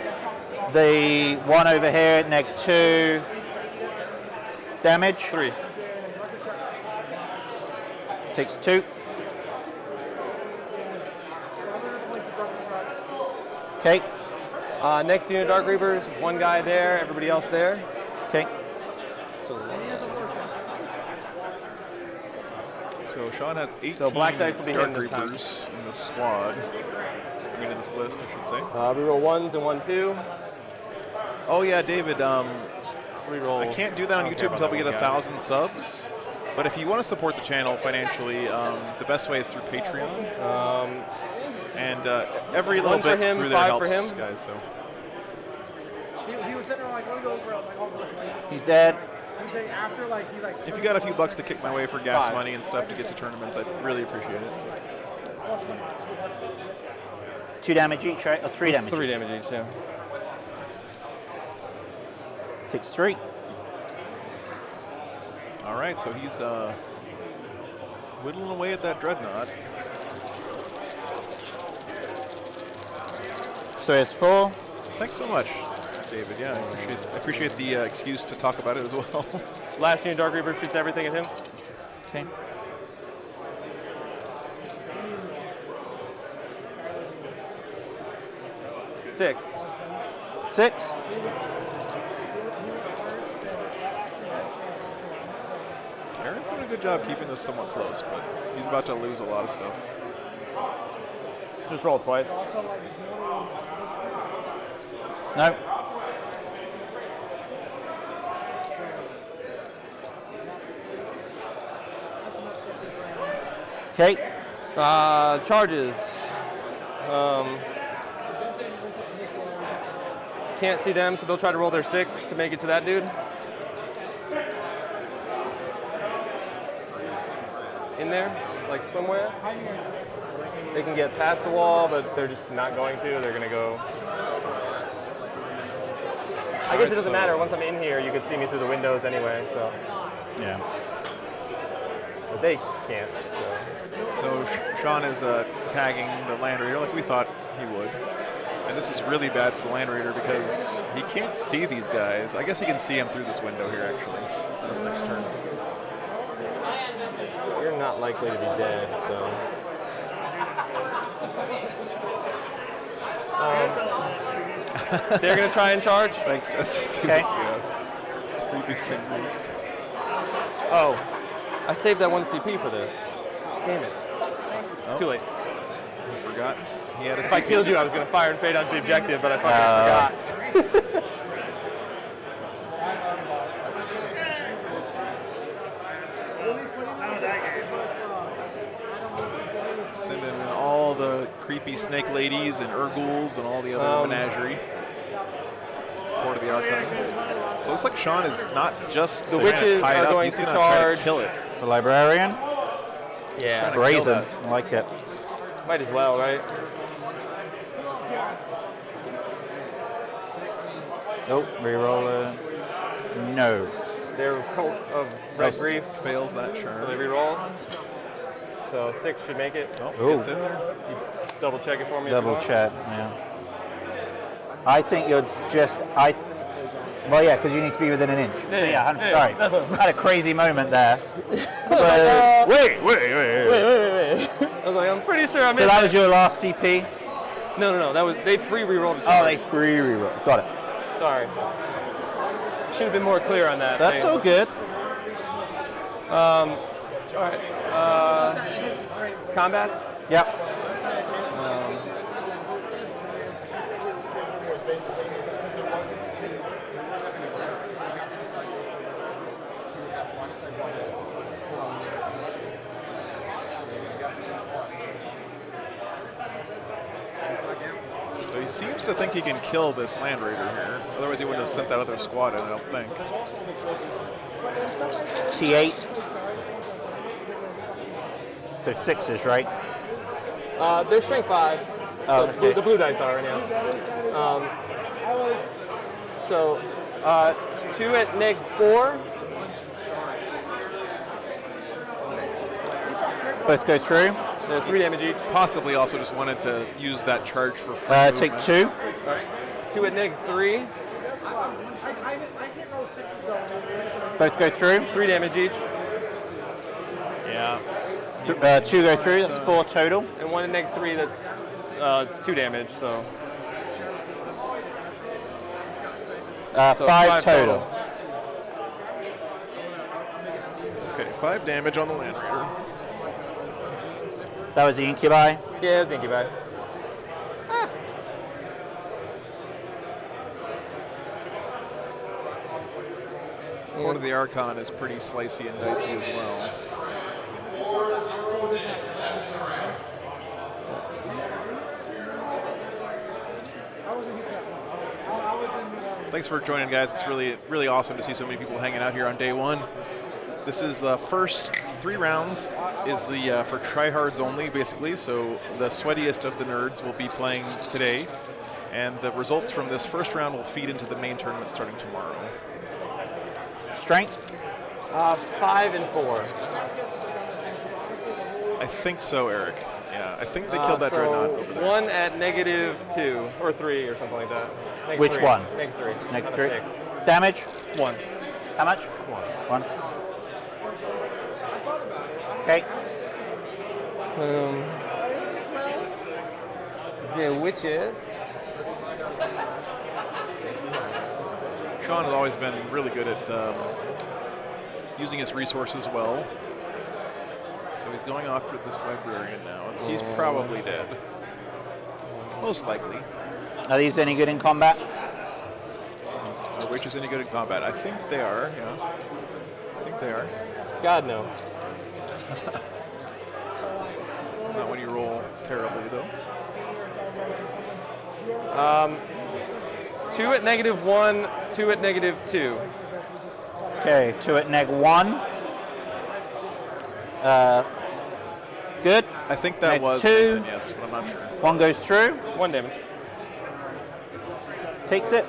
the one over here at neg 2. Damage. 3. Takes 2. Okay. Next unit Dark Reapers, 1 guy there, everybody else there. Okay. So Sean has 18 So black dice will be Dark him this time. Reapers in the squad. I mean, in this list, I should say. Reroll 1s and 1, 2. Oh yeah, David. Reroll. I can't do that on YouTube until we get 1,000 subs. But if you want to support the channel financially, the best way is through Patreon. And every little 1 for bit him, through 5 there helps, for him. guys. So He was sitting there like, let me go over like all this way. He's dead. He's saying after like he like. if you got a few bucks to kick my way for gas 5. money and stuff to get to tournaments, I'd really appreciate it. 2 damage each, right? Or 3 damage? 3 damage each, yeah. Takes 3. All right, so he's whittling away at that dreadnought. So it's 4. Thanks so much, David. Yeah, I appreciate the excuse to talk about it as well. Last unit Dark Reaper shoots everything at him. Okay. Six. 6. Aaron's doing a good job keeping this somewhat close, but he's about to lose a lot of stuff. Just roll twice. No. Okay. Charges. Can't see them, so they'll try to roll their 6 to make it to that dude. In there, like swimwear. They can get past the wall, but they're just not going to. They're going to go. I guess it doesn't matter. Once I'm in here, you can see me through the windows anyway, so. Yeah. But they can't, so. So Sean is tagging the Land Raider like we thought he would. And this is really bad for the Land Raider because he can't see these guys. I guess he can see them through this window here, actually, on this next turn. You're not likely to be dead, so. They're going to try and charge. Thanks, SC2. Okay. Yeah. Creepy fingers. Oh, I saved that 1 CP for this. Damn it. Oh. Too late. I forgot. He had a If I killed you, I was going to fire and fade onto the objective, but I fucking forgot. Send in all the creepy snake ladies and Urguls and all the other menagerie. Toward the archive. So it looks like Sean is not just The witches tie it are up, going he's to gonna try charge. to kill it. The librarian. Yeah, kill Brazen. that. I like it. might as well, right? Oh, reroll it. No. They're Cult of Red Grief, Fails that, so sure. they reroll. So 6 should make it. Oh, Ooh. gets in there. Double check it for me. if you Double want. check, yeah. I think you're just, Well, yeah, because you need to be within an inch. So, yeah, sorry. That's what, I had a crazy moment there. Wait. I was like, I'm pretty sure I'm So that was your last CP? No. That was they free rerolled. Oh, they free reroll. Got it. Sorry. Should have been more clear on that. That's all good. All right. Combats. Yep. So he seems to think he can kill this Land Raider here. Otherwise he wouldn't have sent that other squad in, I don't think. T8. So 6s, right? They're strength 5. Oh, okay. The blue dice are right now. So 2 at -4. Both go through. 3 damage each. Possibly also just wanted to use that charge for free Take movement. 2. All right. 2 at -3. Both go through. 3 damage each. Yeah. 2 go through. That's 4 total. And 1 at -3. That's 2 damage. So 5 total. Okay, 5 damage on the Land Raider. That was the Incubi. yeah, it was Incubi. This Court of the Archon is pretty slicey and dicey as well. Thanks for joining, guys. It's really awesome to see so many people hanging out here on day one. This is the first 3 rounds is the for tryhards only, basically. So the sweatiest of the nerds will be playing today, and the results from this first round will feed into the main tournament starting tomorrow. Strength. 5 and 4. I think so, Eric. Yeah, I think they killed that dreadnought over there. 1 at -2 or 3 or something like that. Which one? -3. -3. 6. Damage. 1. How much? 1. Okay. The witches. Sean has always been really good at using his resources well. So he's going after this librarian now. And he's probably dead. Most likely. Are these any good in combat? Which is any good in combat? I think they are, yeah. I think they are. God, no. Not when you roll terribly, though. 2 at -1, 2 at -2. Okay, 2 at -1. Good. I think that Neg was 2. Nathan, yes, but I'm not sure. 1 goes through. 1 damage. Takes it.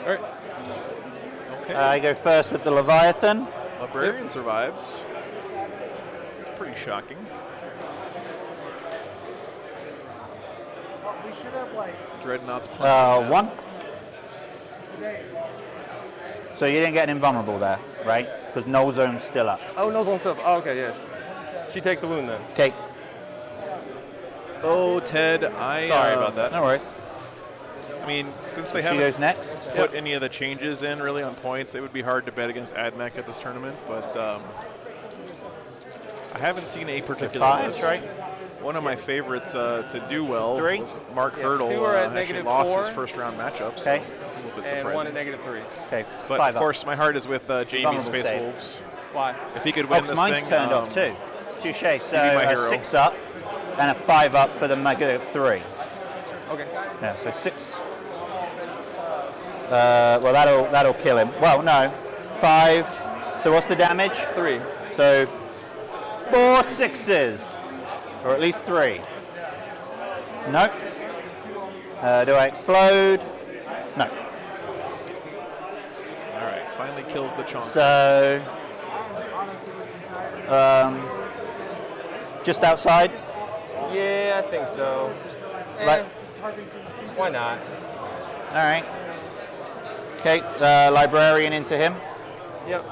All right. Okay. I go first with the Leviathan. Librarian survives. It's pretty shocking. We should have like Dreadnoughts playing. 1. today. So you didn't get an invulnerable there, right? Because null zone's still up. Oh, no one's up. Oh, okay, yes. She takes a wound then. Okay. Oh, Ted, Sorry about that. No worries. I mean, since they She haven't goes next. put any of the changes in really on points, it would be hard to bet against AdMech at this tournament, but I haven't seen a particular 5, list. right? One of my favorites to do well 3. was Mark Yes, Hurdle. 2 are at Actually lost his -4. first round matchup, so Okay. it's a little bit And 1 at surprising. -3. Okay. But 5 of course, my heart is with JB Vulnerable Space save. Wolves. Why? If he could win this mine's thing, turned off too. Touche. So my a hero. 6 up and a 5 up for the negative 3. Okay. Yeah, so 6. Well, that'll kill him. Well, no. 5. So what's the damage? 3. So 4 6s, or at least 3. No. Do I explode? No. all right, finally kills the chunk. So just outside. Yeah, I think so. Right. Why not? All right. Okay, librarian into him. Yep.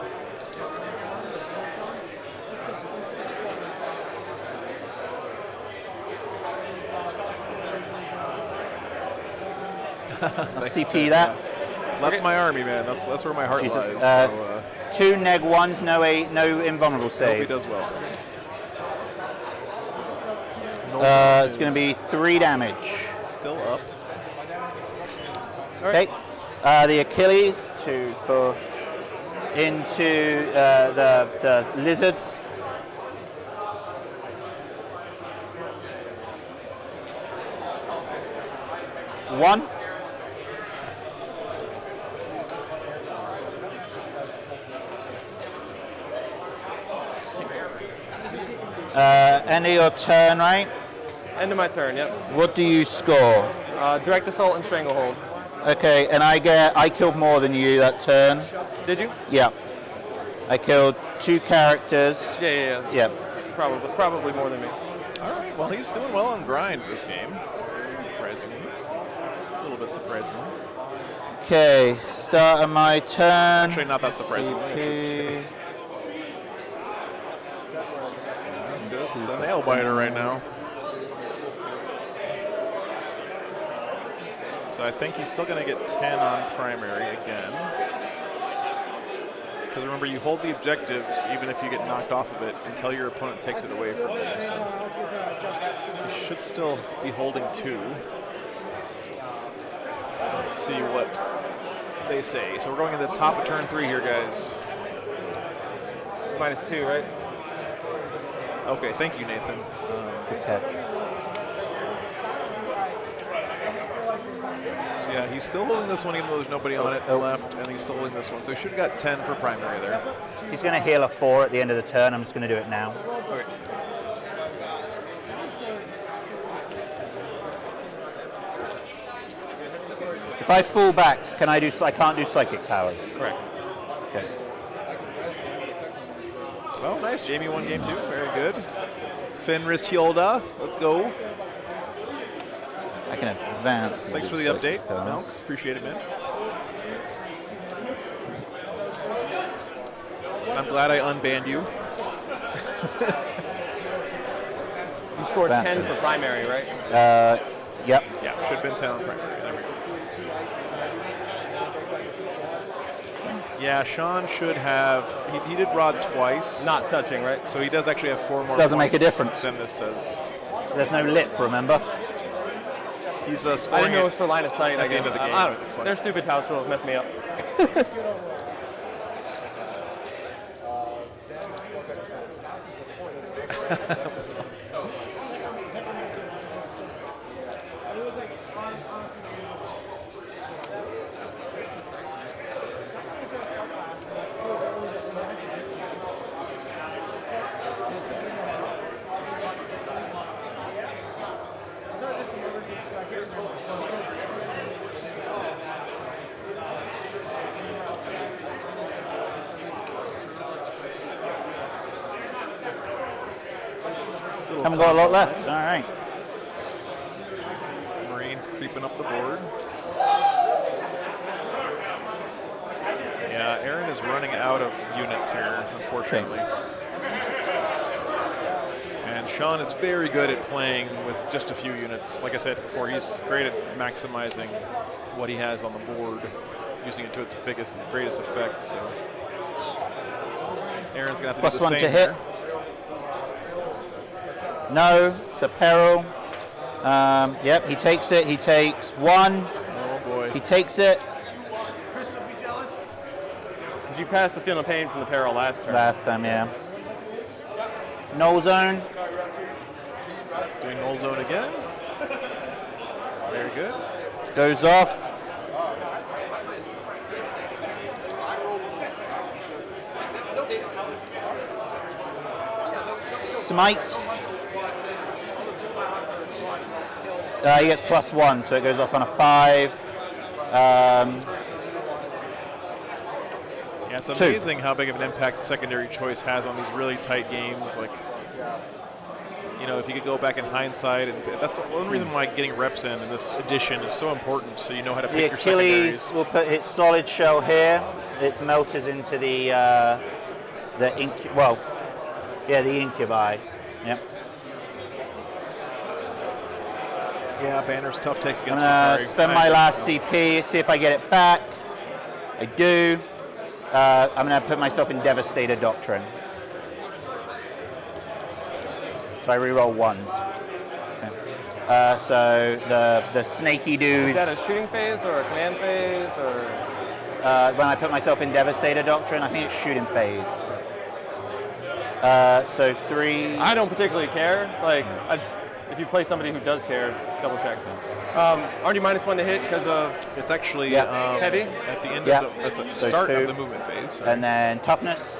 CP that. That's my army, man. That's where my heart Jesus. lies. 2 neg 1s, no invulnerable Hope he save. does well. It's going to be 3 damage. Still up. Okay. The Achilles into the lizards. One. End of your turn, right? End of my turn, yep. What do you score? Direct assault and stranglehold. Okay, and I killed more than you that turn. Did you? Yeah. I killed 2 characters. Yeah. Yeah. Probably more than me. All right. Well, he's doing well on grind this game. Surprisingly. A little bit surprisingly. Okay, start of my turn. Actually, not that surprisingly, I should say. It's a nail biter right now. So I think he's still going to get 10 on primary again. Because remember, you hold the objectives even if you get knocked off of it until your opponent takes it away from you. So he should still be holding 2. Let's see what they say. So we're going into the top of turn 3 here, guys. -2, right? Okay, thank you, Nathan. Good catch. So yeah, he's still holding this one even though there's nobody on it left, and he's still holding this one. So he should have got 10 for primary there. He's going to heal a 4 at the end of the turn. I'm just going to do it now. Okay. If I fall back, I can't do psychic powers. Correct. Okay. Oh, nice. Jamie won game 2. Very good. Fenris Hylda. Let's go. I can advance. and Thanks do for the psychic update, powers. Mel. Appreciate it, man. I'm glad I unbanned you. You scored That's 10 it. for primary, right? Yep. Yeah, should have been 10 on primary. There we go. Yeah, Sean should have. He did rod twice. Not touching, right? So he does actually have 4 more. Doesn't make a points difference. than this says. There's no lip, remember? He's I scoring didn't know it it was for line of sight. at the end of the game. I it looks like. Their stupid house rules messed me up. Haven't got a lot left. All right. Marines creeping up the board. Yeah, Aaron is running out of units here, unfortunately. And Sean is very good at playing with just a few units. Like I said before, he's great at maximizing what he has on the board, using it to its biggest and greatest effect. So Aaron's gonna have to do the +1 same to hit. here. No, it's a peril. Yep, he takes it. He takes 1. Oh boy. He takes it. Chris would be jealous. Did you pass the feeling of pain from the peril last turn? Last time, yeah. Null zone. He's doing null zone again. Very good. Goes off. Smite. He gets +1, so it goes off on a 5. Yeah, it's 2. amazing how big of an impact secondary choice has on these really tight games. Like, you know, if you could go back in hindsight, and that's one reason why getting reps in this edition is so important, so you know how to The pick your secondaries. Achilles will put its solid shell here. Its melters into the incubi. Yep. Yeah, Banner's tough take I'm against gonna Drukhari. spend my last CP, see if I get it back. I do. I'm gonna put myself in Devastator Doctrine. So I reroll ones. Okay. So the snaky dudes. Is that a shooting phase or a command phase or? When I put myself in Devastator Doctrine, I think it's shooting phase. So 3. I don't particularly care. Like, if you play somebody who does care, double check. Aren't you -1 to hit because of? It's actually heavy at the end Yeah. of the So start 2. of the movement phase. Sorry. And then toughness.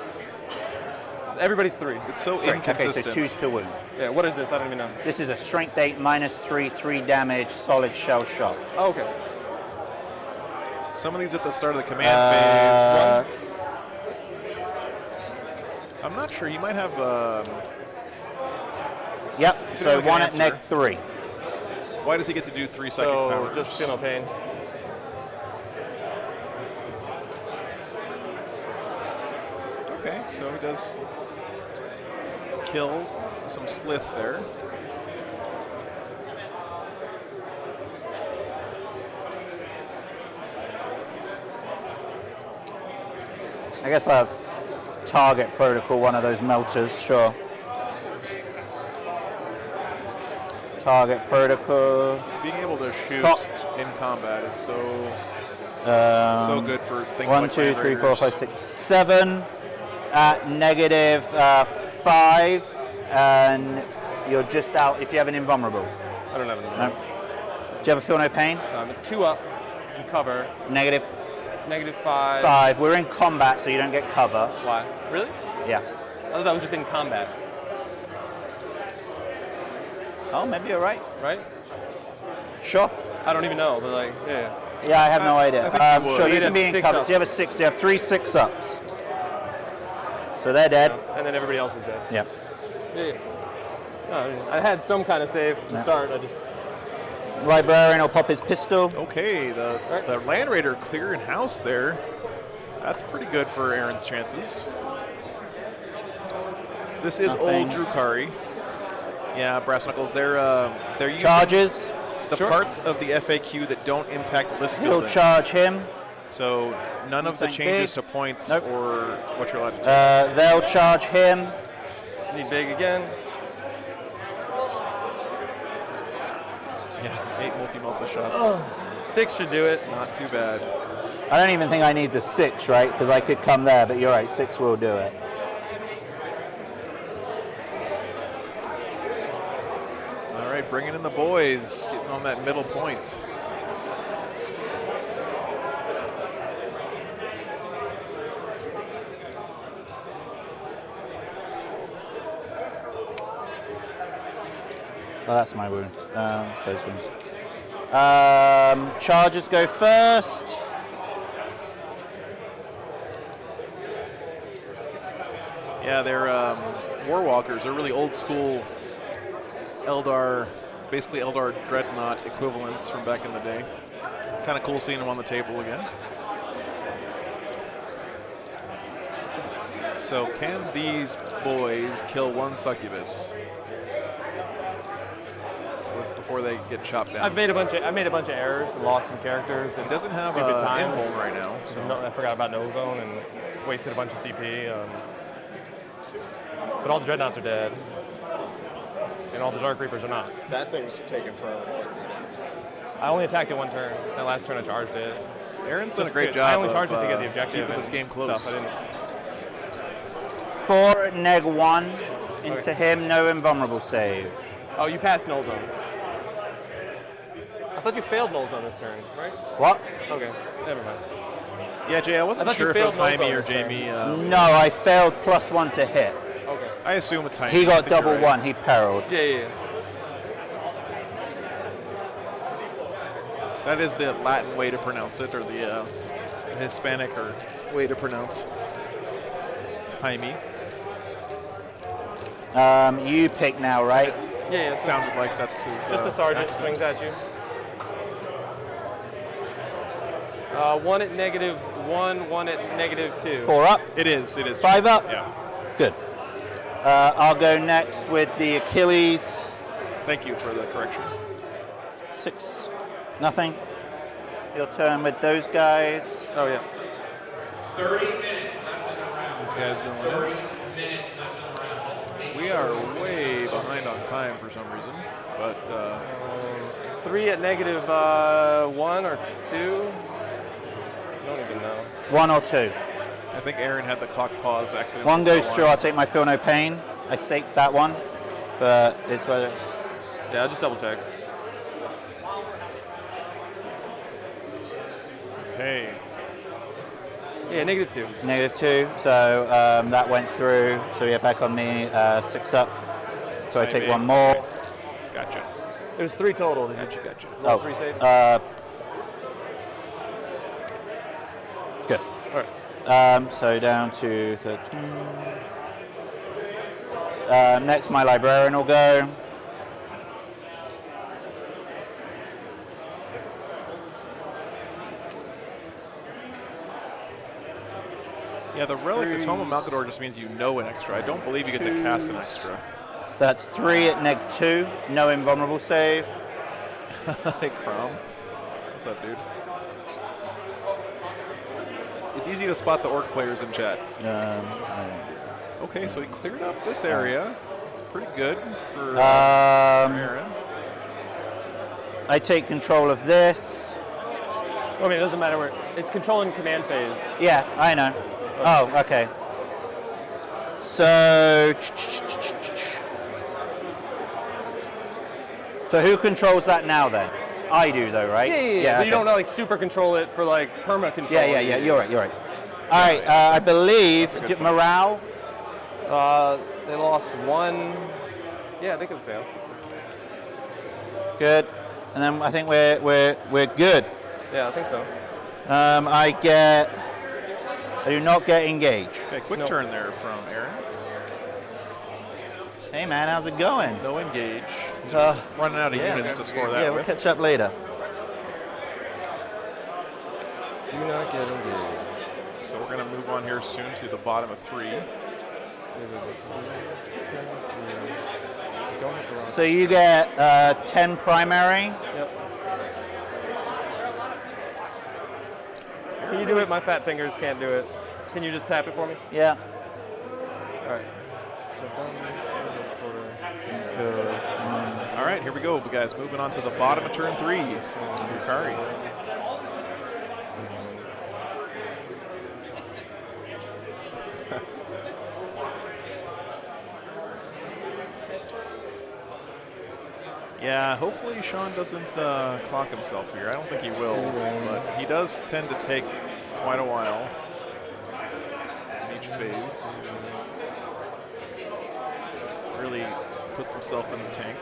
Everybody's 3. It's so Okay, so inconsistent. 2's to wound. Yeah. What is this? I don't even know. This is a strength 8, -3, 3 damage, solid shell shot. Oh, okay. Some of these at the start of the command phase. I'm not sure. You might have. Yep, You so can make an 1 at answer. neg 3. Why does he get to do 3 psychic So powers? just feel no pain. Okay, so he does kill some slith there. I guess I'll target protocol one of those melters, sure. Target protocol. Being able to shoot Cocked. in combat is so So good for things 1, like 2, Land 3, 4, Raiders. 5, 6, 7 at negative 5, and you're just out if you have an invulnerable. I don't have any. No. Do you ever feel no pain? 2 up and cover. Negative -5. 5. We're in combat, so you don't get cover. Why? Really? Yeah. I thought that was just in combat, Oh, maybe you're right. right? Sure. I don't even know, but like, yeah. Yeah, I have no idea. I think you would. Sure, you You'd can have be in 6 cover. ups. So you have a 6. You have 3 6-ups. So they're dead. And then everybody else is dead. Yep. Yeah. No, I had some kind of save to start. I just Librarian will pop his pistol. Okay, the Land Raider clearing house there. That's pretty good for Aaron's chances. This is Nothing. old Drukhari. Yeah, Brass Knuckles. They're using Charges. the parts of the FAQ that don't impact list He'll building. charge him. So none of the Something changes big. to points Nope. or what you're allowed to do. They'll charge him. need big again. Yeah, 8 multi-multi shots. 6 should do it. Not too bad. I don't even think I need the 6, right? Because I could come there, but you're right. 6 will do it. All right, bringing in the boys, getting on that middle point. Oh, that's my wound. So his wounds. Charges go first. Yeah, they're Warwalkers. They're really old school Eldar, basically Eldar Dreadnought equivalents from back in the day. Kind of cool seeing them on the table again. So can these boys kill one succubus before they get chopped down? I made a bunch of errors and lost some characters. He doesn't have stupid an times. invuln right now. So No, I forgot about no zone and wasted a bunch of CP. But all the dreadnoughts are dead, and all the dark reapers are not. That thing's taken forever. I only attacked it 1 turn. That last turn I charged it. Aaron's done a great I job only charged of it to get the objective keeping this and game close. stuff. I didn't. 4 at neg 1 into him. No invulnerable save. Oh, you passed null zone. I thought you failed null zone this turn, right? What? Okay, never mind. Yeah, Jay, I wasn't I thought you sure if it was failed Jaime no or zones there. Jamie. No, I failed +1 to hit. Okay. I assume it's Jaime. He I got think you're double right. 1. He perilled. Yeah. That is the Latin way to pronounce it, or the Hispanic or way to pronounce Jaime. You pick now, right? Yeah. Sounded like that's his. Just the sergeant accent. swings at you. 1 at -1, 1 at -2. 4 up. It is. 5 up. Yeah. Good. I'll go next with the Achilles. Thank you for the correction. 6. Nothing. Your turn with those guys. Oh yeah. 30 minutes left in the round. These guys going 30 in. minutes left in the round. We are way behind on time for some reason, but 3 at -1 or 2. I don't even know. 1 or 2. I think Aaron had the clock pause accidentally. 1 goes for a through. while. I'll take my feel no pain. I saved that one, but it's whether. Yeah, I'll just double check. Okay. Yeah, -2. -2. So that went through. So you're back on me. 6 up. So I take Maybe. 1 more. Gotcha. It was 3 total. Gotcha. All 3 saves? Good. All right. So down to 13. Next, my librarian will go. Yeah, the relic, the Tome of Malkador just means you know an extra. I don't believe you get to cast an extra. That's 3 at -2. No invulnerable save. Hey, Crom. What's up, dude? It's easy to spot the orc players in chat. Okay, so he cleared up this area. It's pretty good for Aaron. I take control of this. I mean, it doesn't matter where. It's controlling command phase. Yeah, I know. Oh, okay. So who controls that now then? I do though, right? Yeah. But okay. you don't like super control it for like perma control. Yeah. You're right. All right. I believe morale. They lost 1. Yeah, they can fail. Good. And then I think we're good. Yeah, I think so. I do not get engaged. Okay, quick turn there from Aaron. Hey man, how's it going? No engage. Running out of yeah, units man. to score that Yeah, we'll with. catch up later. Do not get engaged. So we're going to move on here soon to the bottom of 3. So you get 10 primary. Yep. Can you do it? My fat fingers can't do it. Can you just tap it for me? Yeah. All right. All right, here we go, guys. Moving on to the bottom of turn 3. Yukari. Yeah, hopefully Sean doesn't clock himself here. I don't think he will, but he does tend to take quite a while in each phase. Really puts himself in the tank.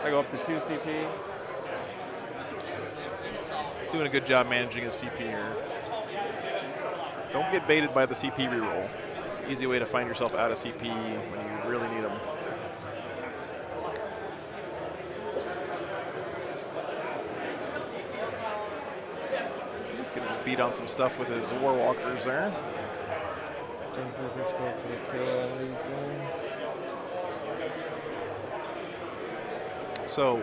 I go up to 2 CP. Doing a good job managing his CP here. Don't get baited by the CP reroll. It's an easy way to find yourself out of CP when you really need them. He's getting beat on some stuff with his Warwalkers there. So,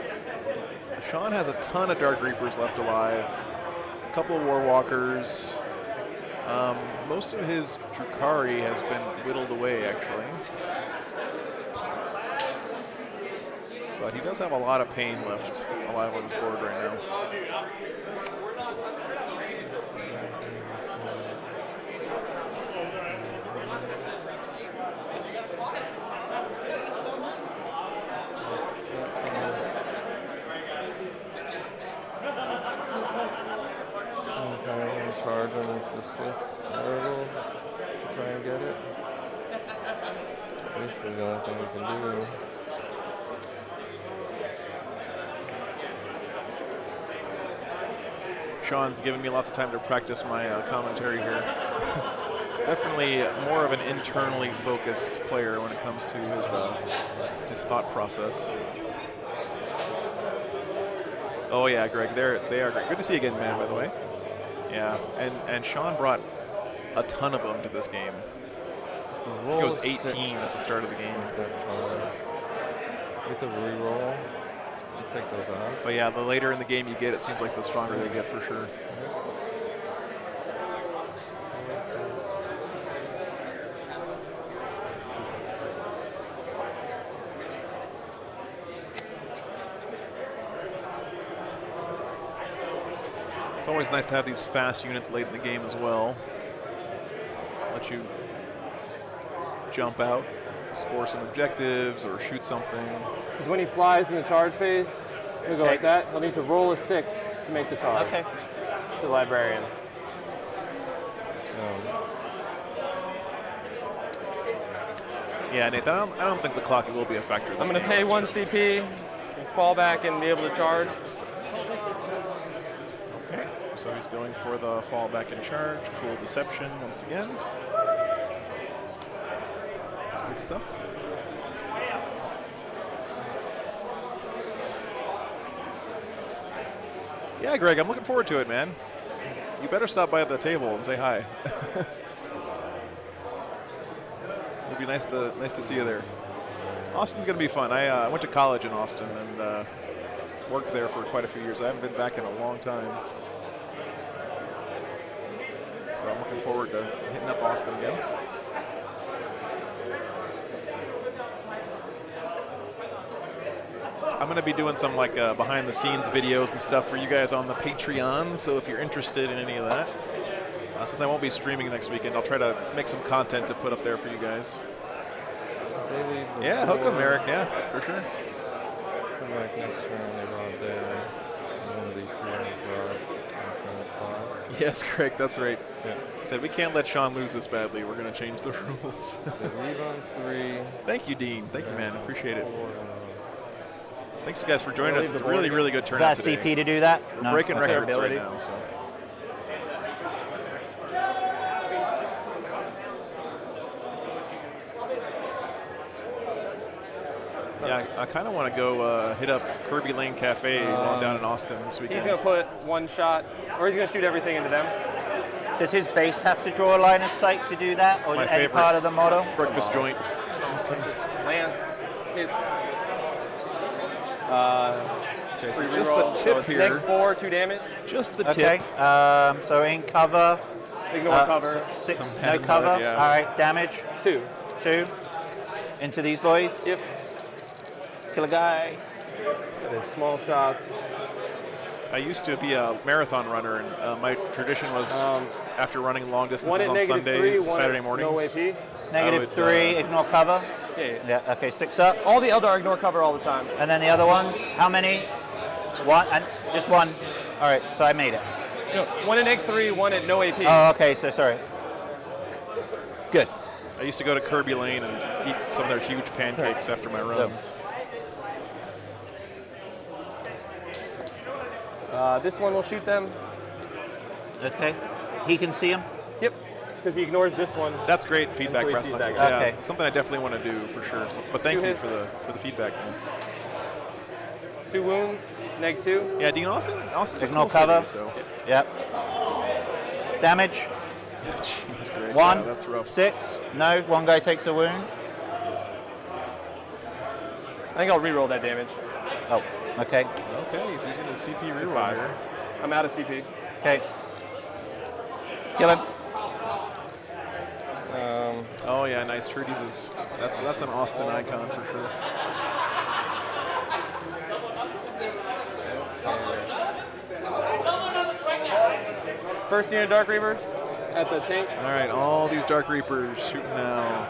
Sean has a ton of Dark Reapers left alive, a couple of Warwalkers. Most of his Drukhari has been whittled away, actually. But he does have a lot of pain left alive on his board right now. Charge on the Sith's arrow to try and get it. Basically the only thing we can do. Sean's giving me lots of time to practice my commentary here. Definitely more of an internally focused player when it comes to his thought process. Oh yeah, Greg, they are great. Good to see you again, man. By the way. Yeah, and Sean brought a ton of them to this game. I think it was 18 at the start of the game. With the reroll, you take those out. But yeah, the later in the game you get, it seems like the stronger they get for sure. It's always nice to have these fast units late in the game as well. Let you jump out, score some objectives, or shoot something. Because when he flies in the charge phase, he'll go like that. So I'll need to roll a 6 to make the charge. Okay. The librarian. Yeah, Nathan, I don't think the clock will be a factor. I'm going to pay 1 CP, and fall back, and be able to charge. Okay, so he's going for the fall back in charge. Cool deception once again. That's good stuff. Yeah, Greg, I'm looking forward to it, man. You better stop by the table and say hi. It'd be nice to see you there. Austin's gonna be fun. I went to college in Austin and worked there for quite a few years. I haven't been back in a long time, so I'm looking forward to hitting up Austin again. I'm going to be doing some like behind the scenes videos and stuff for you guys on the Patreon, so if you're interested in any of that. Since I won't be streaming next weekend, I'll try to make some content to put up there for you guys. Yeah, hook 'em, Eric, yeah, for sure. Come back next round, they go out there. One of these 300 yards. Yes, Craig, that's right. Yeah. I said we can't let Sean lose this badly. We're going to change the rules. They leave on 3. Thank you, Dean. Thank you, man. Appreciate it. Thanks, you guys, for joining us. It's a really, really good Is turnout that today. CP to do that? We're breaking Okay. records right now. So. Yeah, I kind of want to go hit up Kirby Lane Cafe while I'm down in Austin this weekend. He's going to put 1 shot, or he's going to shoot everything into them. Does his base have to draw a line of sight to do that, or my any favorite. part of the model? Breakfast joint. Austin. Lance hits. Okay, so just the Reroll. So tip it's here. -4, 2 damage. Just the Okay. tip. So in cover. Ignore cover. 6, Some no hand cover. blood, yeah. All right, damage. 2. 2. Into these boys. Yep. Kill a guy. And his small shots. I used to be a marathon runner, and my tradition was after running long distances 1 at on -3, Sunday, 1 Saturday at mornings. no AP. -3, ignore cover. Yeah. Yeah, okay, 6 up. All the Eldar ignore cover all the time. And then the other ones, how many? 1, and just 1. All right, so I made it. No, 1 at -3, 1 at no AP. Oh, okay, so sorry. Good. I used to go to Kirby Lane and eat some of their huge pancakes after my runs. This one will shoot them. Okay. He can see him? Yep. Because he ignores this one. That's great feedback, so he Breast sees Hunters. that Yeah, guy. Okay. something I definitely want to do for sure. So, but thank 2 you hits. for the feedback, man. 2 wounds. -2. Yeah, Dean Austin's a Ignore cool cover. city, so. Yep. Damage. Jeez, great. 1. Yeah, that's rough. 6. No, 1 guy takes a wound. I think I'll reroll that damage. Oh, okay. Okay, he's using the CP reroll here. I'm out of CP. Okay. Kill him. Oh yeah, nice. Trudy's is that's an Austin icon for sure. First unit Dark Reavers at the tank. All right, all these Dark Reapers shooting now.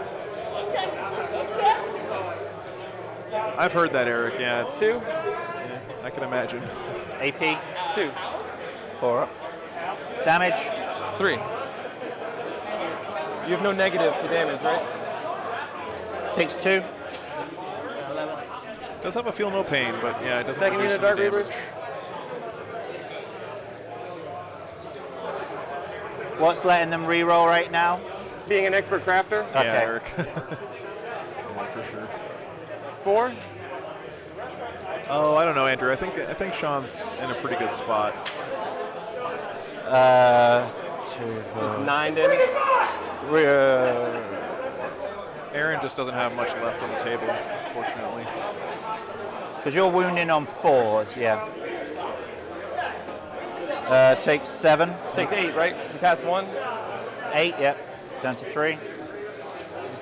I've heard that, Eric. Yeah, it's 2. Yeah, I can imagine. AP. 2. 4 up. Damage. 3. You have no negative to damage, right? Takes 2. Does have a feel no pain, but yeah, it doesn't. Second produce unit Dark any damage. Reavers. What's letting them reroll right now? Being an expert crafter. Yeah, Okay. Eric. Yeah, for sure. 4. Oh, I don't know, Andrew. I think Sean's in a pretty good spot. It's 9 damage. Aaron just doesn't have much left on the table, unfortunately. Because you're wounding on 4s, yeah. Takes 7. Takes 8, right? You passed 1. 8, yep. Down to 3.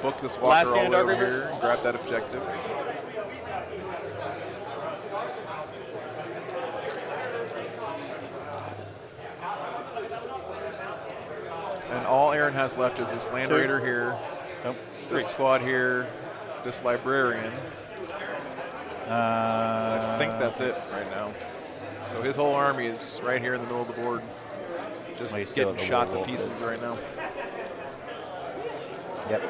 Book this Last walker all the unit way over over. here and grab that objective. And all Aaron has left is this Land Raider here, this squad here, this Librarian. I think that's it right now. So his whole army is right here in the middle of the board, just getting shot to pieces right now. Yep.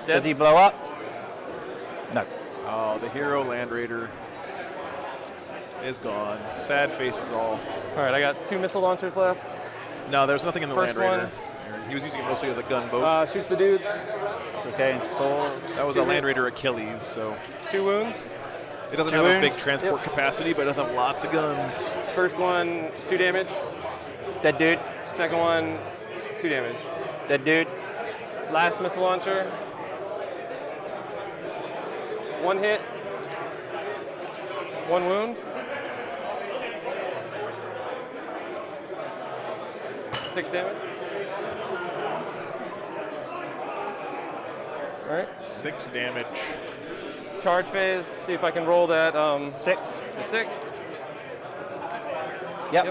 Does he blow up? No. Oh, the hero Land Raider is gone. Sad faces all. All right, I got 2 missile launchers left. No, there's nothing in the First Land Raider. one. He was using it mostly as a gunboat. Shoots the dudes. Okay, 4. That was a Land Raider Achilles, so 2 wounds. it doesn't 2 have a big wounds. transport capacity, but it does have lots of guns. First one, 2 damage. Dead dude. Second one, 2 damage. Dead dude. Last missile launcher. 1 hit. 1 wound. 6 damage. All right. 6 damage. Charge phase. See if I can roll that. 6. 6. Yep.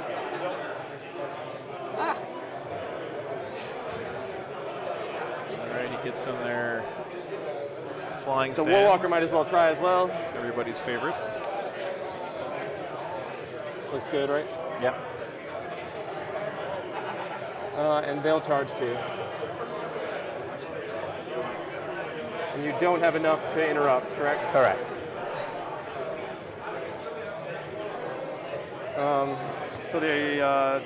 All right, he gets in there. Flying The stance. Warwalker might as well try as well. Everybody's favorite. Looks good, right? Yep. And they'll charge too. And you don't have enough to interrupt, correct? Correct. So the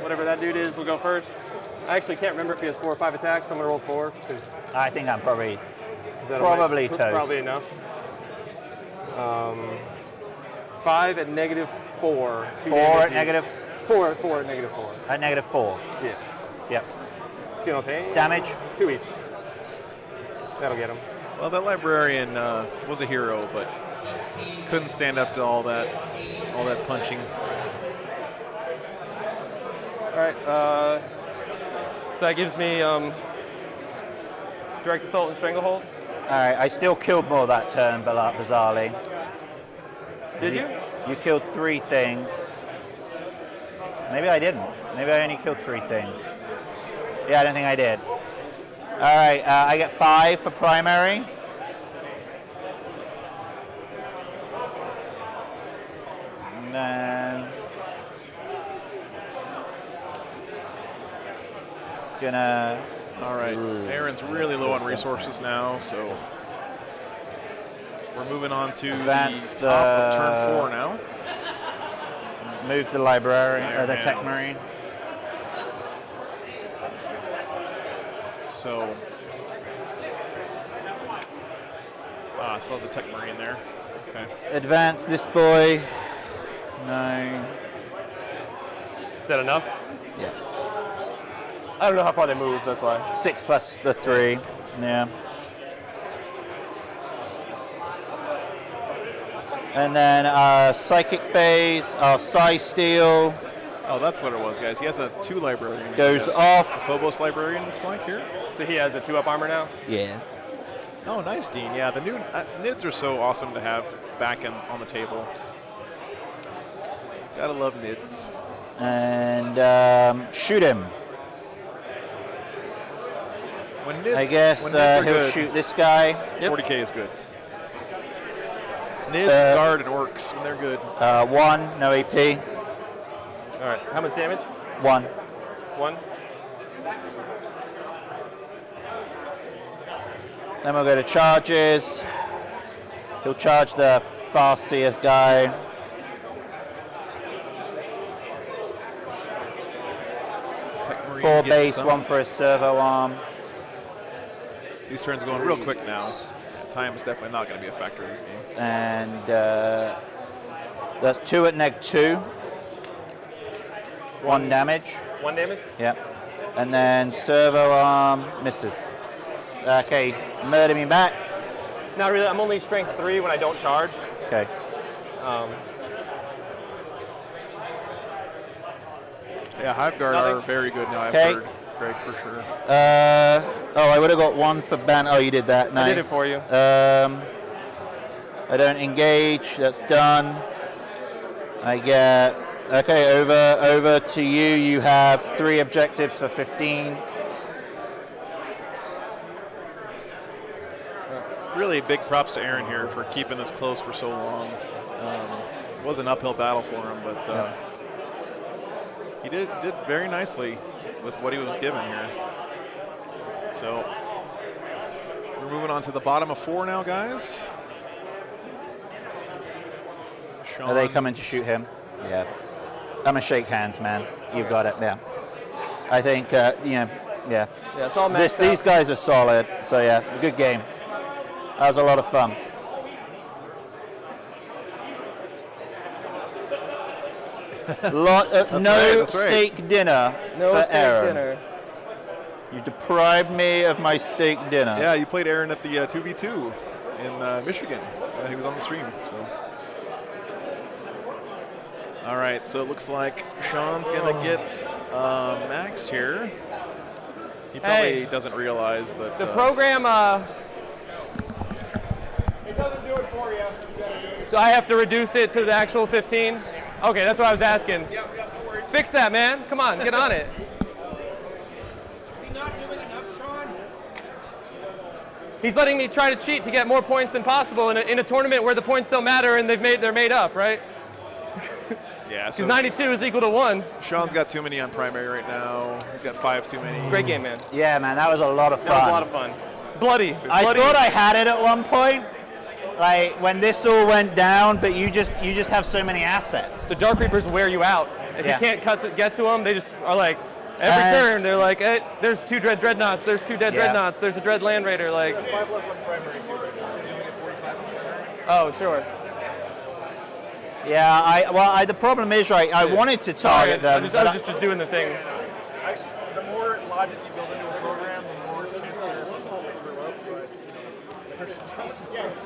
whatever that dude is will go first. I actually can't remember if he has 4 or 5 attacks. So I'm gonna roll 4 because I think I'm probably that'll Probably make- toast. Probably enough. 5 at -4. 2 4 at damage each. negative. 4 at -4. At -4. Yeah. Yep. Feel no pain. Damage. 2 each. That'll get him. Well, that Librarian was a hero, but couldn't stand up to all that punching. All right. So that gives me direct assault and stranglehold. All right. I still killed more that turn, but bizarrely. Did you? You killed 3 things. Maybe I didn't. Maybe I only killed 3 things. Yeah, I don't think I did. All right. I get 5 for primary. And then gonna. All right, Aaron's really low on resources now, so we're moving on to Advanced, the top of turn 4 now. Move the librarian, Iron the tech Hands. marine. So, still has a tech marine there. Okay. Advance this boy. 9. Is that enough? Yeah. I don't know how far they move. That's why. 6 plus the 3. Yeah. And then psychic phase, psi steel Oh, that's what it was, guys. He has a 2 librarian. goes Yes. off. A Phobos librarian looks like here. So he has a 2-up armor now. Yeah. Oh, nice, Dean. Yeah, the new NIDs are so awesome to have back on the table. Gotta love NIDs. And shoot him. When NIDs, I guess when NIDs are he'll good, shoot this guy. 40k is good. NIDs, guard, and orcs when they're good. 1, no AP. All right. How much damage? 1. 1. Then we'll go to charges. He'll charge the Farseer guy. Tech Marine 4 getting base, some. 1 for his servo arm. These turns are going real quick now. time is definitely not going to be a factor in this game. And that's 2 at -2. 1 damage. 1 damage? Yep. And then servo arm misses. Okay, murder me back. Not really. I'm only strength 3 when I don't charge. Okay. Yeah, Hive Guard are very good now. I've Okay. heard, Greg, for sure. Oh, I would have got 1 for ban. Oh, you did that. Nice. I did it for you. I don't engage. That's done. I get. Okay, over to you. You have 3 objectives for 15. Really big props to Aaron here for keeping this close for so long. It was an uphill battle for him, but he did very nicely with what he was given here. So we're moving on to the bottom of 4 now, guys. Are they coming to shoot him? Yeah. I'm gonna shake hands, man. You've got it. Yeah. I think yeah. Yeah, it's all maxed These out. guys are solid. So yeah, good game. That was a lot of fun. No steak dinner No for steak Aaron. dinner. You deprived me of my steak dinner. Yeah, you played Aaron at the 2v2 in Michigan. He was on the stream. So. All right, so it looks like Sean's gonna get Max here. He probably doesn't realize that The program. It doesn't do it for you. You gotta do it. So I have to reduce it to the actual 15. Okay, that's what I was asking. Yep, no worries. Fix that, man. Come on, get on it. Is he not doing enough, Sean? He's letting me try to cheat to get more points than possible in a tournament where the points don't matter and they're made up, right? yeah. Because So 92 is equal to 1. Sean's got too many on primary right now. He's got 5 too many. Great game, man. Yeah, man, that was a lot of fun. That was a lot of fun. Bloody. I bloody. thought I had it at one point, like when this all went down. But you just have so many assets. The Dark Reapers wear you out. If Yeah. you can't get to them, they just are like, every turn, they're like, hey, there's 2 dreadnoughts, there's 2 dead Yeah. dreadnoughts, there's a dread land raider, like. 5 less on primary too. Right now. You only get 45 on primary. Oh, sure. Yeah, the problem is, right, I wanted to target them. I was just doing the thing. The more logic you build into a program, the more chance there is for something to screw up.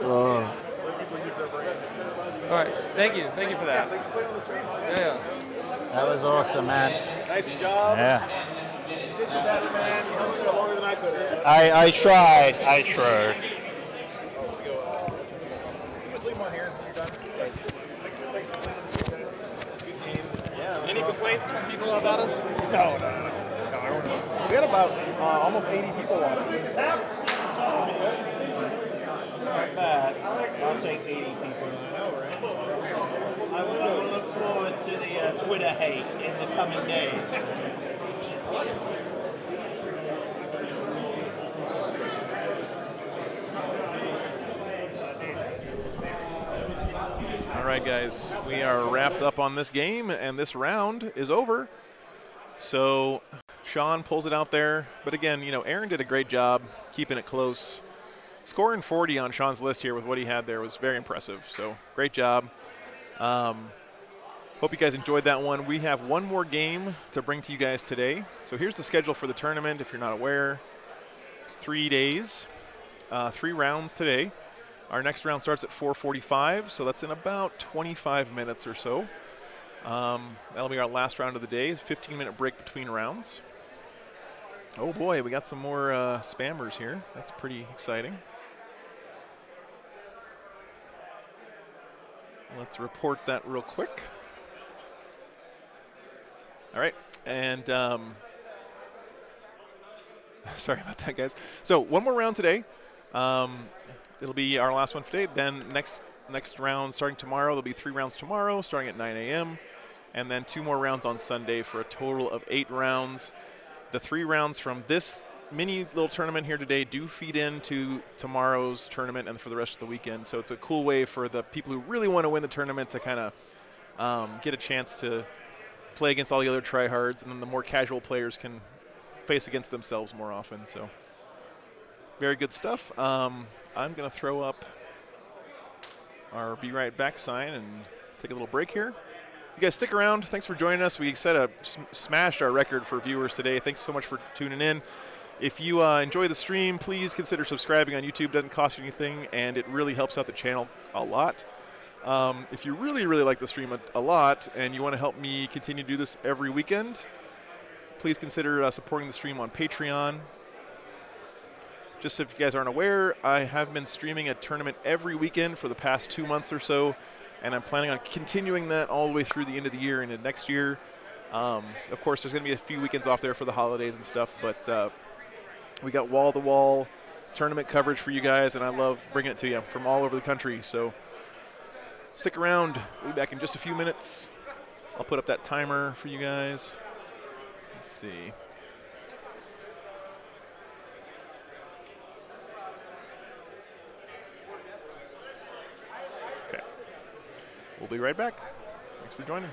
So let people use their brains. All right, thank you for that. Thanks for playing on the stream. Yeah. That was awesome, man. Nice job. Yeah. You did your best, man. You held it longer than I could have. I tried. You just leave them on here. You're done. Thanks for playing on the stream, guys. Good game. Yeah. Any complaints from people about us? No. We had about almost 80 people watching. It's Not bad. I'll take 80 people. I know, right? I will look forward to the Twitter hate in the coming days. All right, guys, we are wrapped up on this game, and this round is over. So Sean pulls it out there. But again, Aaron did a great job keeping it close. Scoring 40 on Sean's list here with what he had there was very impressive. So great job. Hope you guys enjoyed that one. We have one more game to bring to you guys today. So here's the schedule for the tournament, if you're not aware. It's 3 days, 3 rounds today. Our next round starts at 4:45, so that's in about 25 minutes or so. That'll be our last round of the day. 15-minute break between rounds. Oh boy, we got some more spammers here. That's pretty exciting. Let's report that real quick. All right, and sorry about that, guys. So one more round today. It'll be our last one for today. Then next round starting tomorrow. There'll be 3 rounds tomorrow starting at 9 a.m. And then 2 more rounds on Sunday for a total of 8 rounds. The 3 rounds from this mini little tournament here today do feed into tomorrow's tournament and for the rest of the weekend. So it's a cool way for the people who really want to win the tournament to kind of get a chance to play against all the other tryhards, and then the more casual players can face against themselves more often. So Very good stuff. I'm going to throw up our Be Right Back sign and take a little break here. You guys stick around. Thanks for joining us. We smashed our record for viewers today. Thanks so much for tuning in. If you enjoy the stream, please consider subscribing on YouTube. It doesn't cost you anything, and it really helps out the channel a lot. If you really, really like the stream a lot and you want to help me continue to do this every weekend, please consider supporting the stream on Patreon. Just so if you guys aren't aware, I have been streaming a tournament every weekend for the past 2 months or so, and I'm planning on continuing that all the way through the end of the year and into next year. Of course, there's going to be a few weekends off there for the holidays and stuff, but we got wall-to-wall tournament coverage for you guys, and I love bringing it to you from all over the country. So stick around. We'll be back in just a few minutes. I'll put up that timer for you guys. Let's see. Okay. We'll be right back. Thanks for joining.